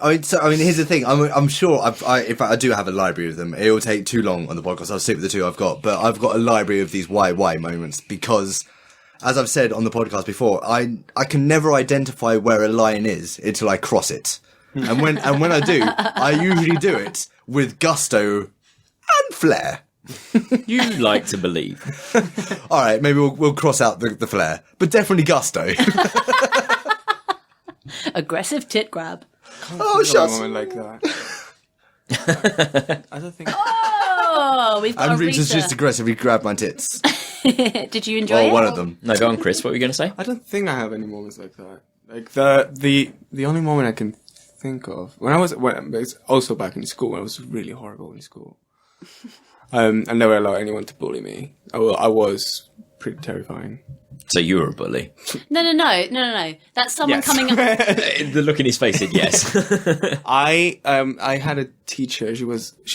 I mean, here's the thing. I'm sure. In fact, I do have a library of them. It will take too long on the podcast. I'll stick with the two I've got. But I've got a library of these why moments because, as I've said on the podcast before, I can never identify where a line is until I cross it. And when I do, I usually do it with gusto and flair. You like to believe. All right, maybe we'll cross out the flair, but definitely gusto. Aggressive tit grab. Oh, a shucks. woman like that. I don't think. Oh, we've got And a Reach has Rita. just aggressively grabbed my tits. Did you enjoy Or it? one of them. No, go on, Chris. What were you going to say? I don't think I have any moments like that. Like the only moment I can think of it's also back in school. I was really horrible in school. I never allowed anyone to bully me. I was pretty terrifying. So you were a bully. No. That's someone Yes. coming up. The look in his face said yes. I had a teacher. She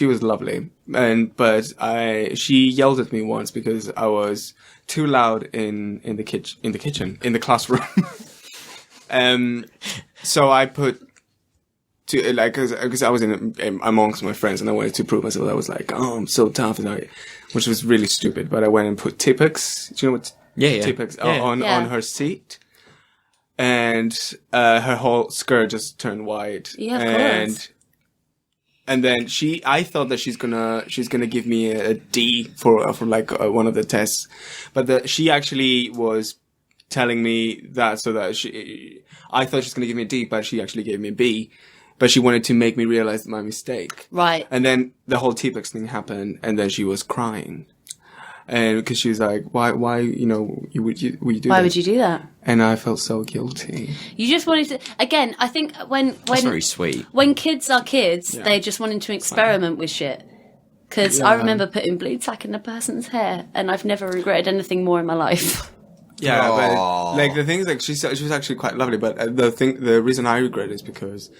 was lovely, but she yelled at me once because I was too loud in the kitchen in the classroom. So I put because I was amongst my friends and I wanted to prove myself. I was like, oh, I'm so tough, which was really stupid. But I went and put Tipex. Do you know what? Yeah. Tipex Yeah. on her seat. And her whole skirt just turned white. Yeah, of course. And then I thought that she's gonna give me a D for like one of the tests, but she actually was telling me that so that I thought she was gonna give me a D, but she actually gave me a B. But she wanted to make me realize my mistake. Right. And then the whole T-Pex thing happened, and then she was crying. And because she was like, why, would you do that? Why would you do that? And I felt so guilty. You just wanted to. Again, I think when That's very sweet. when kids are kids, they're just wanting to experiment with shit. Because I remember putting blue tack in a person's hair, and I've never regretted anything more in my life. Yeah, Aww. but like the thing is, like she was actually quite lovely. But the reason I regret it is because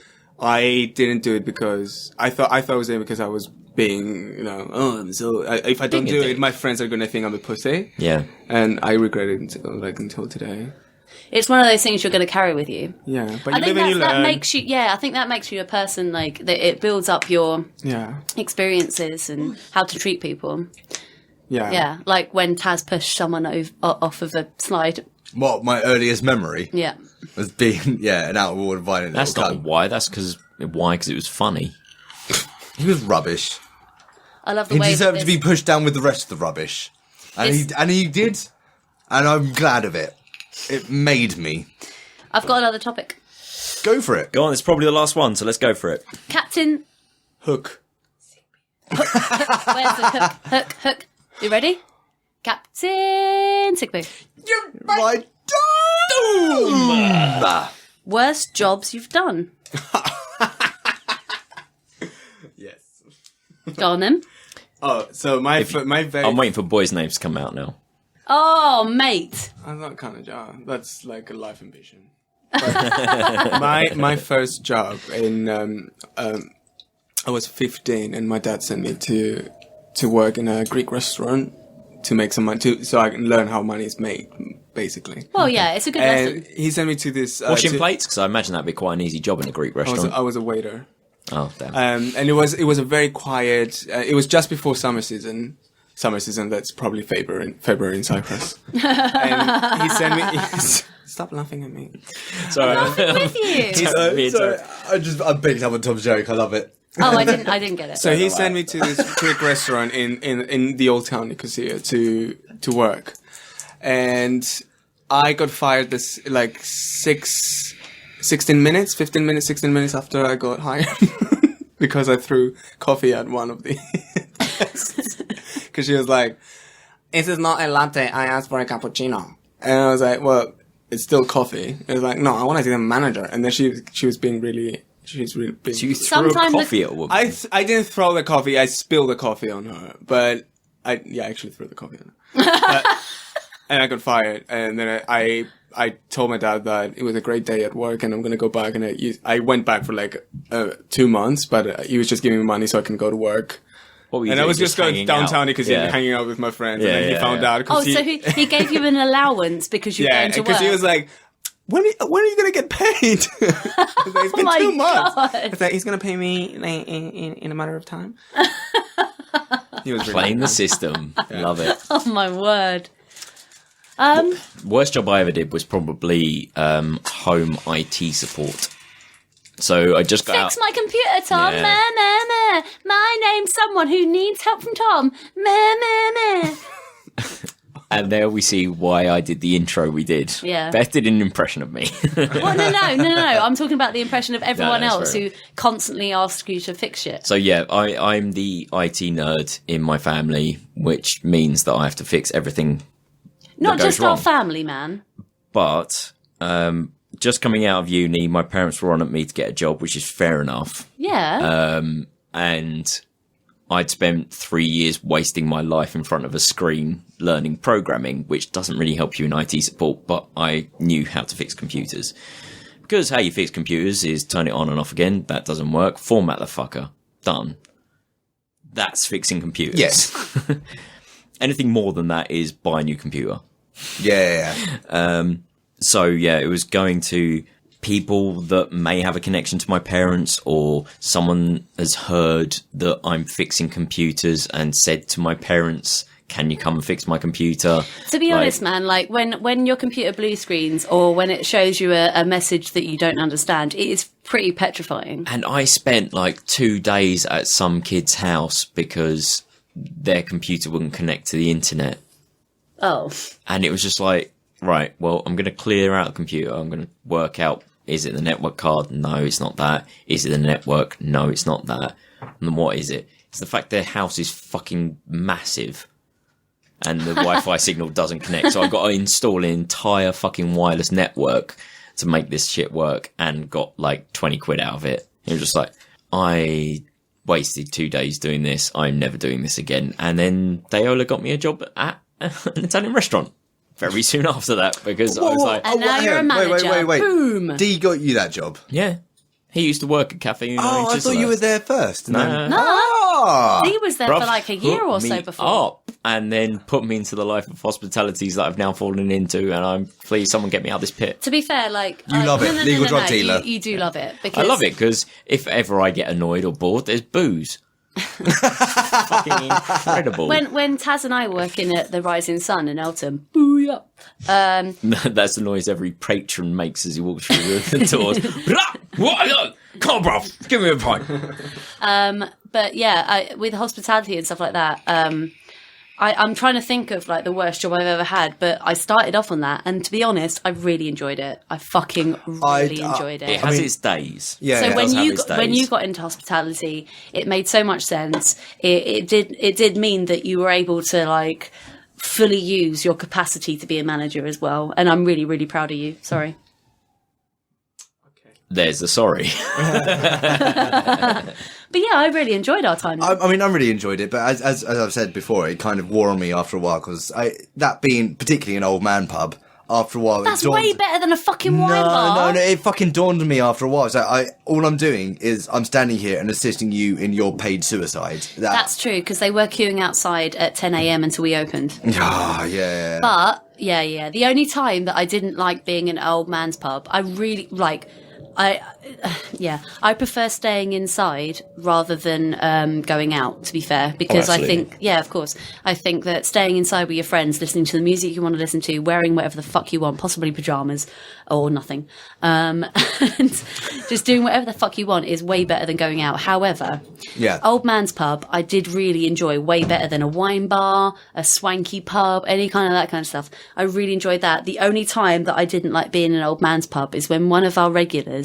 I didn't do it because I thought I was doing it because I was being, if I don't do it, my friends are going to think I'm a pussy. Yeah. And I regret it until today. It's one of those things you're going to carry with you. Yeah, but I you think live and you that learn. makes you. Yeah, I think that makes you a person that it builds up your experiences and how to treat people. Yeah. Yeah, like when Taz pushed someone off of a slide. What, my earliest memory? Yeah. Was being, an outward violent That's little not cunt. why. That's because it was funny. He was rubbish. I love the He way deserved that to be pushed down with the rest of the rubbish. And he did. And I'm glad of it. It made me. I've got another topic. Go for it. Go on, it's probably the last one, so let's go for it. Captain Hook. Where's the hook? You ready? Captain Sickbeard. You're my doom! Worst jobs you've done. Yes. Go on then. Oh, so my very... I'm waiting for boys' names to come out now. Oh, mate. I'm not kind of job. That's like a life ambition. But my first job in I was 15 and my dad sent me to work in a Greek restaurant to make some money so I can learn how money is made, basically. Well, yeah, it's a good lesson. And he sent me to this Washing plates? Because I imagine that'd be quite an easy job in a Greek restaurant. I was a waiter. Oh, damn. And it was a very quiet. It was just before summer season. Summer season. That's probably February in Cyprus. And he sent me. Stop laughing at me. Sorry. With you. Sorry, I picked up on Tom's joke. I love it. Oh, I didn't get it. So he sent me to this Greek restaurant in the old town Nicosia to work, and I got fired this like 15 minutes after I got hired because I threw coffee at one of the because she was like, "This is not a latte. I asked for a cappuccino," and I was like, "Well, it's still coffee." It was like, "No, I want to see the manager," and then she was being really. She's really big. So you threw Sometimes coffee at a woman? I didn't throw the coffee. I spilled the coffee on her, but I actually threw the coffee on her. And I got fired. And then I told my dad that it was a great day at work and I'm gonna go back. And I went back for like 2 months, but he was just giving me money so I can go to work. What were you And doing? I was just going hanging downtown out? because hanging out with my friends. Yeah, and then he found out. Oh, so he gave you an allowance because you're going to work? because he was like, when are you going to get paid? It's been 2 months. God. It's like, he's going to pay me in a matter of time. He was really Playing the system. Love it. Oh, my word. Worst job I ever did was probably home IT support. So I just got Fix out. my computer, Tom. Yeah. Meh. My name's someone who needs help from Tom. Meh. And there we see why I did the intro we did. Yeah. Beth did an impression of me. Well, no. I'm talking about the impression of everyone that's else fair who constantly asks you to fix shit. So yeah, I'm the IT nerd in my family, which means that I have to fix everything. Not that goes just our wrong. family, man. But just coming out of uni, my parents were on at me to get a job, which is fair enough. Yeah. And I'd spent 3 years wasting my life in front of a screen learning programming, which doesn't really help you in IT support, but I knew how to fix computers. Because how you fix computers is turn it on and off again. That doesn't work. Format the fucker. Done. That's fixing computers. Yes. Anything more than that is buy a new computer. Yeah. So yeah, it was going to people that may have a connection to my parents, or someone has heard that I'm fixing computers and said to my parents, can you come and fix my computer? To be honest, man, like when your computer blue screens or when it shows you a message that you don't understand, it is pretty petrifying. And I spent like 2 days at some kid's house because their computer wouldn't connect to the internet. Oh. And it was just like, right, well, I'm going to clear out the computer. I'm going to work out, is it the network card? No, it's not that. Is it the network? No, it's not that. And then what is it? It's the fact their house is fucking massive and the Wi-Fi signal doesn't connect. So I got to install an entire fucking wireless network to make this shit work and got like 20 quid out of it. It was just like, I wasted 2 days doing this. I'm never doing this again. And then Dayola got me a job at an Italian restaurant very soon after that because I was like, And now you're a manager. Wait. Boom. D got you that job. yeah. He used to work at Cafe United. Oh, I thought you were there first. And then... No. Oh. He was there for like a year or so before. Up and then put me into the life of hospitalities that I've now fallen into, and I'm please someone get me out of this pit. To be fair, like You love it. Legal drug dealer. You do love it because I love it because if ever I get annoyed or bored, there's booze. Fucking incredible. When Taz and I were working at the Rising Sun in Eltham, booyah. That's the noise every patron makes as he walks through the doors. Come on, bruv, give me a pint. But yeah, with hospitality and stuff like that, I'm trying to think of like the worst job I've ever had, but I started off on that, and to be honest, I really enjoyed it. I fucking really enjoyed it. It has its days. Yeah. So it when you got into hospitality, it made so much sense. It did mean that you were able to like fully use your capacity to be a manager as well, and I'm really, really proud of you. Sorry. There's the sorry. But yeah, I really enjoyed our time. I mean, I really enjoyed it, but as I've said before, it kind of wore on me after a while because that being particularly an old man pub. After a while, That's way better than a fucking wine bar. No, it fucking dawned on me after a while. So all I'm doing is I'm standing here and assisting you in your paid suicide. That's true because they were queuing outside at 10 a.m. until we opened. Ah, yeah. But yeah, the only time that I didn't like being in an old man's pub, I really like. I prefer staying inside rather than going out, to be fair, because I think, of course, I think that staying inside with your friends, listening to the music you want to listen to, wearing whatever the fuck you want, possibly pajamas or nothing, and just doing whatever the fuck you want is way better than going out. However, old man's pub, I did really enjoy way better than a wine bar, a swanky pub, any kind of that kind of stuff. I really enjoyed that. The only time that I didn't like being in an old man's pub is when one of our regulars,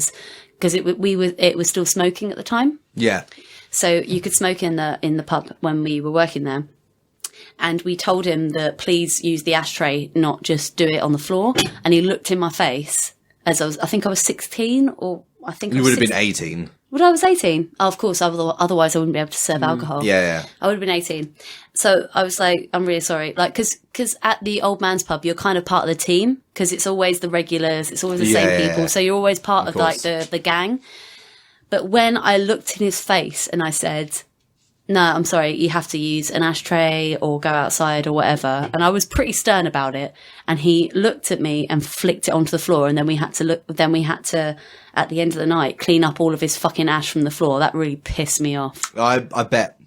because it was still smoking at the time. Yeah. So you could smoke in the pub when we were working there. And we told him that please use the ashtray, not just do it on the floor. And he looked in my face as I think I was 16 or I think you I would was have been 18. Would I was 18? Oh, of course, otherwise I wouldn't be able to serve alcohol. Yeah. I would have been 18. So I was like, I'm really sorry. Like, cause at the old man's pub, you're kind of part of the team because it's always the regulars. It's always the same people. So you're always part of like the gang. But when I looked in his face and I said, no, I'm sorry, you have to use an ashtray or go outside or whatever. And I was pretty stern about it. And he looked at me and flicked it onto the floor. And then we had to, at the end of the night, clean up all of his fucking ash from the floor. That really pissed me off. I bet.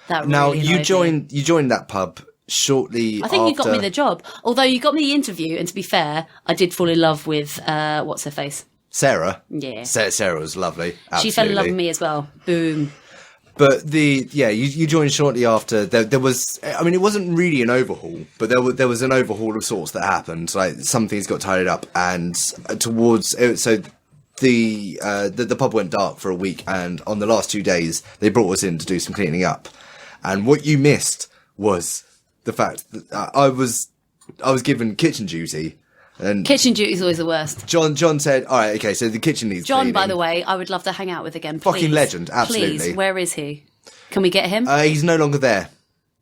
That now, really you joined that pub shortly I think after... you got me the job. Although you got me the interview. And to be fair, I did fall in love with, what's her face? Sarah. Yeah. Sarah was lovely. Absolutely. She fell in love with me as well. Boom. But you joined shortly after. There was, I mean, it wasn't really an overhaul, but there was an overhaul of sorts that happened. Like some things got tidied up, and towards so the pub went dark for a week, and on the last 2 days they brought us in to do some cleaning up. And what you missed was the fact that I was given kitchen duty. And kitchen duty is always the worst. John said, all right, okay, so the kitchen needs cleaning. By the way, I would love to hang out with again. Fucking legend, absolutely. Please, where is he? Can we get him? He's no longer there.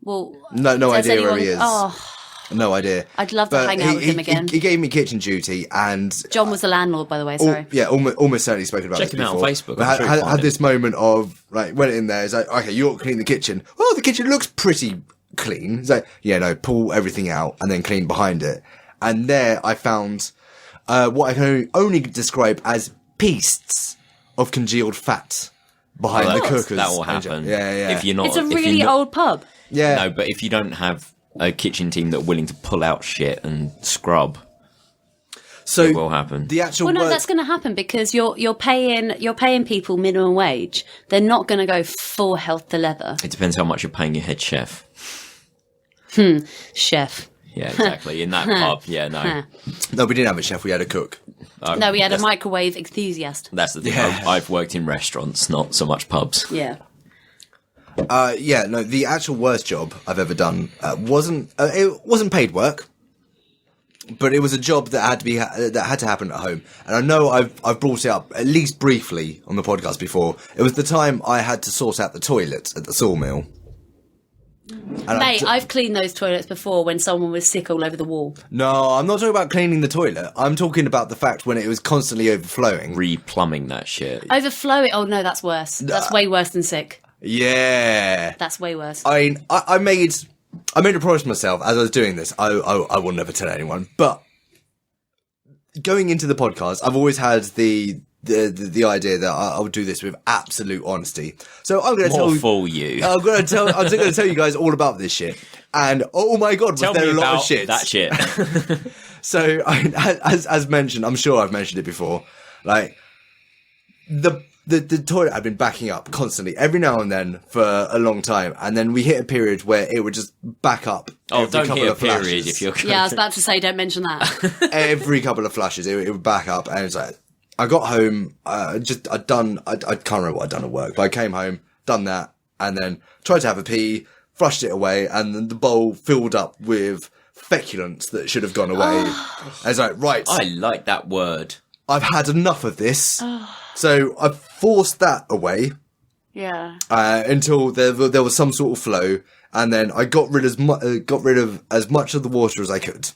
Well, no idea where he is. Oh, no idea. I'd love to hang out with him again. He gave me kitchen duty, and John was the landlord, by the way. Sorry. Almost certainly spoken about Check this him out before. on Facebook. But had this moment of like went in there. It's like, okay, you ought to clean the kitchen. Oh, the kitchen looks pretty clean. It's like, yeah, no, pull everything out and then clean behind it. And there I found what I can only describe as pastes of congealed fat behind the cookers. That will happen. Yeah. If you're not, It's a really old pub. Yeah. No, but if you don't have a kitchen team that are willing to pull out shit and scrub, so it will happen. The actual Well, no, that's going to happen because you're paying people minimum wage. They're not going to go full health to leather. It depends how much you're paying your head chef. Chef. Yeah, exactly. In that pub, yeah, no. No, we didn't have a chef. We had a cook. No, we had a microwave enthusiast. That's the thing. Yeah. I've worked in restaurants, not so much pubs. Yeah. No, the actual worst job I've ever done wasn't paid work, but it was a job that had to happen at home. And I know I've brought it up at least briefly on the podcast before. It was the time I had to sort out the toilet at the sawmill. And Mate, I've cleaned those toilets before when someone was sick all over the wall. No, I'm not talking about cleaning the toilet. I'm talking about the fact when it was constantly overflowing. Re-plumbing that shit. Overflowing? Oh no, that's worse. That's way worse than sick. Yeah. That's way worse. I mean, I made a promise to myself as I was doing this. I will never tell anyone. But going into the podcast, I've always had the idea that I would do this with absolute honesty. So I'm going to tell fool you. I'm going to tell you guys all about this shit. And oh my god, was there a lot of shit? That shit. So as mentioned, I'm sure I've mentioned it before. Like the toilet had been backing up constantly, every now and then for a long time, and then we hit a period where it would just back up. Oh, don't couple hit a of flashes. period if you're. Yeah, I was about to say, don't mention that. Every couple of flashes, it would back up, and it's like. I got home, I can't remember what I'd done at work, but I came home, done that, and then tried to have a pee, flushed it away, and then the bowl filled up with feculence that should have gone away. I was like, right. I like that word. I've had enough of this. So I forced that away. Yeah. Until there was some sort of flow, and then I got rid of as much of the water as I could.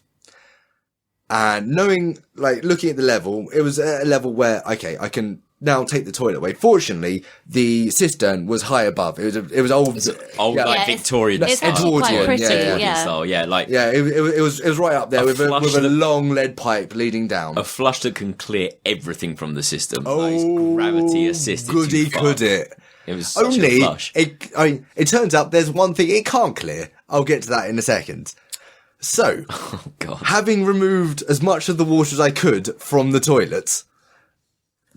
And looking at the level, it was at a level where, okay, I can now take the toilet away. Fortunately, the cistern was high above. It was old, Victorian. It's actually quite pretty, yeah. Style, yeah, like it was right up there with a long lead pipe leading down. A flush that can clear everything from the system. Nice gravity assisted. Goody could it. It was such a flush. It turns out there's one thing it can't clear. I'll get to that in a second. So, having removed as much of the water as I could from the toilet,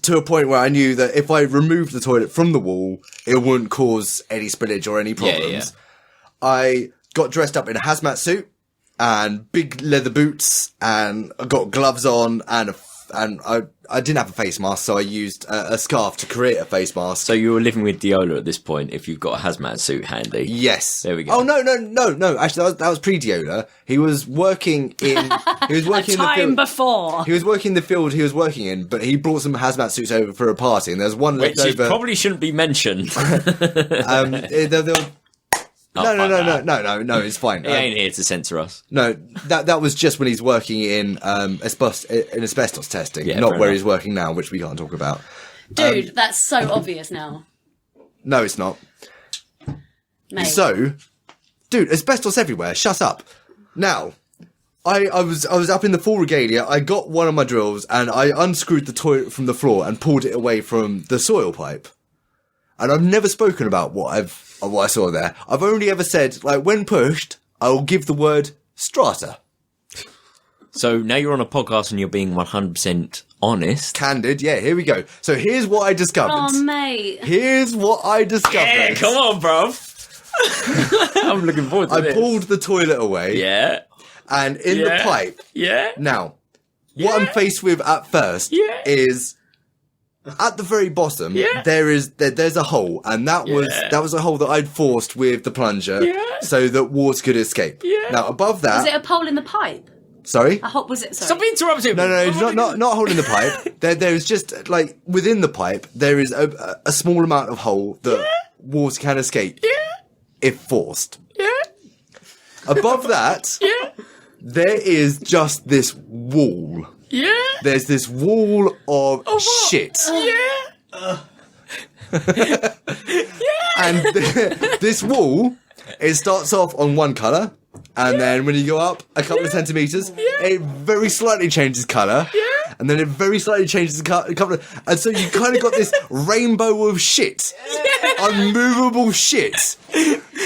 to a point where I knew that if I removed the toilet from the wall, it wouldn't cause any spillage or any problems. Yeah. I got dressed up in a hazmat suit and big leather boots, and I got gloves on, and I didn't have a face mask, so I used a scarf to create a face mask. So you were living with Diola at this point, if you've got a hazmat suit handy. Yes. There we go. Oh no! Actually, that was pre-Diola. He was working in. He was working in the field before. He was working in the field he was working in, but he brought some hazmat suits over for a party, and there's one left over. Which probably shouldn't be mentioned. No, it's fine. He ain't here to censor us. No, that was just when he's working in asbestos testing, not where enough. he's working now, which we can't talk about. Dude, that's so obvious now. No, it's not. Mate. So, dude, asbestos everywhere. Shut up. Now, I was up in the full regalia. I got one of my drills and I unscrewed the toilet from the floor and pulled it away from the soil pipe. And I've never spoken about what I saw there. I've only ever said, like, when pushed, I will give the word strata. So now you're on a podcast and you're being 100% honest. Candid, yeah, here we go. So here's what I discovered. Oh, mate. Here's what I discovered. Yeah, come on, bro. I'm looking forward to this. I pulled the toilet away. Yeah. And in the pipe. Yeah. Now, what I'm faced with at first is... At the very bottom, there's a hole, and that was a hole that I'd forced with the plunger so that water could escape. Yeah. Now above that, was it a hole in the pipe? Sorry, a hole was it? Sorry. Stop interrupting. No, not a hole in the pipe. There's just like within the pipe there is a small amount of hole that water can escape if forced. Yeah. Above that, there is just this wall. Yeah. There's this wall of shit. Yeah. And this wall, it starts off on one colour, and then when you go up a couple of centimetres, it very slightly changes colour, and then it very slightly changes colour, and so you kind of got this rainbow of shit. Unmovable shit.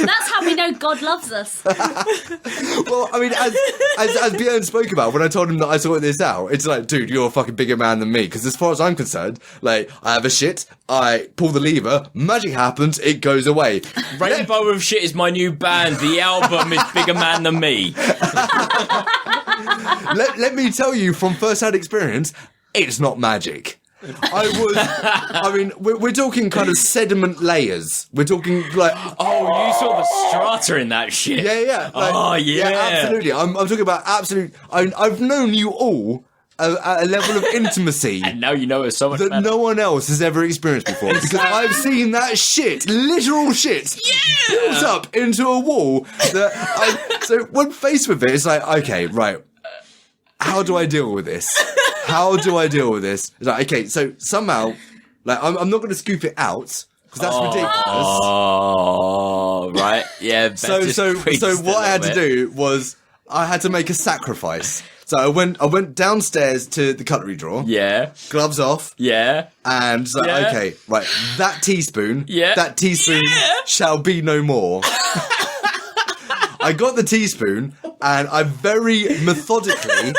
That's how we know God loves us. Well, I mean, as Bjorn spoke about, when I told him that I sorted this out, it's like, dude, you're a fucking bigger man than me. Because as far as I'm concerned, like, I have a shit, I pull the lever, magic happens, it goes away. Rainbow of Shit is my new band. The album is Bigger Man Than Me. Let me tell you from first-hand experience, it's not magic. We're talking kind of sediment layers. We're talking like, oh, you saw the strata in that shit. Yeah. Like, absolutely. I'm talking about absolute. I've known you all at a level of intimacy And now you know it's so much that better. no one else has ever experienced before. Because I've seen that shit, literal shit, built up into a wall. So when faced with it, it's like, okay, right, how do I deal with this? How do I deal with this? It's like, okay, so somehow, like, I'm not going to scoop it out. Because that's ridiculous. Oh, right. Yeah. So what I had to do was I had to make a sacrifice. So I went downstairs to the cutlery drawer. Yeah. Gloves off. Yeah. And so, okay, right, that teaspoon shall be no more. I got the teaspoon and I very methodically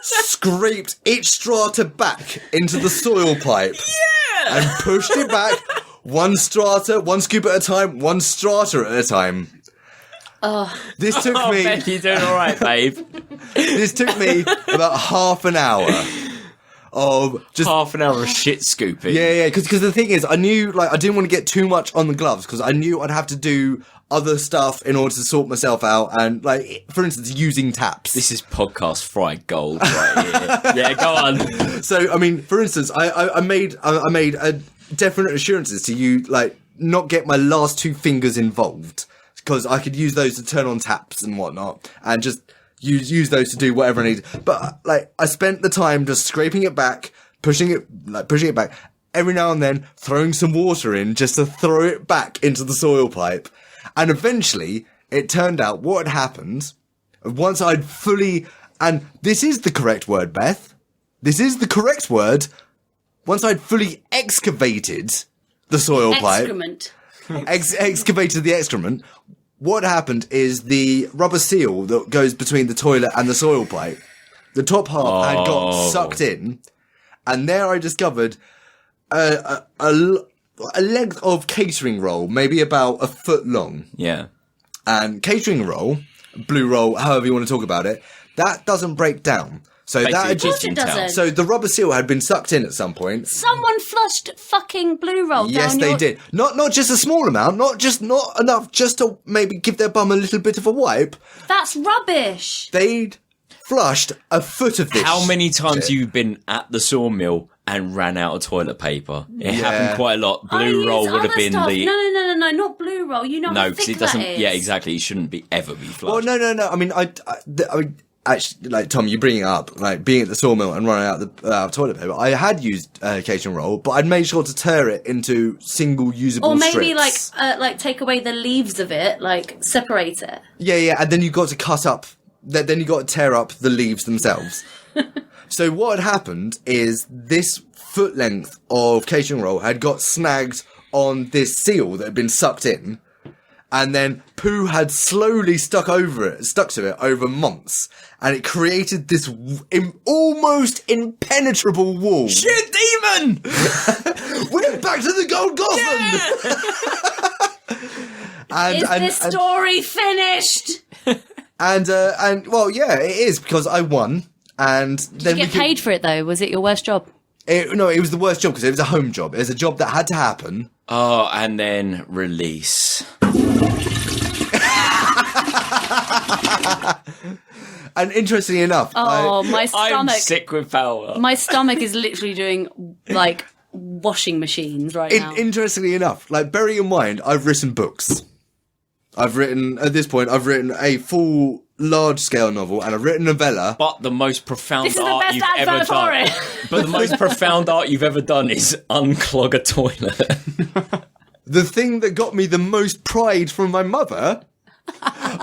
scraped each strata back into the soil pipe. And pushed it back. One strata, one scoop at a time, one strata at a time. This took me. Beth, you doing all right, babe? This took me about half an hour of just half an hour of shit scooping. Yeah. Because the thing is, I knew I didn't want to get too much on the gloves because I knew I'd have to do other stuff in order to sort myself out. And for instance, using taps. This is podcast fried gold right here. Yeah, go on. So I mean, for instance, I made a definite assurances to you, not get my last two fingers involved because I could use those to turn on taps and whatnot, and just use those to do whatever I need. But I spent the time just scraping it back, pushing it back. Every now and then, throwing some water in just to throw it back into the soil pipe, and eventually, it turned out what had happened once I'd fully, and this is the correct word, Beth. This is the correct word. Once I'd fully excavated the soil Excrement. pipe, excavated the excrement, what happened is the rubber seal that goes between the toilet and the soil pipe, the top half had got sucked in, and there I discovered a length of catering roll, maybe about a foot long. Yeah. And catering roll, blue roll, however you want to talk about it, that doesn't break down. So Basically, that course it doesn't. so the rubber seal had been sucked in at some point. Someone flushed fucking blue roll Yes, down they your... did. Not just a small amount, not enough just to maybe give their bum a little bit of a wipe. That's rubbish. They'd flushed a foot of this. How many times shit. you've been at the sawmill and ran out of toilet paper? It happened quite a lot. I Blue use roll would have other been stuff. the... No, not blue roll. You know No, how because thick it doesn't... that is. Yeah, exactly. It shouldn't ever be Well, flushed. no. I mean, I mean, actually, Tom, you bring it up, being at the sawmill and running out the toilet paper. I had used catering roll, but I'd made sure to tear it into single usable Or maybe strips. take away the leaves of it, separate it. Yeah, and then you got to cut up. Then you got to tear up the leaves themselves. So what had happened is this foot length of catering roll had got snagged on this seal that had been sucked in, and then poo had slowly stuck to it over months, and it created this almost impenetrable wall. Shit, demon! We're back to the Gold Gotham. Is this story finished? And well, yeah, it is because I won, and then Did you get paid for it though? Was it your worst job? No, it was the worst job because it was a home job. It was a job that had to happen. Oh, and then release. And interestingly enough, My I'm stomach. sick with power. My stomach is literally doing washing machines right now. interestingly enough, bearing in mind, I've written books. At this point, I've written a full large-scale novel, and I've written a novella. But the most profound This is the art best you've ever advert for done. it. But the most profound art you've ever done is unclog a toilet. The thing that got me the most pride from my mother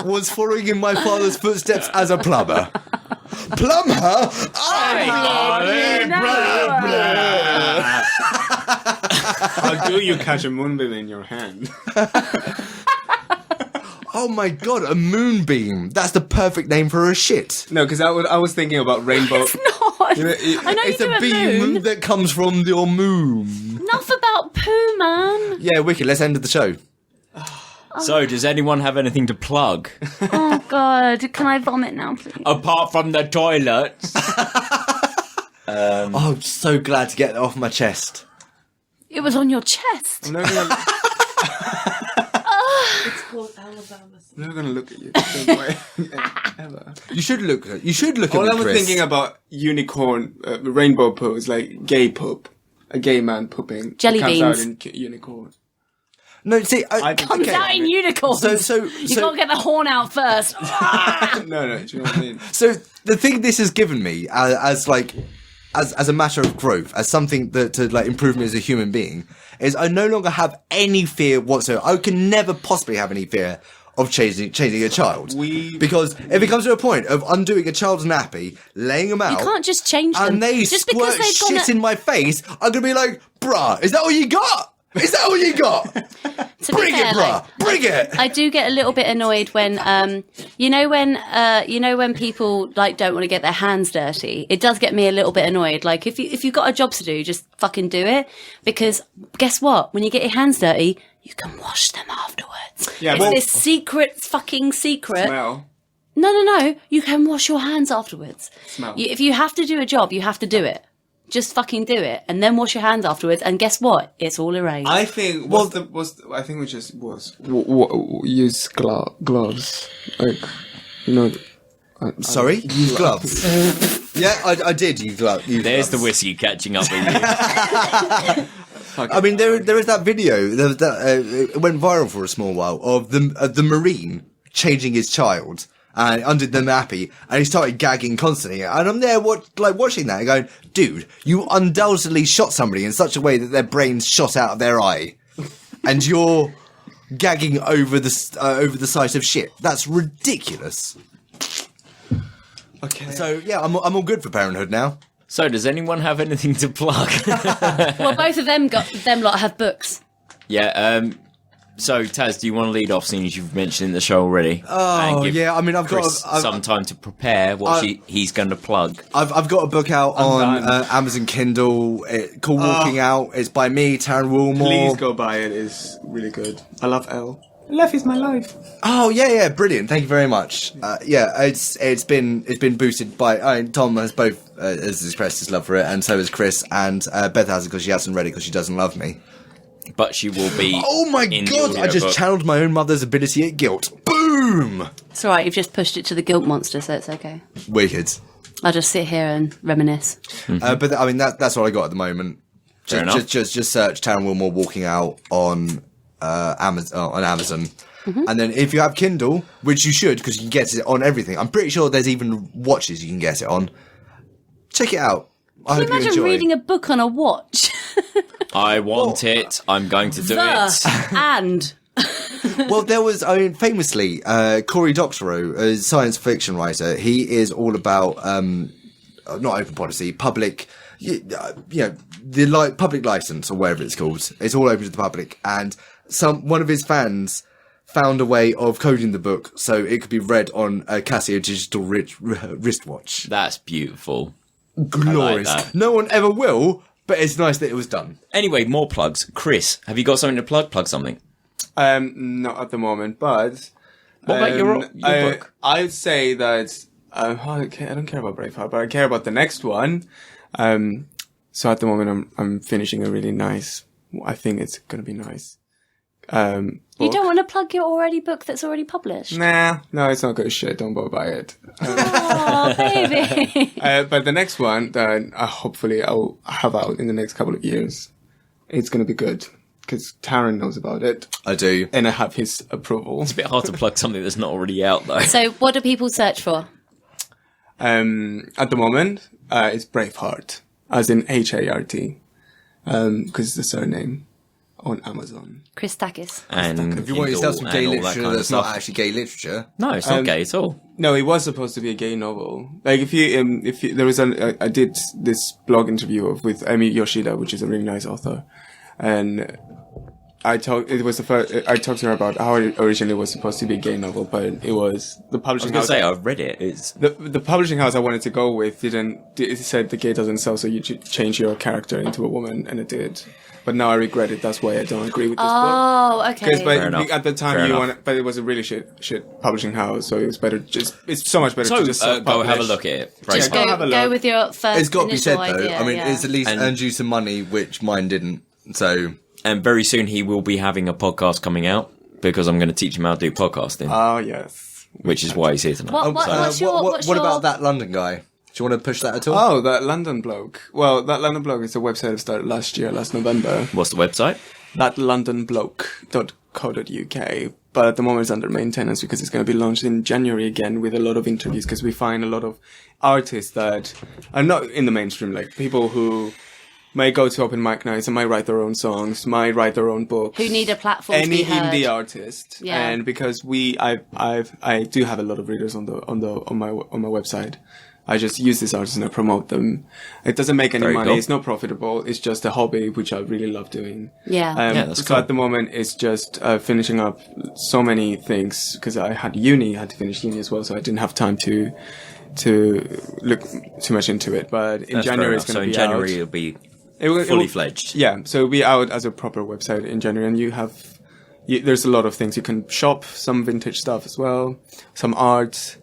was following in my father's footsteps as a plumber. Plumber? How do you catch a moonbeam in your hand? Oh my god, a moonbeam. That's the perfect name for a shit. No, because I was thinking about rainbow. It's not. You know, I know It's you do a a beam moon. that comes from your moon. Enough about poo, man. Yeah, wicked. Let's end the show. So, does anyone have anything to plug? Oh god, can I vomit now, please? Apart from the toilets. Oh, I'm so glad to get that off my chest. It was on your chest. I'm not gonna. It's called Alabama. I'm never gonna look at you the same way ever. You should look at me, All I was Chris. thinking about unicorn, rainbow poo is like gay poop. A gay man pooping. Jelly It comes beans. out in unicorn. No, see, I think- Comes out in unicorns. So You gotta get the horn out first. No, do you know what I mean? So the thing this has given me as a matter of growth, as something that to like improve me as a human being, is I no longer have any fear whatsoever. I can never possibly have any fear of changing a child. Because if it comes to a point of undoing a child's nappy, laying them out, You can't just change them. and they just squirt because they've shit gone in my face, I'm gonna be like, bruh, is that all you got? Is that all you got? To be Bring fair, it, bruh. Bring it. I do get a little bit annoyed when, when people like don't want to get their hands dirty. It does get me a little bit annoyed. Like if you've got a job to do, just fucking do it. Because guess what? When you get your hands dirty, you can wash them afterwards. Yeah, it's well- this fucking secret. Smell. No. You can wash your hands afterwards. Smell. If you have to do a job, you have to do it. Just fucking do it, and then wash your hands afterwards. And guess what? It's all erased. I think I think we just use gloves. Like, you know. Sorry, use gloves. Yeah, I did use gloves. There's the whiskey catching up with you. I mean, there is that video that it went viral for a small while of the Marine changing his child and undid the nappy, and he started gagging constantly. And I'm there watching that and going, dude, you undoubtedly shot somebody in such a way that their brains shot out of their eye, and you're gagging over the sight of shit. That's ridiculous. Okay. So yeah, I'm all good for parenthood now. So, does anyone have anything to plug? Well, both of them lot have books. Yeah, so Taz, do you want to lead off, seeing as you've mentioned the show already? Oh, yeah, I mean, I've Chris got some time to prepare what he's going to plug. I've got a book out on done. Amazon Kindle called Walking Out. It's by me, Taryn Woolmore. Please go buy it. It's really good. I love Elle. Life is my life. Oh yeah, brilliant! Thank you very much. It's been boosted by Tom has both has expressed his love for it, and so has Chris, and Beth has it because she hasn't read it because she doesn't love me. But she will be. Oh my in the god! I just audiobook. channeled my own mother's ability at guilt. Boom! It's all right. You've just pushed it to the guilt monster, so it's okay. Wicked. I'll just sit here and reminisce. But I mean that's what I got at the moment. Fair enough. Just search Taryn Wilmore Walking Out on Amazon. Mm-hmm. And then if you have Kindle, which you should because you can get it on everything. I'm pretty sure there's even watches you can get it on. Check it out. I Can you hope you imagine enjoy. reading a book on a watch? I want it. I'm going to do it. And Well, there was, famously, Cory Doctorow, a science fiction writer. He is all about not open policy, public, the public license or whatever it's called. It's all open to the public, and one of his fans found a way of coding the book so it could be read on a Casio digital wristwatch. That's beautiful. Glorious. I like that. No one ever will, but it's nice that it was done. Anyway, more plugs. Chris, have you got something to plug? Plug something. Not at the moment, but What about your book? I'd say that I don't care about Braveheart, but I care about the next one. So at the moment, I'm finishing a really nice. I think it's gonna be nice. you don't want to plug your book that's already published. Nah, no, it's not good shit. Don't bother buy it. Oh, baby. But the next one that hopefully I'll have out in the next couple of years, it's gonna be good because Taryn knows about it. I do. And I have his approval. It's a bit hard to plug something that's not already out, though. So, what do people search for? At the moment, it's Braveheart, as in HART, because it's the surname on Amazon. Christakis. And If you want yourself some gay and all that literature kind of that's not stuff. actually gay literature. No, it's not gay at all. No, it was supposed to be a gay novel. Like if you there was I did this blog interview with Amy Yoshida, which is a really nice author, and I talked to her about how it originally was supposed to be a gay novel, but it was the I was publishing going house. to say, I've read it. It's The publishing house I wanted to go with it said the gay doesn't sell, so you should change your character into a woman, and it did. But now I regret it. That's why I don't agree with this book. Oh, okay. Because Fair enough. at the time Fair enough. but it was a really shit publishing house, so it was better. It's so much better to just go self-publish. have a look at it. Just go have a go look. with your first It's got to be said, initial though. idea. I mean, yeah. it's at least And- earned you some money, which mine didn't. So, And very soon he will be having a podcast coming out. because I'm going to teach him how to do podcasting, Oh, yes. which is why he's here tonight. What about that London guy? Do you want to push that at all? Oh, that London bloke. Well, that London bloke is a website I started last November. What's the website? Thatlondonbloke.co.uk. But at the moment it's under maintenance because it's going to be launched in January again with a lot of interviews, because we find a lot of artists that are not in the mainstream, like people who may go to open mic nights and might write their own songs, might write their own books. Who need a platform to Any be heard. indie artist. Yeah. And because I do have a lot of readers on my website. I just use these artists and I promote them. It doesn't make any Very money. cool. It's not profitable. It's just a hobby, which I really love doing. Yeah. that's So cool. at the moment, it's just finishing up so many things because I had to finish uni as well. So I didn't have time to look too much into it. But in That's fair January, enough. it's going to be So in January, out. it'll be It will- fully fledged. Yeah, so it'll be out as a proper website in January, and there's a lot of things you can shop, some vintage stuff as well, some art.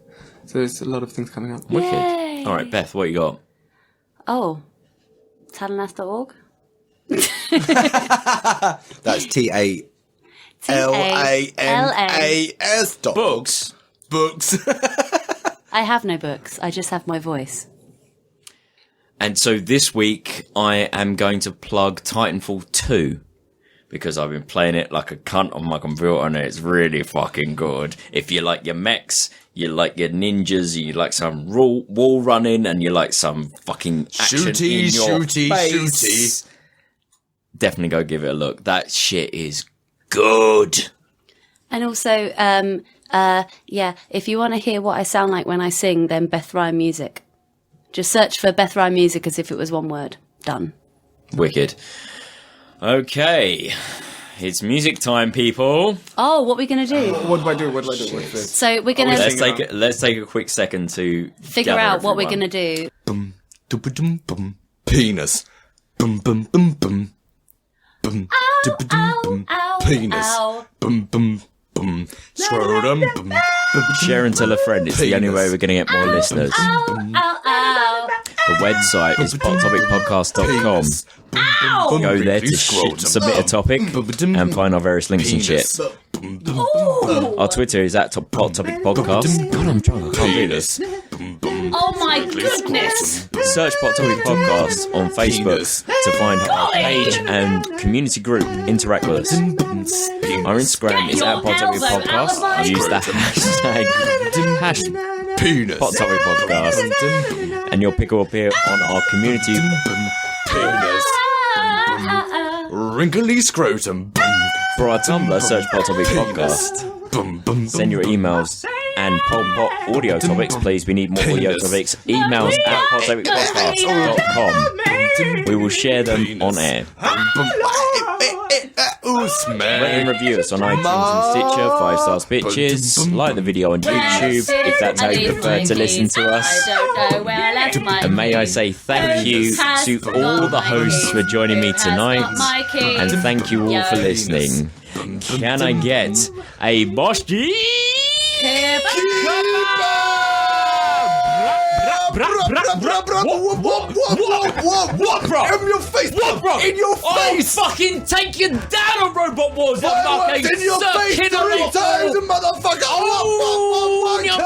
So there's a lot of things coming up. Wicked. Yay. All right, Beth, what you got? Oh, Talanas.org? That's TALANAS. Books. Books. I have no books. I just have my voice. And so this week, I am going to plug Titanfall 2. Because I've been playing it like a cunt on my computer and it's really fucking good. If you like your mechs, you like your ninjas, you like some wall running, and you like some fucking action in your face, definitely go give it a look. That shit is good. And also, if you want to hear what I sound like when I sing, then Beth Ryan Music. Just search for Beth Ryan Music as if it was one word. Done. Wicked. Okay, it's music time, people. Oh, what are we going to do? What do I do? What's this? So we're going to Let's take a quick second to figure gather out what we're everyone. going to do. Bum, dum, bum, penis. Bum, bum, bum, bum. Bum, bum, penis. ow. Bum, bum, bum. Scrotum. Bum, bum, Share and tell a friend. It's the only Penis. way we're going to get more listeners. Ow, ow. The website is pottopicpodcast.com. Go there to submit a topic and find our various links and shit. Our Twitter is at pottopicpodcast. God, I'm drunk. I can't do this. Oh my goodness. Search Pot Topic Podcast on Facebook to find our page and community group. Interact with us. Our Instagram is at Pot Topic Podcast. Use the hashtag penis. Pot Topic Podcast, and you'll pick up here on our community. Penis. Wrinkly scrotum. For our Tumblr, search Pot Topic Podcast. Send your emails and Pol Pot audio topics, please. We need more audio topics. Emails at pottopicpodcast.com. We will share them on air. Rate and review us on iTunes and Stitcher, 5-star bitches. Like the video on YouTube if that's how you prefer to listen to us. I don't know where I left my And may I say thank you to all the hosts for joining me tonight. And thank you all for listening. Can I get a Boschy? What, bro? In your face, What, bro? In your I'll face! fucking take you down on Robot Wars. Fireworks in your face 3 times, motherfucker! Oh, your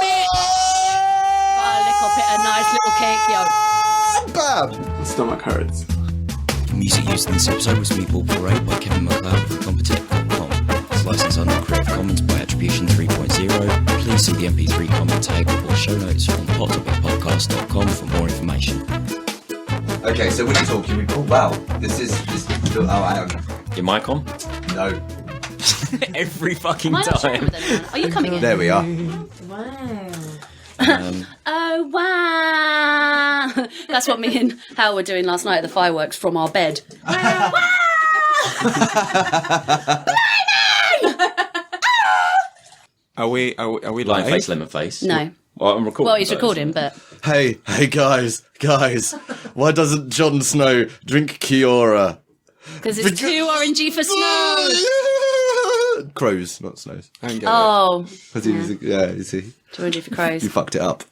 A nice little cake, yo. Bam! Stomach hurts. Music used in this episode was Meatball Parade by Kevin MacLeod for Competech.com. It's licensed under Creative Commons by Attribution 3.0. Please see the MP3 comment tag or show notes on pottopicpodcast.com for more information. Okay, so when you talk, you oh wow, this. Oh, I don't. Your mic on? No. Every fucking Am I on time. then? Are you coming in? There we are. Oh, wow. That's what me and Hal were doing last night at the fireworks from our bed. Are we Lion live? face, lemon face. No. Well, I'm recording. Well, he's those. recording, but Hey, guys, why doesn't Jon Snow drink Kiora? because it's too orangey for snow. Crows, not snows. I can get Oh, 'Cause he was, you see, too orangey for crows. you fucked it up.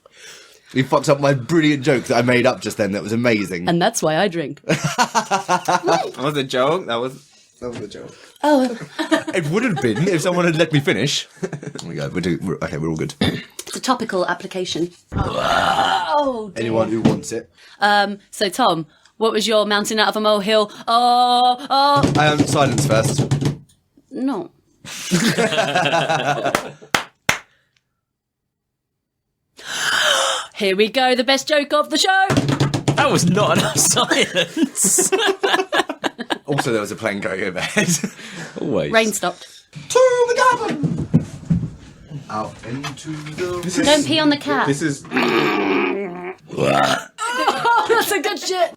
You fucked up my brilliant joke that I made up just then. That was amazing. And that's why I drink. it. That was a joke. That was That was a joke. Oh, It would have been if someone had let me finish. There we go. We're all good. it's a topical application. Oh, dear. Anyone who wants it. So, Tom, what was your mountain out of a molehill? Oh. Silence first. No. Here we go, the best joke of the show. That was not enough silence. Also, there was a plane going overhead. Always. Rain stopped. To the garden. Out into the. Don't pee on the cat. This is. Oh, that's a good shit.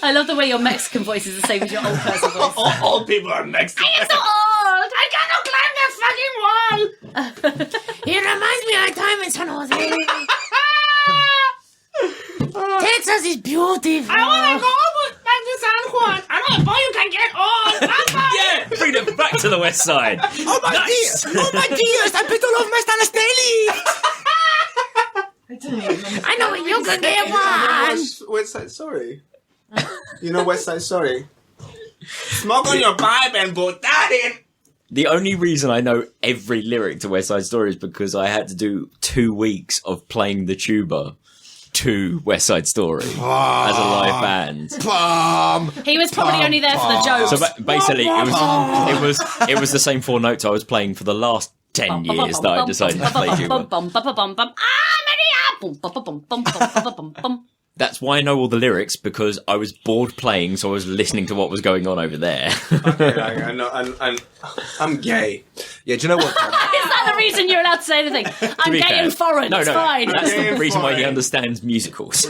I love the way your Mexican voice is the same as your old person voice. Old people are Mexican. I am so old. I cannot climb that fucking wall. It reminds me of the time in San Jose. Texas is beautiful. I want to go back to San Juan. I know, boy, you can get on. Yeah, bring it back to the west side. Oh my Nice. dear! Oh my dears! I picked all of my Stanastelli. I know you can get one. West Side Story. You know West Side Story. Smoke on your pipe and put that in. The only reason I know every lyric to West Side Story is because I had to do 2 weeks of playing the tuba to West Side Story as a live band. He was probably only there for the jokes. So basically, it was the same 4 notes I was playing for the last 10 years that I decided to play tuba. That's why I know all the lyrics, because I was bored playing, so I was listening to what was going on over there. Okay, I know. I'm gay. Yeah, do you know what? Is that the reason you're allowed to say anything? I'm gay and foreign. No, it's fine. That's Gay the and reason why he foreign. understands musicals.